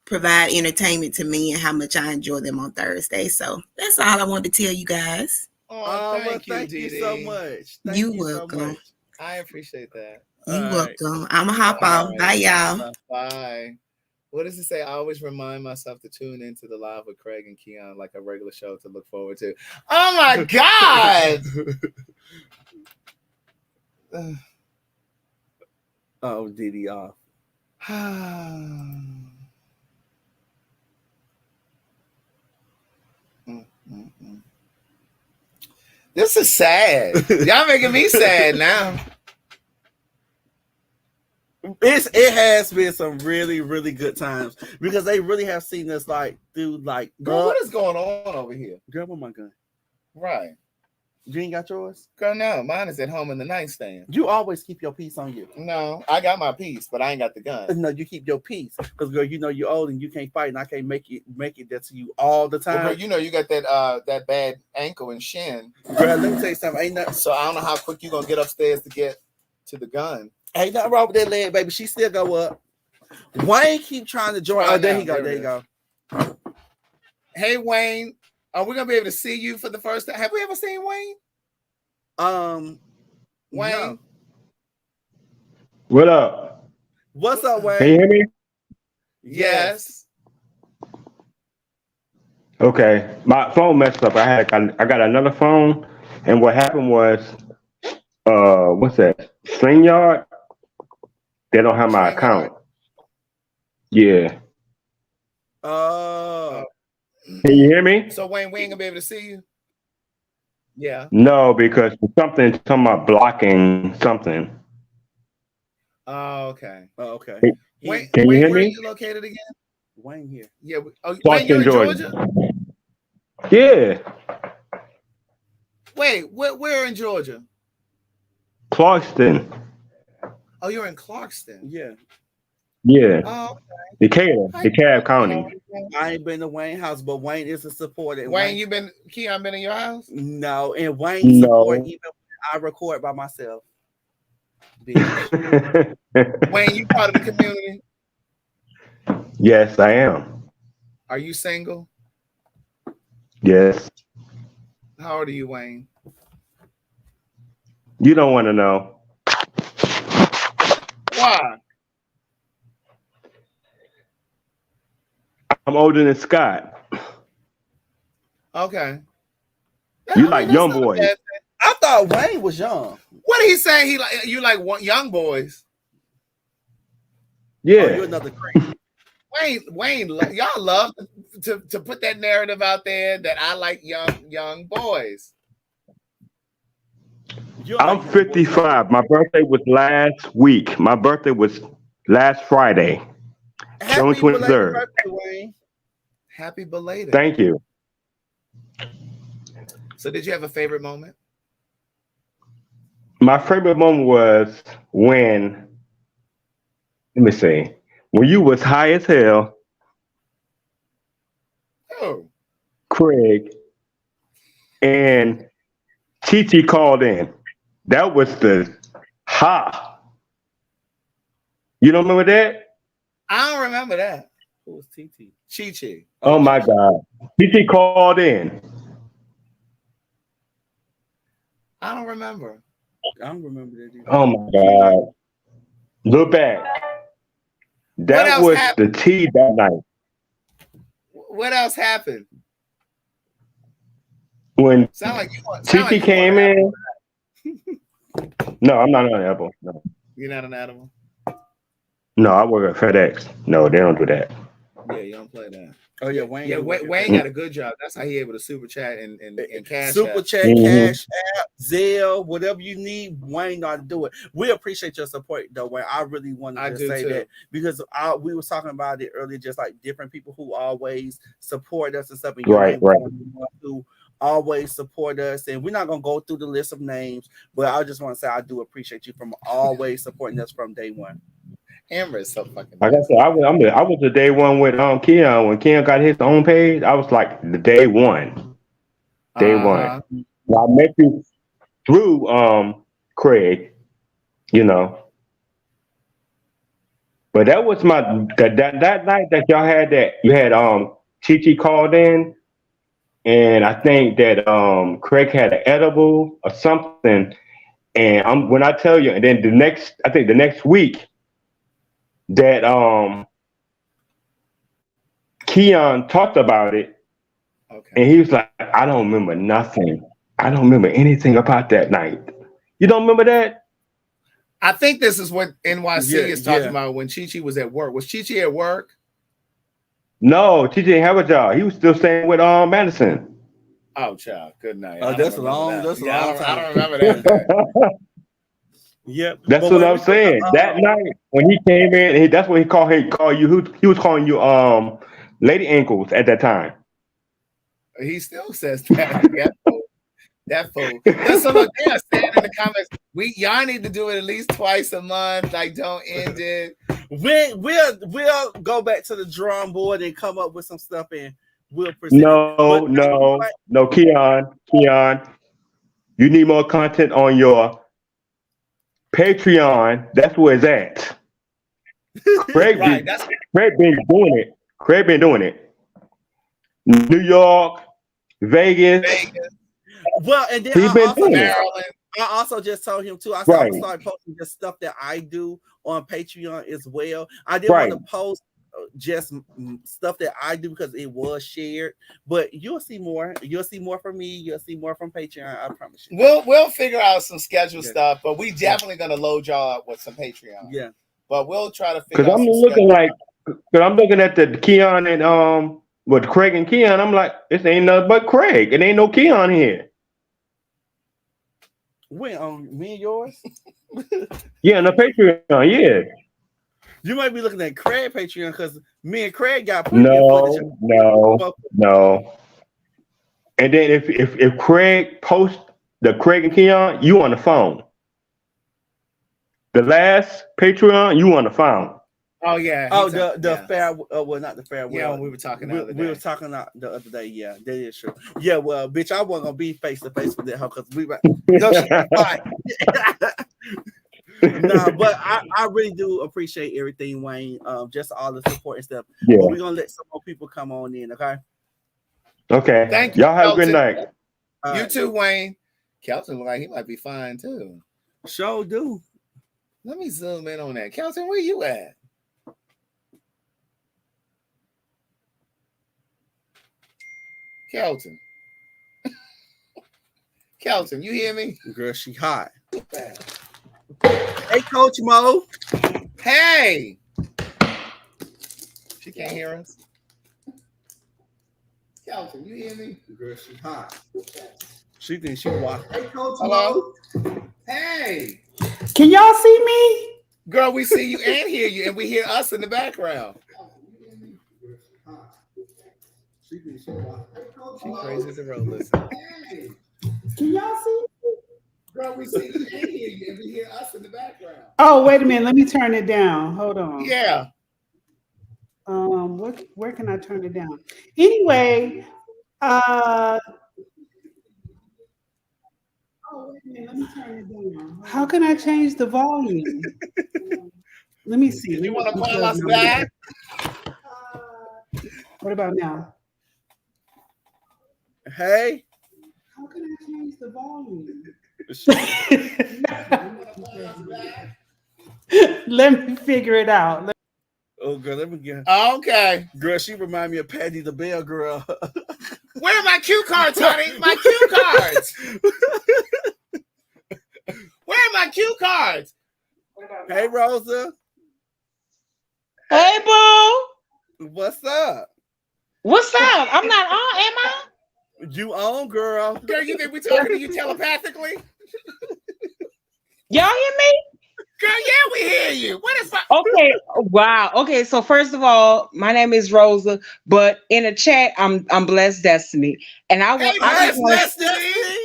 provide entertainment to me and how much I enjoy them on Thursday. So that's all I wanted to tell you guys. Thank you, thank you Dee so Dee. much. You welcome. I appreciate that. You All right. welcome. I'm going to hop All off. right. Bye, y'all. Bye. What does it say? I always remind myself to tune into the live with Craig and Keon like a regular show to look forward to. Oh my God! Oh, Diddy off. This is sad. Y'all making me sad now. It has been some really, really good times because they really have seen us do Girl, what is going on over here? Girl, where my gun? Right. You ain't got yours? Girl, no, mine is at home in the nightstand. You always keep your piece on you. No, I got my piece, but I ain't got the gun. No, you keep your piece because girl, you're old and you can't fight, and I can't make it that to you all the time. Well, girl, you got that bad ankle and shin. Girl, let me tell you something. Ain't nothing. So I don't know how quick you gonna get upstairs to get to the gun. Ain't nothing wrong with that leg, baby. She still go up. Wayne keep trying to join. Oh, there he go. There you go. Hey, Wayne, are we gonna be able to see you for the first time? Have we ever seen Wayne? Wayne. No. What up? What's up, Wayne? Can you hear me? Yes. Okay, my phone messed up. I got another phone, and what happened was, what's that? StreamYard. They don't have my account. Yeah. Oh. Can you hear me? So Wayne, we ain't gonna be able to see you. Yeah. No, because something talking about blocking something. Oh, okay. Oh, okay. Wayne, Can you hear where me? are you located again? Wayne here. Yeah. Wayne, you're in Georgia? Yeah. Wait, where in Georgia? Clarkston. Oh, you're in Clarkston. Yeah. Yeah. Oh, okay. DeKalb County. I ain't been to Wayne house, but Wayne is a supporter. Wayne, Keon been in your house? No, and Wayne support even when I record by myself. Wayne, you part of the community? Yes, I am. Are you single? Yes. How old are you, Wayne? You don't want to know. Why? I'm older than Scott. Okay. You like young boys. I thought Wayne was young. What did he say? You like young boys? Yeah. Oh, you're another crazy. Wayne, y'all love to put that narrative out there that I like young boys. I'm 55. My birthday was last week. My birthday was last Friday, June 23rd. Birthday, Wayne. Happy belated. Thank you. So did you have a favorite moment? My favorite moment was when you was high as hell, Craig, and Titi called in. That was the You don't remember that? I don't remember that. Who was TT? Chi. Oh my God. Titi called in. I don't remember. I don't remember that either. Oh my God. Look back. That was the tea that night. What else happened? When Titi came in. No, I'm not an animal. No. You're not an animal? No, I work at FedEx. No, they don't do that. Yeah, you don't play that. Oh yeah, Wayne. Yeah, do work Wayne at got a good job. That's how he able to super chat and cash Super app. Chat, Cash App, Zelle, whatever you need, Wayne know how to do it. We appreciate your support, though, Wayne. I really wanted to say that because we was talking about it earlier, just like different people who always support us and stuff. And your name was one of the ones who always support us. And we're not gonna go through the list of names, but I just want to say I do appreciate you from always supporting us from day one. Amber is so fucking. Like I said, I was the day one with Keon. When Keon got his own page, I was like the day one. Day one. Well, I met you through Craig, you know. But that was my that night that y'all had that you had Chi called in, and I think that Craig had an edible or something. And when I tell you, and then the next week that Keon talked about it, and he was like, I don't remember nothing. I don't remember anything about that night. You don't remember that? I think this is what NYC is talking about when Chi was at work. Was Chi at work? No, Chi didn't have a job. He was still staying with Madison. Oh, child. Good night. That's a long time. I don't remember that. Yep. That's what I'm saying. That night when he came in, that's what he called you. He was calling you Lady Ankles at that time. He still says that. That fool. Listen, look, they are saying in the comments, y'all need to do it at least twice a month. Like, don't end it. We'll go back to the drawing board and come up with some stuff and we'll present. No, Keon. You need more content on your Patreon. That's where it's at. Craig been doing it. New York, Vegas. Well, and then I also just told him too. I started posting just stuff that I do on Patreon as well. I didn't want to post just stuff that I do because it was shared. But you'll see more. You'll see more from me. You'll see more from Patreon. I promise you. We'll figure out some schedule stuff, but we definitely gonna load y'all up with some Patreon. Yeah. But we'll try to figure. Because I'm looking at the Keon and with Craig and Keon. I'm like, this ain't nothing but Craig. It ain't no Keon here. When on me and yours? Yeah, on the Patreon, yeah. You might be looking at Craig Patreon because me and Craig got No. And then if Craig posts the Craig and Keon, you on the phone. The last Patreon, you on the phone. Oh yeah. The fair. Well, not the farewell. Yeah, we were talking the other day. We were talking the other day. Yeah, that is true. Yeah, well, bitch, I wasn't gonna be face to face with that because we were. No, but I really do appreciate everything, Wayne. Just all the support and stuff. Yeah. But we're gonna let some more people come on in. Okay. Okay. Thank you. Y'all have a good night. You too, Wayne. Kelton look like he might be fine too. Sure do. Let me zoom in on that. Kelton, where you at? Kelton. Kelton, you hear me? Girl, she hot. Hey, Coach Mo. Hey. She can't hear us. Kelton, you hear me? Girl, she hot. She thinks she watch. Hey, Coach Mo. Hey. Can y'all see me? Girl, we see you and hear you, and we hear us in the background. She crazy as a roller. Can y'all see me? Girl, we see you and hear you, and we hear us in the background. Oh, wait a minute. Let me turn it down. Hold on. Yeah. Where can I turn it down? Anyway, oh, wait a minute. Let me turn it down. How can I change the volume? Let me see. You want to call us back? What about now? Hey. How can I change the volume? Let me figure it out. Oh, girl, let me get. Okay. Girl, she remind me of Patty the Bell girl. Where are my cue cards, honey? My cue cards. Where are my cue cards? Hey, Rosa. Hey, boo. What's up? What's up? I'm not on, am I? You on, girl? Girl, you think we talking to you telepathically? Y'all hear me? Girl, yeah, we hear you. What is my Okay. Wow. Okay. So first of all, my name is Rosa, but in the chat, I'm Blessed Destiny, and I want. Hey, I just want. Blessed Destiny?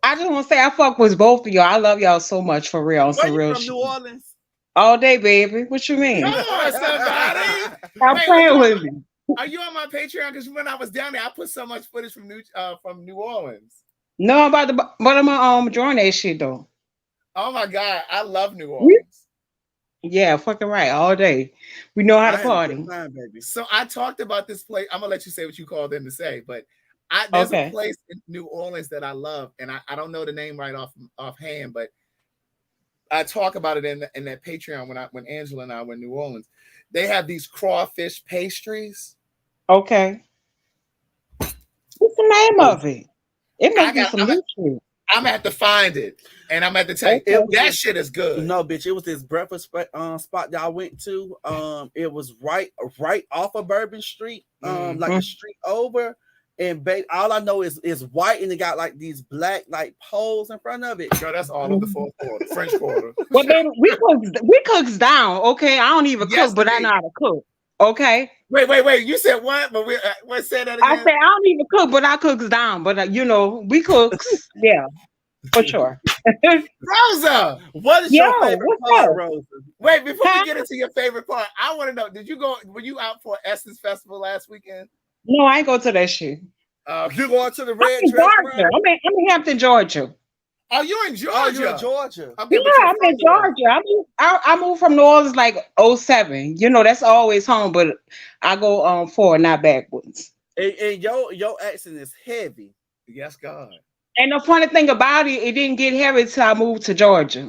I just want to say I fuck with both of y'all. I love y'all so much for real. On Where some you real from, shit. New Orleans? All day, baby. What you mean? Come on, somebody. Stop Wait, playing with me. are you on my Patreon? Because when I was down there, I put so much footage from New Orleans. No, I'm about to, but I'm gonna join that shit though. Oh my God, I love New Orleans. Yeah, fucking right. All day. We know how to I had a party. good time, baby. So I talked about this place. I'm gonna let you say what you called them to say, but there's a place in New Orleans that I love, and I don't know the name right offhand, but I talk about it in that Patreon when Angela and I were in New Orleans. They have these crawfish pastries. Okay. What's the name of it? It must be some new shit. I'm gonna have to find it, and I'm gonna have to tell you that shit is good. No, bitch, it was this breakfast spot that I went to. It was right off of Bourbon Street, like a street over. And all I know is white, and it got like these black like poles in front of it. Girl, that's all of the fourth quarter, French Quarter. Well, baby, we cooks down. Okay, I don't even cook, but I know how to cook. Okay. Wait. You said what? But what said that again? I said I don't even cook, but I cooks down. But we cooks. Yeah, for sure. Rosa, what is your favorite part, Rosa? Wait, before we get into your favorite part, I want to know: were you out for Essence Festival last weekend? No, I ain't go to that shit. You going to the Red Dress? I'm in Hampton, Georgia. Oh, you're in Georgia. Oh, you're in Georgia. Okay, yeah, I'm in Georgia. I moved from New Orleans like 07. You know, that's always home, but I go forward, not backwards. And your accent is heavy. Yes, God. And the funny thing about it didn't get heavy till I moved to Georgia.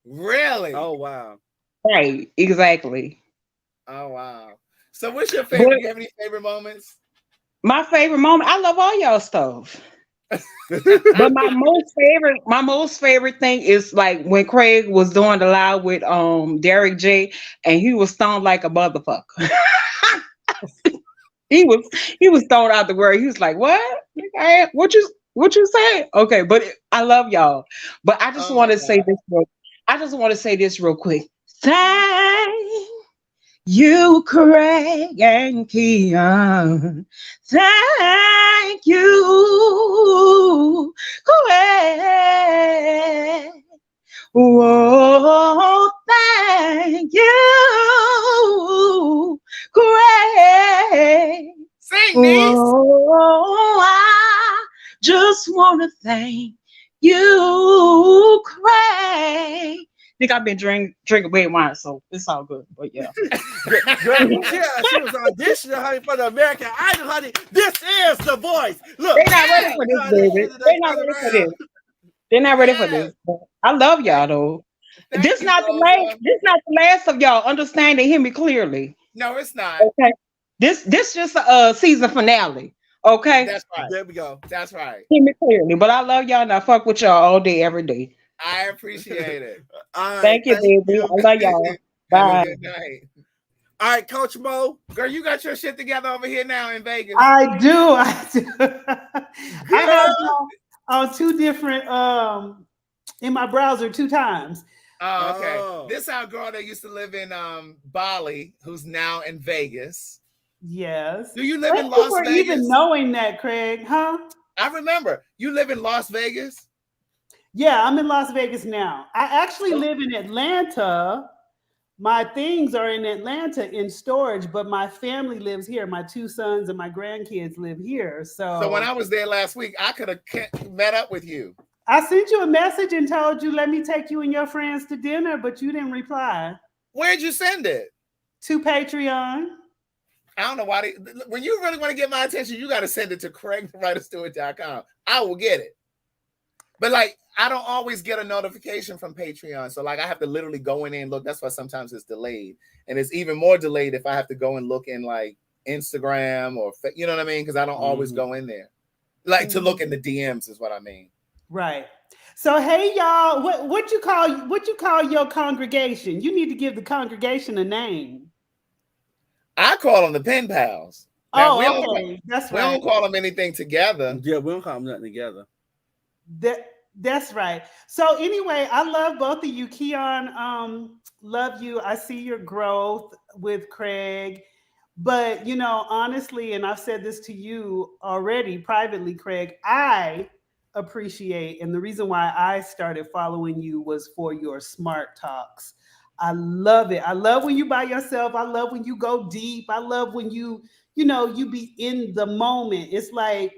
Really? Oh, wow. Right, exactly. Oh, wow. So what's your favorite? Do you have any favorite moments? My favorite moment, I love all y'all stuff. But my most favorite thing is like when Craig was doing the live with Derek J, and he was stoned like a motherfucker. he was thrown out the word. He was like, "What? What you say?" Okay, but I love y'all. But I just want to say this. I just want to say this real quick. Thank you, Craig and Keon. Thank you, Craig. Oh, thank you, Craig. Sing, niece. Oh, I just want to thank you, Craig. I think I've been drinking red wine, so it's all good. But yeah. Girl, she was auditioning, honey, for the American Idol, honey. This is the voice. Look, they're not ready for this, baby. They're not ready for this. They're not ready for this. I love y'all though. This not the last of y'all. Understand and hear me clearly. No, it's not. Okay. This just a season finale. Okay. That's right. There we go. That's right. Hear me clearly. But I love y'all and I fuck with y'all all day, every day. I appreciate it. All right, thank you, baby. I love y'all. Bye. Good night. All right, Coach Mo. Girl, you got your shit together over here now in Vegas. I do. I have on two different in my browser 2 times. Oh, okay. This our girl that used to live in Bali, who's now in Vegas. Yes. Do you live in Las for Vegas? Even knowing that, Craig, huh? I remember. You live in Las Vegas? Yeah, I'm in Las Vegas now. I actually live in Atlanta. My things are in Atlanta in storage, but my family lives here. My 2 sons and my grandkids live here. So when I was there last week, I could have met up with you. I sent you a message and told you, let me take you and your friends to dinner, but you didn't reply. Where'd you send it? To Patreon. I don't know why. When you really want to get my attention, you got to send it to CraigTheWriterStewart.com. I will get it. But like, I don't always get a notification from Patreon. So like, I have to literally go in and look. That's why sometimes it's delayed. And it's even more delayed if I have to go and look in like Instagram or, you know what I mean? Because I don't always go in there. Like to look in the DMs is what I mean. Right. So hey y'all, what you call your congregation? You need to give the congregation a name. I call them the pen pals. Now, we That's we right. don't call them anything together. Yeah, we don't call them nothing together. That's right. So anyway, I love both of you. Keon, love you. I see your growth with Craig. But honestly, and I've said this to you already privately, Craig, I appreciate, and the reason why I started following you was for your smart talks. I love it. I love when you by yourself. I love when you go deep. I love when you be in the moment. It's like,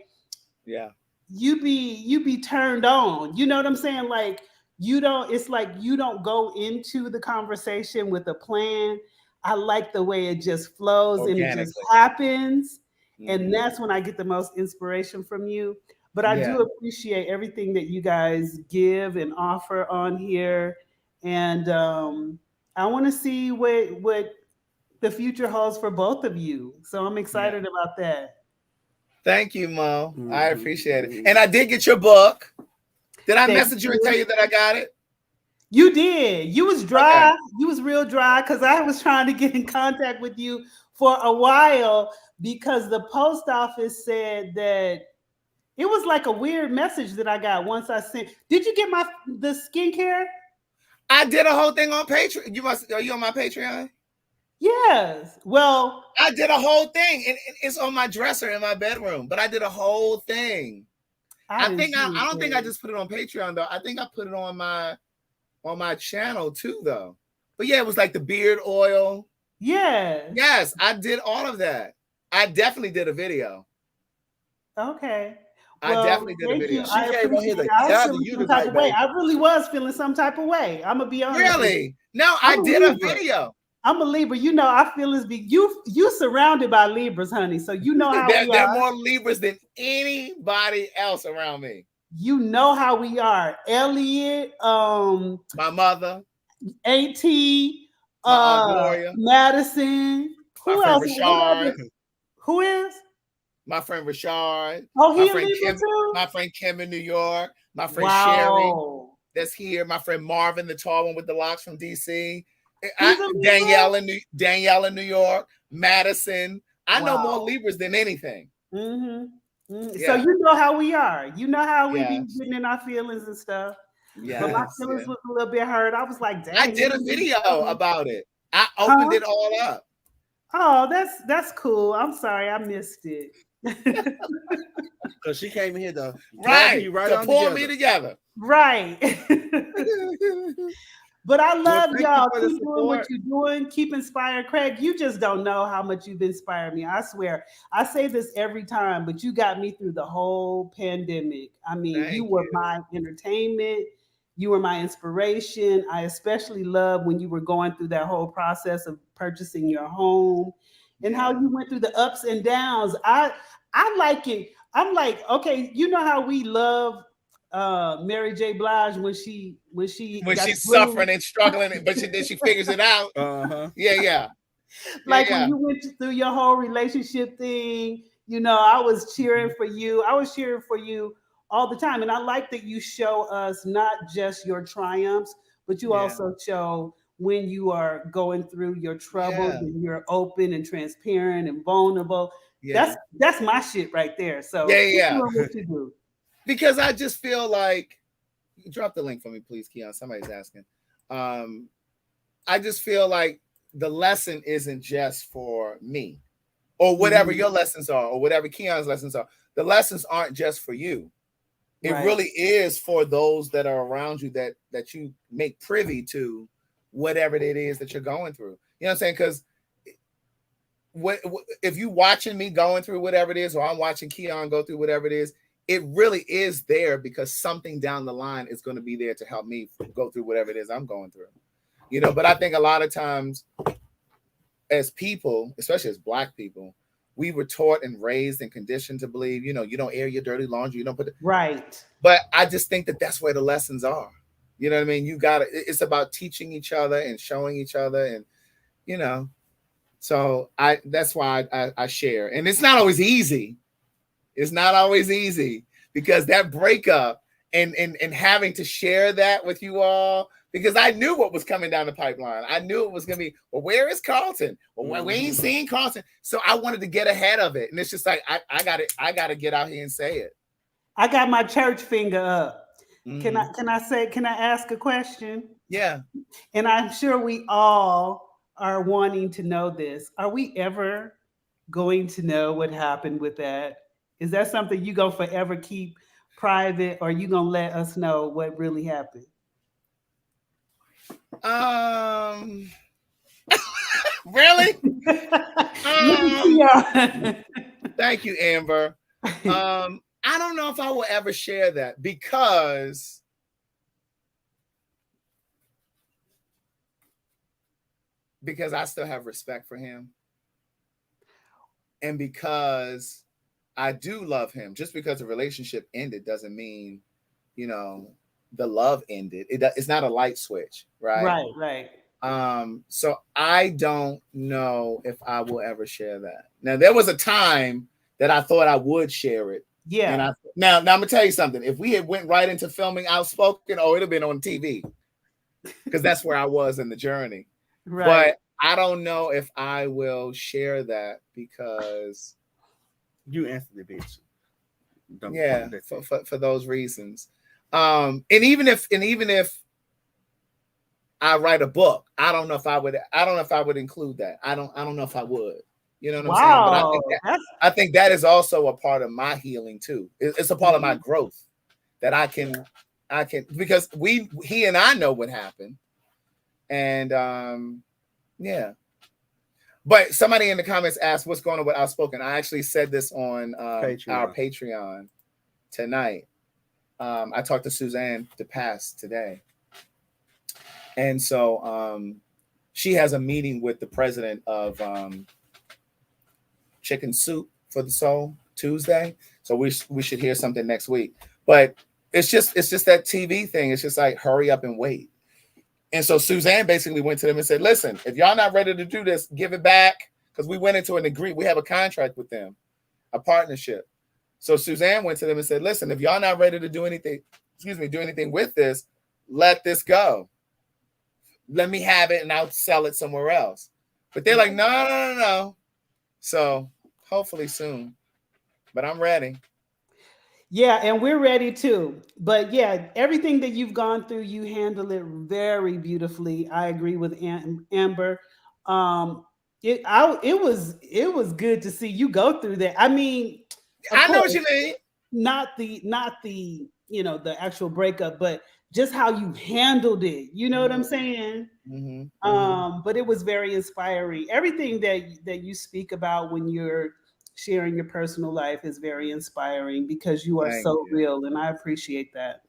yeah, you be turned on. You know what I'm saying? Like, it's like you don't go into the conversation with a plan. I like the way it just flows and it just happens. And that's when I get the most inspiration from you. But I do appreciate everything that you guys give and offer on here. And I want to see what the future holds for both of you. So I'm excited about that. Thank you, Mo. I appreciate it. And I did get your book. Did I message you and tell you that I got it? You did. You was dry. Okay. You was real dry because I was trying to get in contact with you for a while because the post office said that it was like a weird message that I got once I sent. Did you get the skincare? I did a whole thing on Patreon. Are you on my Patreon? Yes. Well, I did a whole thing, and it's on my dresser in my bedroom. But I did a whole thing. I don't think I just put it on Patreon though. I think I put it on my channel too though. But yeah, it was like the beard oil. Yeah. Yes, I did all of that. I definitely did a video. Okay. I definitely did a video. I really was feeling some type of way. I'm gonna be honest. Really? No, I did a video. I'm a Libra. I feel as you surrounded by Libras, honey. So you know how we are. There are more Libras than anybody else around me. You know how we are. Elliot, my mother, A.T., Madison. Who else? Rashard. Who is? My friend Rashard. Oh, he a Libra too? My friend Kim in New York. My friend Sherry that's here. My friend Marvin, the tall one with the locks from DC. Danielle in New York. Madison. I know more Libras than anything. Mm-hmm. Mm-hmm. Yeah. So you know how we are. You know how we be getting in our feelings and stuff. Yeah. But my feelings was a little bit hurt. I was like, dang. I did a video about it. I opened it all up. Oh, that's cool. I'm sorry, I missed it. Because she came in here to pull me together. Right. But I love y'all. Keep doing what you're doing. Keep inspiring. Craig, you just don't know how much you've inspired me. I swear. I say this every time, but you got me through the whole pandemic. I mean, you were my entertainment. You were my inspiration. I especially love when you were going through that whole process of purchasing your home and how you went through the ups and downs. I like it. I'm like, okay, you know how we love Mary J. Blige when she's suffering and struggling, but then she figures it out. Yeah. Like when you went through your whole relationship thing, I was cheering for you. I was cheering for you all the time. And I like that you show us not just your triumphs, but you also show when you are going through your troubles and you're open and transparent and vulnerable. Yeah. That's my shit right there. So keep doing what you do. Because I just feel like, drop the link for me, please, Keon. Somebody's asking. I just feel like the lesson isn't just for me or whatever your lessons are or whatever Keon's lessons are. The lessons aren't just for you. It really is for those that are around you that you make privy to whatever it is that you're going through. You know what I'm saying? Because if you watching me going through whatever it is, or I'm watching Keon go through whatever it is, it really is there because something down the line is going to be there to help me go through whatever it is I'm going through. But I think a lot of times as people, especially as Black people, we were taught and raised and conditioned to believe, you don't air your dirty laundry. You don't put it right. But I just think that that's where the lessons are. You know what I mean? It's about teaching each other and showing each other. And, so that's why I share. And it's not always easy. It's not always easy because that breakup and having to share that with you all because I knew what was coming down the pipeline. I knew it was gonna be, well, where is Carlton? Well, we ain't seen Carlton. So I wanted to get ahead of it. And it's just like I gotta get out here and say it. I got my church finger up. Mm-hmm. Can I ask a question? Yeah. And I'm sure we all are wanting to know this. Are we ever going to know what happened with that? Is that something you gonna forever keep private, or you gonna let us know what really happened? Really? Yeah. Thank you, Amber. I don't know if I will ever share that because I still have respect for him. And because I do love him. Just because the relationship ended doesn't mean, the love ended. It's not a light switch, right? Right. So I don't know if I will ever share that. Now, there was a time that I thought I would share it. Yeah. And now I'm gonna tell you something. If we had went right into filming Outspoken, it'd have been on TV. Because that's where I was in the journey. Right. But I don't know if I will share that because you answered the bitch. For those reasons. And even if I write a book, I don't know if I would include that. I don't know if I would. You know what I'm saying? But I think that is also a part of my healing too. It's a part of my growth that I can because he and I know what happened. And yeah. But somebody in the comments asked what's going on with Outspoken. I actually said this on our Patreon tonight. I talked to Suzanne DePass today. And so she has a meeting with the president of Chicken Soup for the Soul Tuesday. So we should hear something next week. But it's just that TV thing. It's just like hurry up and wait. And so Suzanne basically went to them and said, listen, if y'all not ready to do this, give it back. Because we went into an agreement. We have a contract with them, a partnership. So Suzanne went to them and said, listen, if y'all not ready to do anything with this, let this go. Let me have it and I'll sell it somewhere else. But they're like, no. So hopefully soon. But I'm ready. Yeah, and we're ready too. But yeah, everything that you've gone through, you handle it very beautifully. I agree with Amber. It was good to see you go through that. I mean, I know what you mean. Not the the actual breakup, but just how you handled it. You know what I'm saying? Mm-hmm. But it was very inspiring. Everything that you speak about when you're sharing your personal life is very inspiring because you are real, and I appreciate that.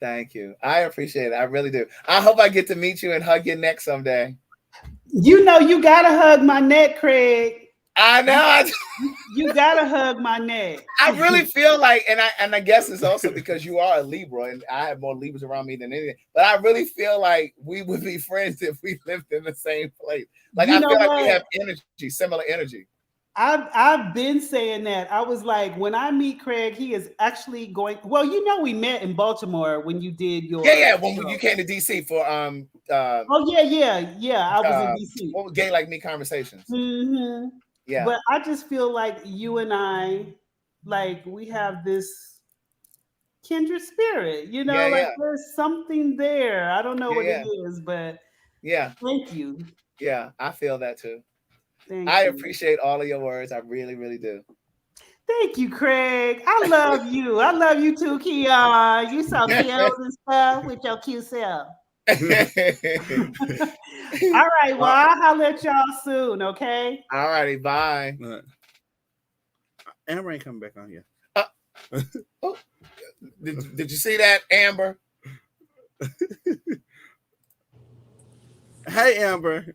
Thank you. I appreciate it. I really do. I hope I get to meet you and hug your neck someday. You know, you gotta hug my neck, Craig. I know. You gotta hug my neck. I really feel like, and I guess it's also because you are a Libra, and I have more Libras around me than anything. But I really feel like we would be friends if we lived in the same place. Like I feel like we have energy, similar energy. I've been saying that. I was like, when I meet Craig, he is actually going. Well, we met in Baltimore when you did your when you came to DC for oh yeah. I was in DC. What was Gay Like Me Conversations? Mm-hmm. Yeah, but I just feel like you and I, like we have this kindred spirit. There's something there. I don't know what it is, but thank you. Yeah, I feel that too. Thank I you. appreciate all of your words. I really, really do. Thank you, Craig. I love you. I love you too, Keon. You so cute and stuff with your cute self. All right. Well, I'll holler at y'all soon, okay? All righty. Bye. Amber ain't coming back on here. Did you see that, Amber? Hey, Amber.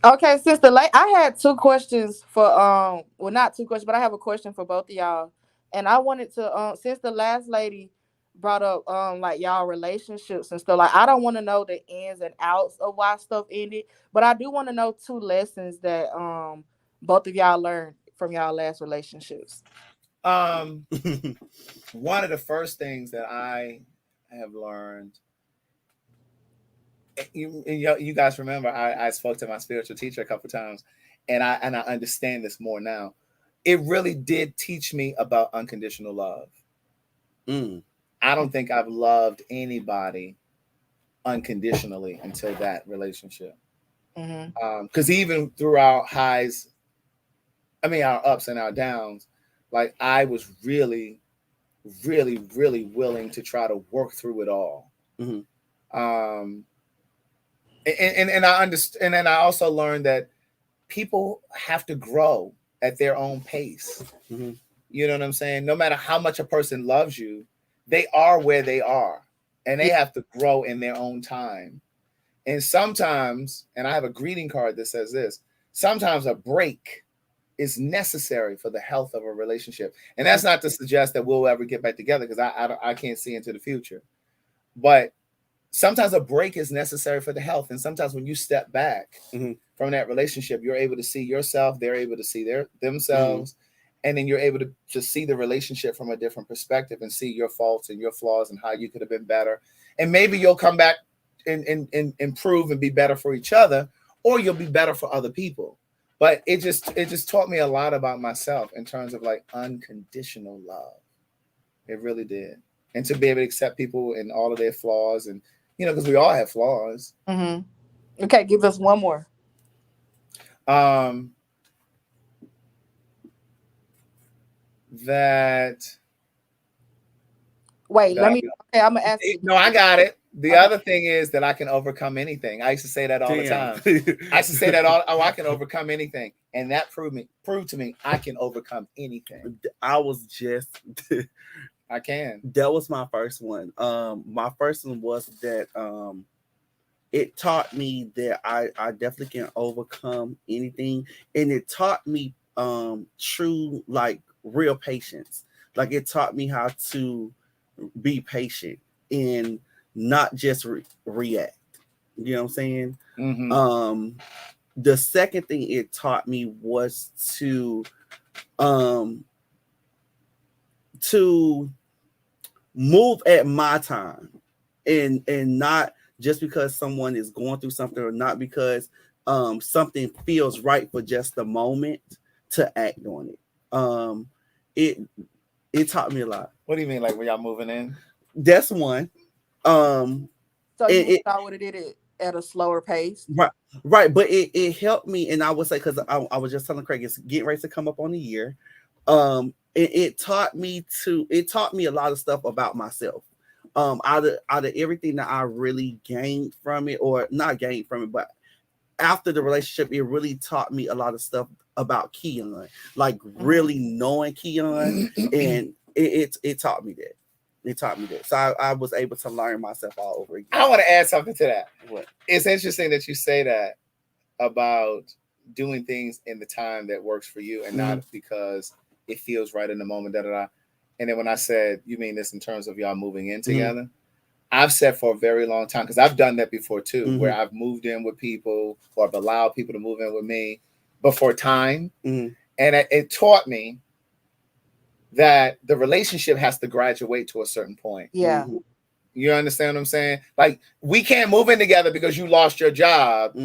Okay, I had two questions for well, not two questions, but I have a question for both of y'all. And I wanted to since the last lady brought up like y'all relationships and stuff, like I don't want to know the ins and outs of why stuff ended, but I do want to know two lessons that both of y'all learned from y'all last relationships. One of the first things that I have learned you guys remember I spoke to my spiritual teacher a couple times, and I understand this more now. It really did teach me about unconditional love. I don't think I've loved anybody unconditionally until that relationship. Because even through our highs, our ups and our downs, like I was really, really, really willing to try to work through it all. And I understand, and then I also learned that people have to grow at their own pace. You know what I'm saying? No matter how much a person loves you, they are where they are, and they have to grow in their own time. And sometimes, and I have a greeting card that says this: sometimes a break is necessary for the health of a relationship. And that's not to suggest that we'll ever get back together, because I can't see into the future. But sometimes a break is necessary for the health. And sometimes when you step back from that relationship, you're able to see yourself, they're able to see themselves, and then you're able to see the relationship from a different perspective and see your faults and your flaws and how you could have been better. And maybe you'll come back and improve and be better for each other, or you'll be better for other people. But it just taught me a lot about myself in terms of like unconditional love. It really did. And to be able to accept people and all of their flaws, and because we all have flaws. Okay, give us one more. Wait, let me. Okay, I'm gonna ask you. No, I got it. The other thing is that I can overcome anything. I used to say that all the time. I used to say that I can overcome anything, and that proved to me I can overcome anything. I was just. I can. That was my first one. My first one was that it taught me that I definitely can overcome anything, and it taught me true, like, real patience. Like, it taught me how to be patient and not just react. You know what I'm saying? The second thing it taught me was to move at my time, and not just because someone is going through something, or not because something feels right for just a moment, to act on it. It taught me a lot. What do you mean, like when y'all moving in? That's one. So you thought would have did it at a slower pace, right? But it helped me, and I would say, because I was just telling Craig, it's getting ready to come up on a year. It taught me a lot of stuff about myself. Out of everything that I really gained from it, or not gained from it, but after the relationship, it really taught me a lot of stuff about Keon, like really knowing Keon, and it taught me that. It taught me that. So I was able to learn myself all over again. I want to add something to that. What? It's interesting that you say that about doing things in the time that works for you, and not because it feels right in the moment. And then when I said, you mean this in terms of y'all moving in together? I've said for a very long time, because I've done that before too, where I've moved in with people, or I've allowed people to move in with me before time. And it taught me that the relationship has to graduate to a certain point. Yeah. You understand what I'm saying? Like, we can't move in together because you lost your job,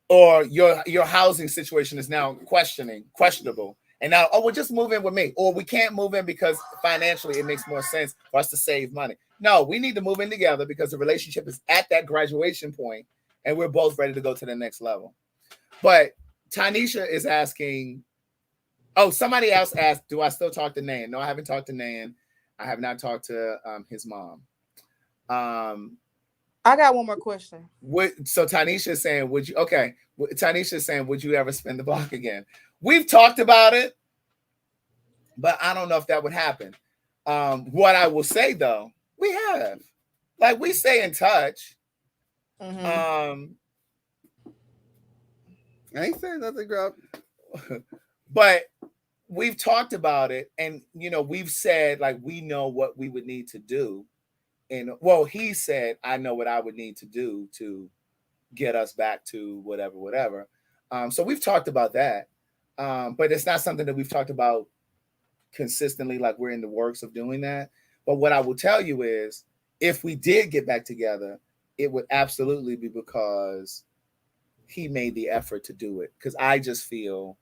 or your housing situation is now questionable. And now, we'll just move in with me. Or we can't move in because financially it makes more sense for us to save money. No, we need to move in together because the relationship is at that graduation point, and we're both ready to go to the next level. But Tanisha is asking, somebody else asked, do I still talk to Nan? No, I haven't talked to Nan. I have not talked to his mom. I got one more question. So Tanisha is saying, Tanisha is saying, would you ever spin the block again? We've talked about it, but I don't know if that would happen. What I will say though, we have, like, we stay in touch. I ain't saying nothing, girl. But we've talked about it, and we've said, like, we know what we would need to do. And he said, I know what I would need to do to get us back to whatever. So we've talked about that. But it's not something that we've talked about consistently, like we're in the works of doing that. But what I will tell you is, if we did get back together, it would absolutely be because he made the effort to do it. Because I just feel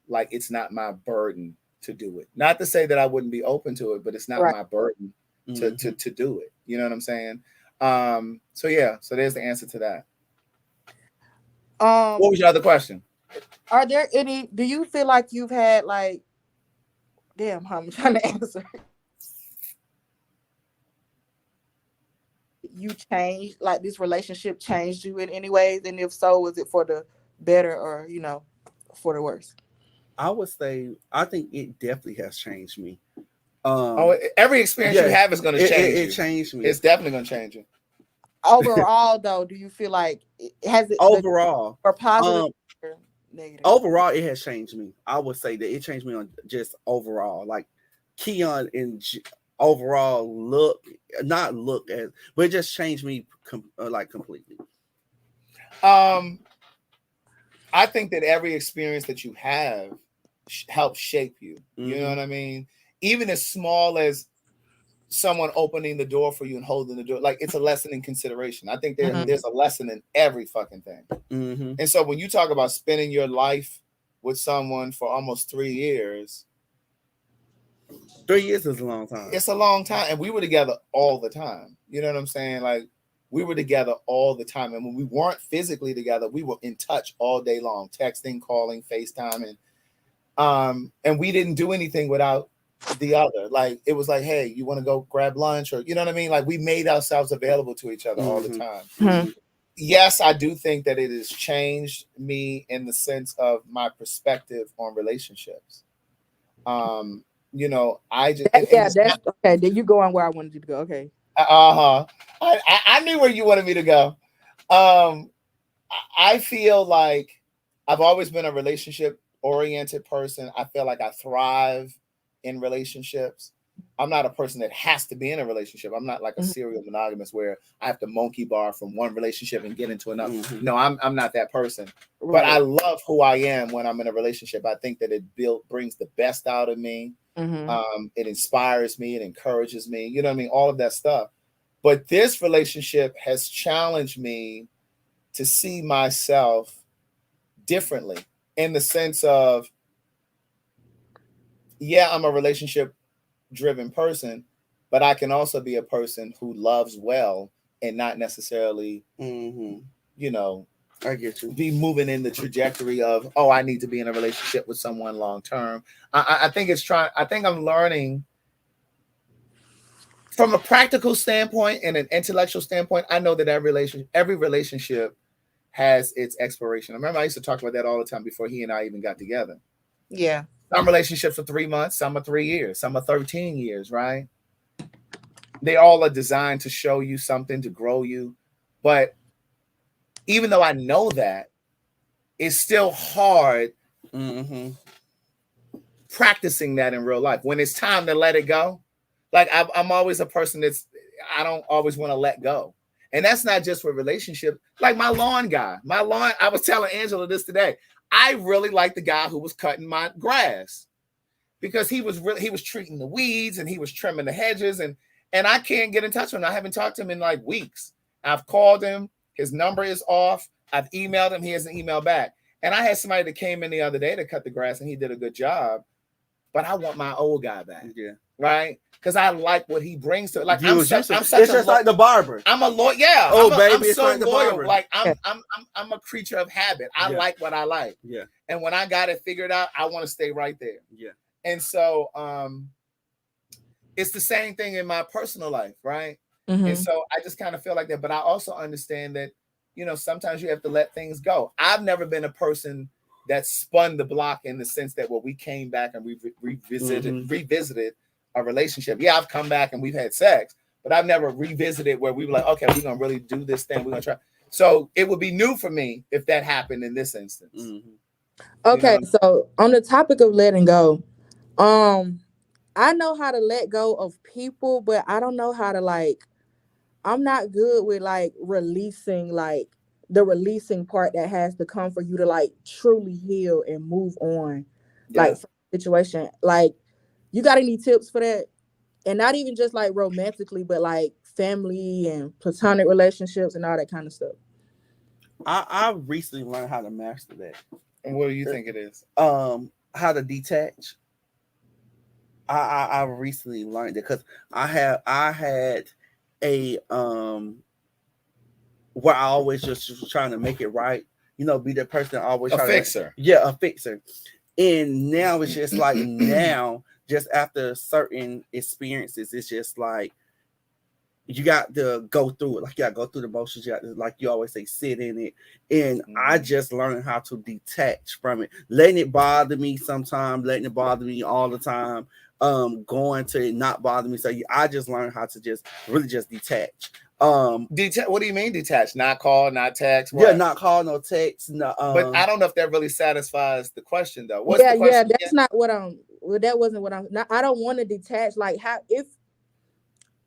like it's not my burden to do it. Not to say that I wouldn't be open to it, but it's not Right. my burden to do it. You know what I'm saying? So yeah, so there's the answer to that. What was your other question? Are there any? Do you feel like you've had like? Damn, I'm trying to answer. You changed, like this relationship changed you in any ways, and if so, was it for the better or for the worse? I would say I think it definitely has changed me. Every experience you have is going to change you. It changed me. It's definitely going to change you. Overall, though, do you feel like has it overall or positive or negative? Overall, it has changed me. I would say that it changed me on just overall, like Keon and overall not look at, but it just changed me like completely. I think that every experience that you have helps shape you. You know what I mean? Even as small as someone opening the door for you and holding the door, like it's a lesson in consideration. I think there's a lesson in every fucking thing. And so when you talk about spending your life with someone for almost 3 years, 3 years is a long time. It's a long time, and we were together all the time. You know what I'm saying? Like we were together all the time, and when we weren't physically together, we were in touch all day long, texting, calling, FaceTime, and we didn't do anything without the other. Like it was like, hey, you want to go grab lunch, or you know what I mean? Like we made ourselves available to each other all the time. Yes, I do think that it has changed me in the sense of my perspective on relationships. You know, I just that's okay. Then you going where I wanted you to go. Okay. I knew where you wanted me to go. I feel like I've always been a relationship oriented person. I feel like I thrive in relationships. I'm not a person that has to be in a relationship. I'm not like a serial monogamous where I have to monkey bar from one relationship and get into another. No, I'm not that person. Right. But I love who I am when I'm in a relationship. I think that it brings the best out of me. It inspires me. It encourages me. You know what I mean? All of that stuff. But this relationship has challenged me to see myself differently in the sense of, yeah, I'm a relationship driven person, but I can also be a person who loves well and not necessarily, you know, I get you. Be moving in the trajectory of, oh, I need to be in a relationship with someone long term. I think I'm learning from a practical standpoint and an intellectual standpoint. I know that every relationship has its expiration. I remember I used to talk about that all the time before he and I even got together. Yeah. Some relationships are 3 months, some are 3 years, some are 13 years, right? They all are designed to show you something, to grow you. But even though I know that, it's still hard practicing that in real life. When it's time to let it go, like I'm always a person I don't always want to let go. And that's not just for relationships. Like my lawn guy, I was telling Angela this today. I really like the guy who was cutting my grass because he was treating the weeds and he was trimming the hedges and I can't get in touch with him. I haven't talked to him in like weeks. I've called him. His number is off. I've emailed him. He hasn't emailed back. And I had somebody that came in the other day to cut the grass and he did a good job. But I want my old guy back. Yeah. Right? Because I like what he brings to it. Like it's just like the barber. I'm a lawyer. Yeah. Oh, baby, I'm so like the loyal. barber. Like I'm a creature of habit. I like what I like. Yeah. And when I got it figured out, I want to stay right there. Yeah. And so it's the same thing in my personal life, right? And so I just kind of feel like that. But I also understand that, you know, sometimes you have to let things go. I've never been a person that spun the block in the sense that, well, we came back and we revisited a relationship. Yeah, I've come back and we've had sex, but I've never revisited where we were like, okay, we're going to really do this thing. We're going to try. So it would be new for me if that happened in this instance. Okay, you know? So on the topic of letting go, I know how to let go of people, but I don't know how to I'm not good with releasing the releasing part that has to come for you to truly heal and move on from the situation. You got any tips for that? And not even just romantically, but family and platonic relationships and all that kind of stuff? I recently learned how to master that. And what do you think it is? How to detach. I recently learned it because I had a where I always just was trying to make it right, be the person that always A try fixer. a fixer. And now it's just like now, just after certain experiences, it's just like you got to go through it. Like you got to go through the motions. You got to, like you always say, sit in it. And I just learned how to detach from it, letting it bother me sometimes, letting it bother me all the time. Going to it not bother me. So I just learned how to just really just detach. What do you mean detach? Not call, not text? What? Yeah, not call, no text. No, but I don't know if that really satisfies the question though. What's the question? Yeah, that's not what I'm. Well, that wasn't what I'm. Not, I don't want to detach. Like how if,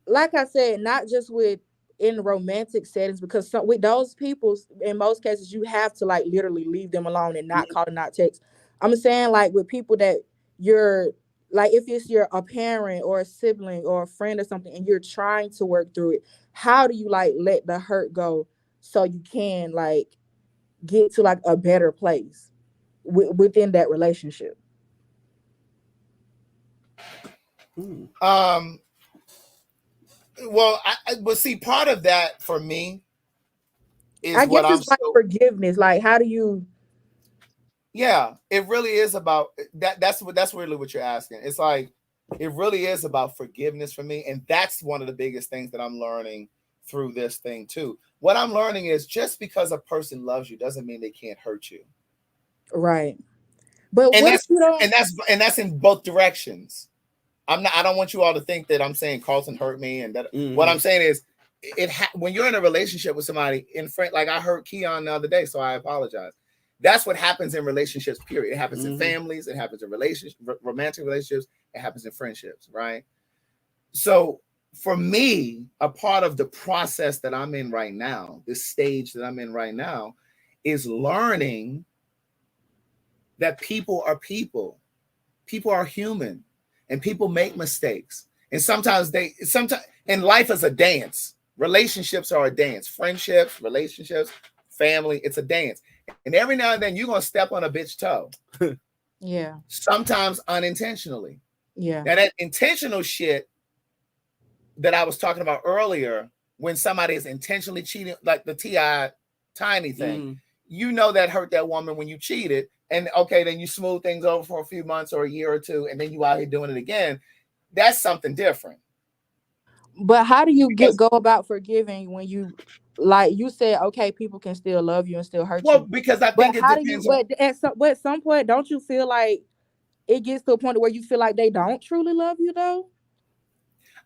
like I said, not just with in romantic settings, because with those people, in most cases, you have to like literally leave them alone and not call and not text. I'm saying like with people that you're like, if it's a parent or a sibling or a friend or something, and you're trying to work through it, how do you like let the hurt go so you can like get to like a better place within that relationship? Well, but see, part of that for me is I guess it's like forgiveness. Like, how do you? Yeah, it really is about that. That's really what you're asking. It's like it really is about forgiveness for me, and that's one of the biggest things that I'm learning through this thing too. What I'm learning is just because a person loves you doesn't mean they can't hurt you. Right. But and what that's if you don't? and that's in both directions. I don't want you all to think that I'm saying Carlton hurt me, and that what I'm saying is when you're in a relationship with somebody in front, like I hurt Keon the other day, so I apologize. That's what happens in relationships, period. It happens in families, it happens in relationships, romantic relationships, it happens in friendships, right? So for me, a part of the process that I'm in right now, this stage that I'm in right now, is learning that people are people. People are human, and people make mistakes. And sometimes and life is a dance. Relationships are a dance. Friendships, relationships, family, it's a dance. And every now and then you're gonna step on a bitch toe. Yeah. Sometimes unintentionally. Yeah. Now that intentional shit that I was talking about earlier, when somebody is intentionally cheating, like the T.I. Tiny thing, you know that hurt that woman when you cheated. And okay, then you smooth things over for a few months or a year or two, and then you out here doing it again. That's something different. But how do you go about forgiving when you, like you said, okay, people can still love you and still hurt you? Well, because I think it depends. But at some point, don't you feel like it gets to a point where you feel like they don't truly love you, though?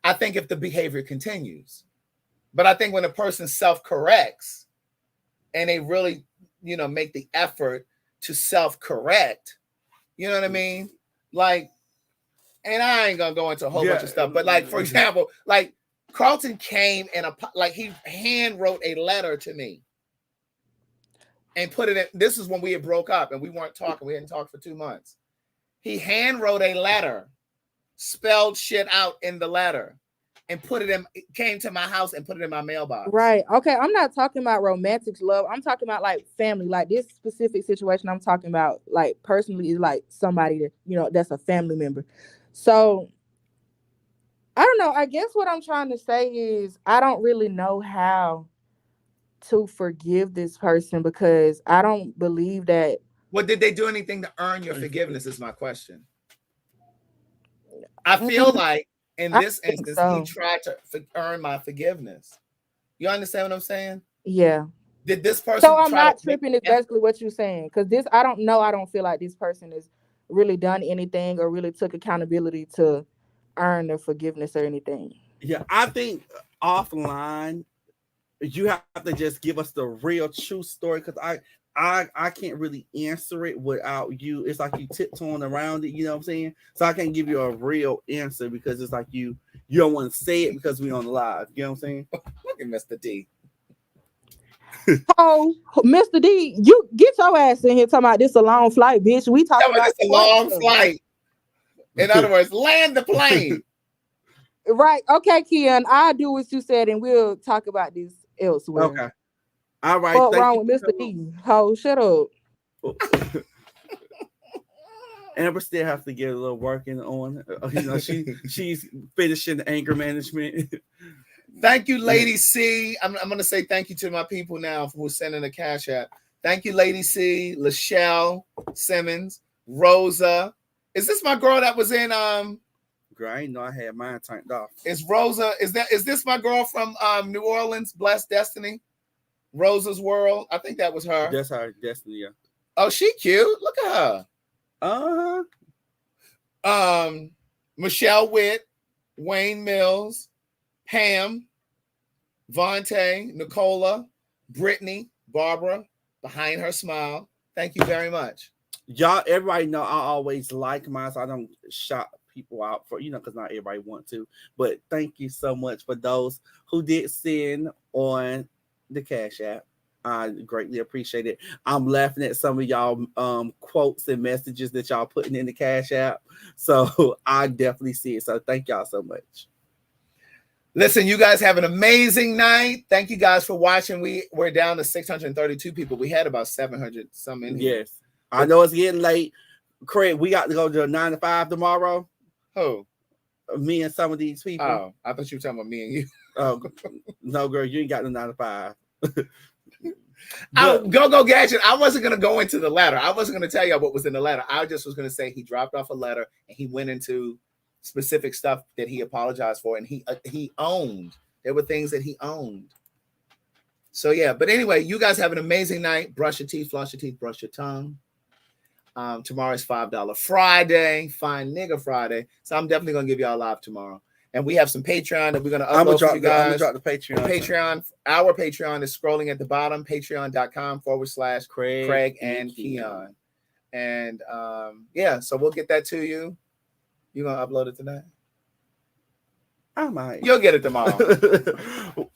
I think if the behavior continues, but I think when a person self-corrects and they really, make the effort to self-correct, you know what I mean? Like, and I ain't gonna go into a whole bunch of stuff, but like, for example, like Carlton came and he hand wrote a letter to me and put it in. This is when we had broke up and we weren't talking. We hadn't talked for 2 months. He hand wrote a letter, spelled shit out in the letter, and came to my house and put it in my mailbox. Right. Okay. I'm not talking about romantic love. I'm talking about like family. Like this specific situation I'm talking about, like personally, is like somebody that, that's a family member. So I don't know. I guess what I'm trying to say is I don't really know how to forgive this person because I don't believe that. Well, did they do anything to earn your forgiveness is my question. I feel like in this instance, he tried to earn my forgiveness. You understand what I'm saying? Yeah. Did this person? So I'm not tripping is basically what you're saying. Because I don't feel like this person has really done anything or really took accountability to earn their forgiveness or anything. Yeah, I think offline you have to just give us the real true story because I can't really answer it without you. It's like you tiptoeing around it, you know what I'm saying? So I can't give you a real answer because it's like you don't want to say it because we're on live. You know what I'm saying? Look at Mr. D. Oh, Mr. D, you get your ass in here talking about this a long flight, bitch. We talking about this a long flight. In other words, land the plane. Right. Okay, Keon. I'll do what you said and we'll talk about this elsewhere. Okay. All right. What's Thank wrong you. with Mr. D? Ho, shut up. Amber still has to get a little working on. She's finishing anger management. Thank you, Lady C. I'm going to say thank you to my people now who are sending the cash app. Thank you, Lady C, Lachelle Simmons, Rosa. Is this my girl that was in Girl, I didn't know I had mine turned off. Is Rosa, is this my girl from New Orleans, Blessed Destiny? Rosa's World? I think that was her. That's her Destiny, yeah. Oh, she cute. Look at her. Michelle Witt, Wayne Mills, Pam, Vontae, Nicola, Brittany, Barbara, behind her smile. Thank you very much. Y'all, everybody know I always like mine, so I don't shout people out for, because not everybody want to. But thank you so much for those who did send on the Cash App. I greatly appreciate it. I'm laughing at some of y'all quotes and messages that y'all putting in the Cash App. So I definitely see it. So thank y'all so much. Listen, you guys have an amazing night. Thank you guys for watching. We're down to 632 people. We had about 700 some in here. Yes. I know it's getting late. Craig, we got to go to 9 to 5 tomorrow. Who? Me and some of these people. Oh, I thought you were talking about me and you. Oh, no, girl, you ain't got the 9 to 5. Go Gadget. I wasn't going to go into the letter. I wasn't going to tell y'all what was in the letter. I just was going to say he dropped off a letter and he went into specific stuff that he apologized for and he owned. There were things that he owned. So yeah, but anyway, you guys have an amazing night. Brush your teeth, floss your teeth, brush your tongue. Tomorrow is $5 Friday, Fine Nigga Friday. So I'm definitely gonna give y'all live tomorrow. And we have some Patreon that we're gonna upload for you guys. I'm gonna drop the Patreon. Our Patreon is scrolling at the bottom, patreon.com/Craig and Keon. And yeah, so we'll get that to you. You gonna upload it tonight? I might. You'll get it tomorrow.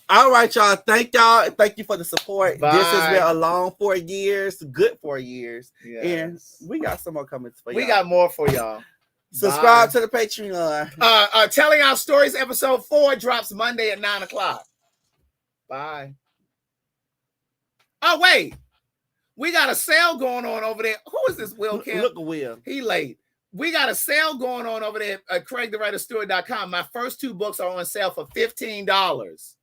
All right, y'all. Thank y'all. Thank you for the support. Bye. This has been a long 4 years, good 4 years. Yes. And we got some more comments for y'all. We got more for y'all. Subscribe to the Patreon. Telling Our Stories episode 4 drops Monday at 9:00. Bye. Oh, wait. We got a sale going on over there. Who is this, Will Kim? Look at Will. He late. We got a sale going on over there at CraigTheWriterStewart.com. My first 2 books are on sale for $15.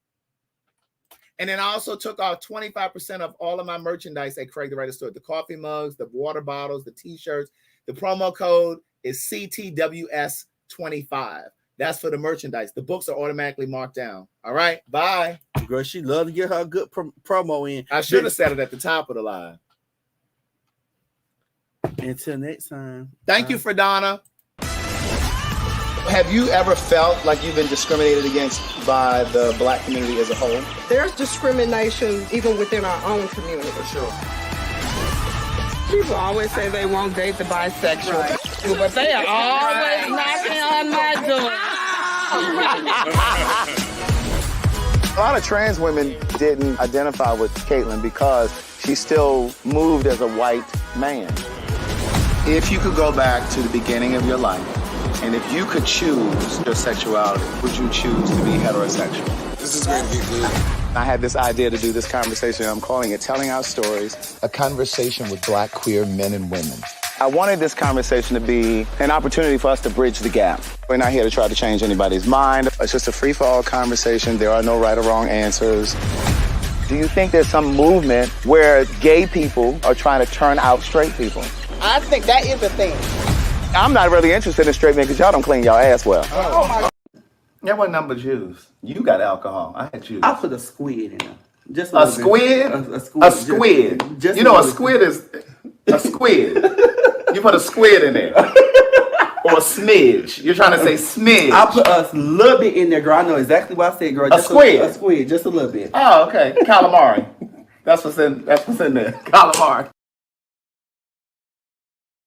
And then I also took off 25% of all of my merchandise at Craig the Writer Stewart. The coffee mugs, the water bottles, the t-shirts. The promo code is CTWS25. That's for the merchandise. The books are automatically marked down. All right? Bye. Girl, she love to get her good promo in. I should have said it at the top of the line. Until next time. Thank you, Fredonna. Have you ever felt like you've been discriminated against by the Black community as a whole? There's discrimination even within our own community. For sure. People always say they won't date the bisexual, but they are always knocking on my door. A lot of trans women didn't identify with Caitlyn because she still moved as a white man. If you could go back to the beginning of your life, and if you could choose your sexuality, would you choose to be heterosexual? This is going to get good. I had this idea to do this conversation. I'm calling it Telling Our Stories, a conversation with Black queer men and women. I wanted this conversation to be an opportunity for us to bridge the gap. We're not here to try to change anybody's mind. It's just a free-for-all conversation. There are no right or wrong answers. Do you think there's some movement where gay people are trying to turn out straight people? I think that is a thing. I'm not really interested in straight men because y'all don't clean y'all ass well. Oh my God. That wasn't number juice. You got alcohol. I had juice. I put a squid in there. Just a squid? A squid. A squid. Just you know, a squid is a squid. You put a squid in there. Or a smidge. You're trying to say smidge. I put a little bit in there, girl. I know exactly what I said, girl. Just a squid. A squid, just a little bit. Oh, okay. Calamari. That's what's in there. Calamari.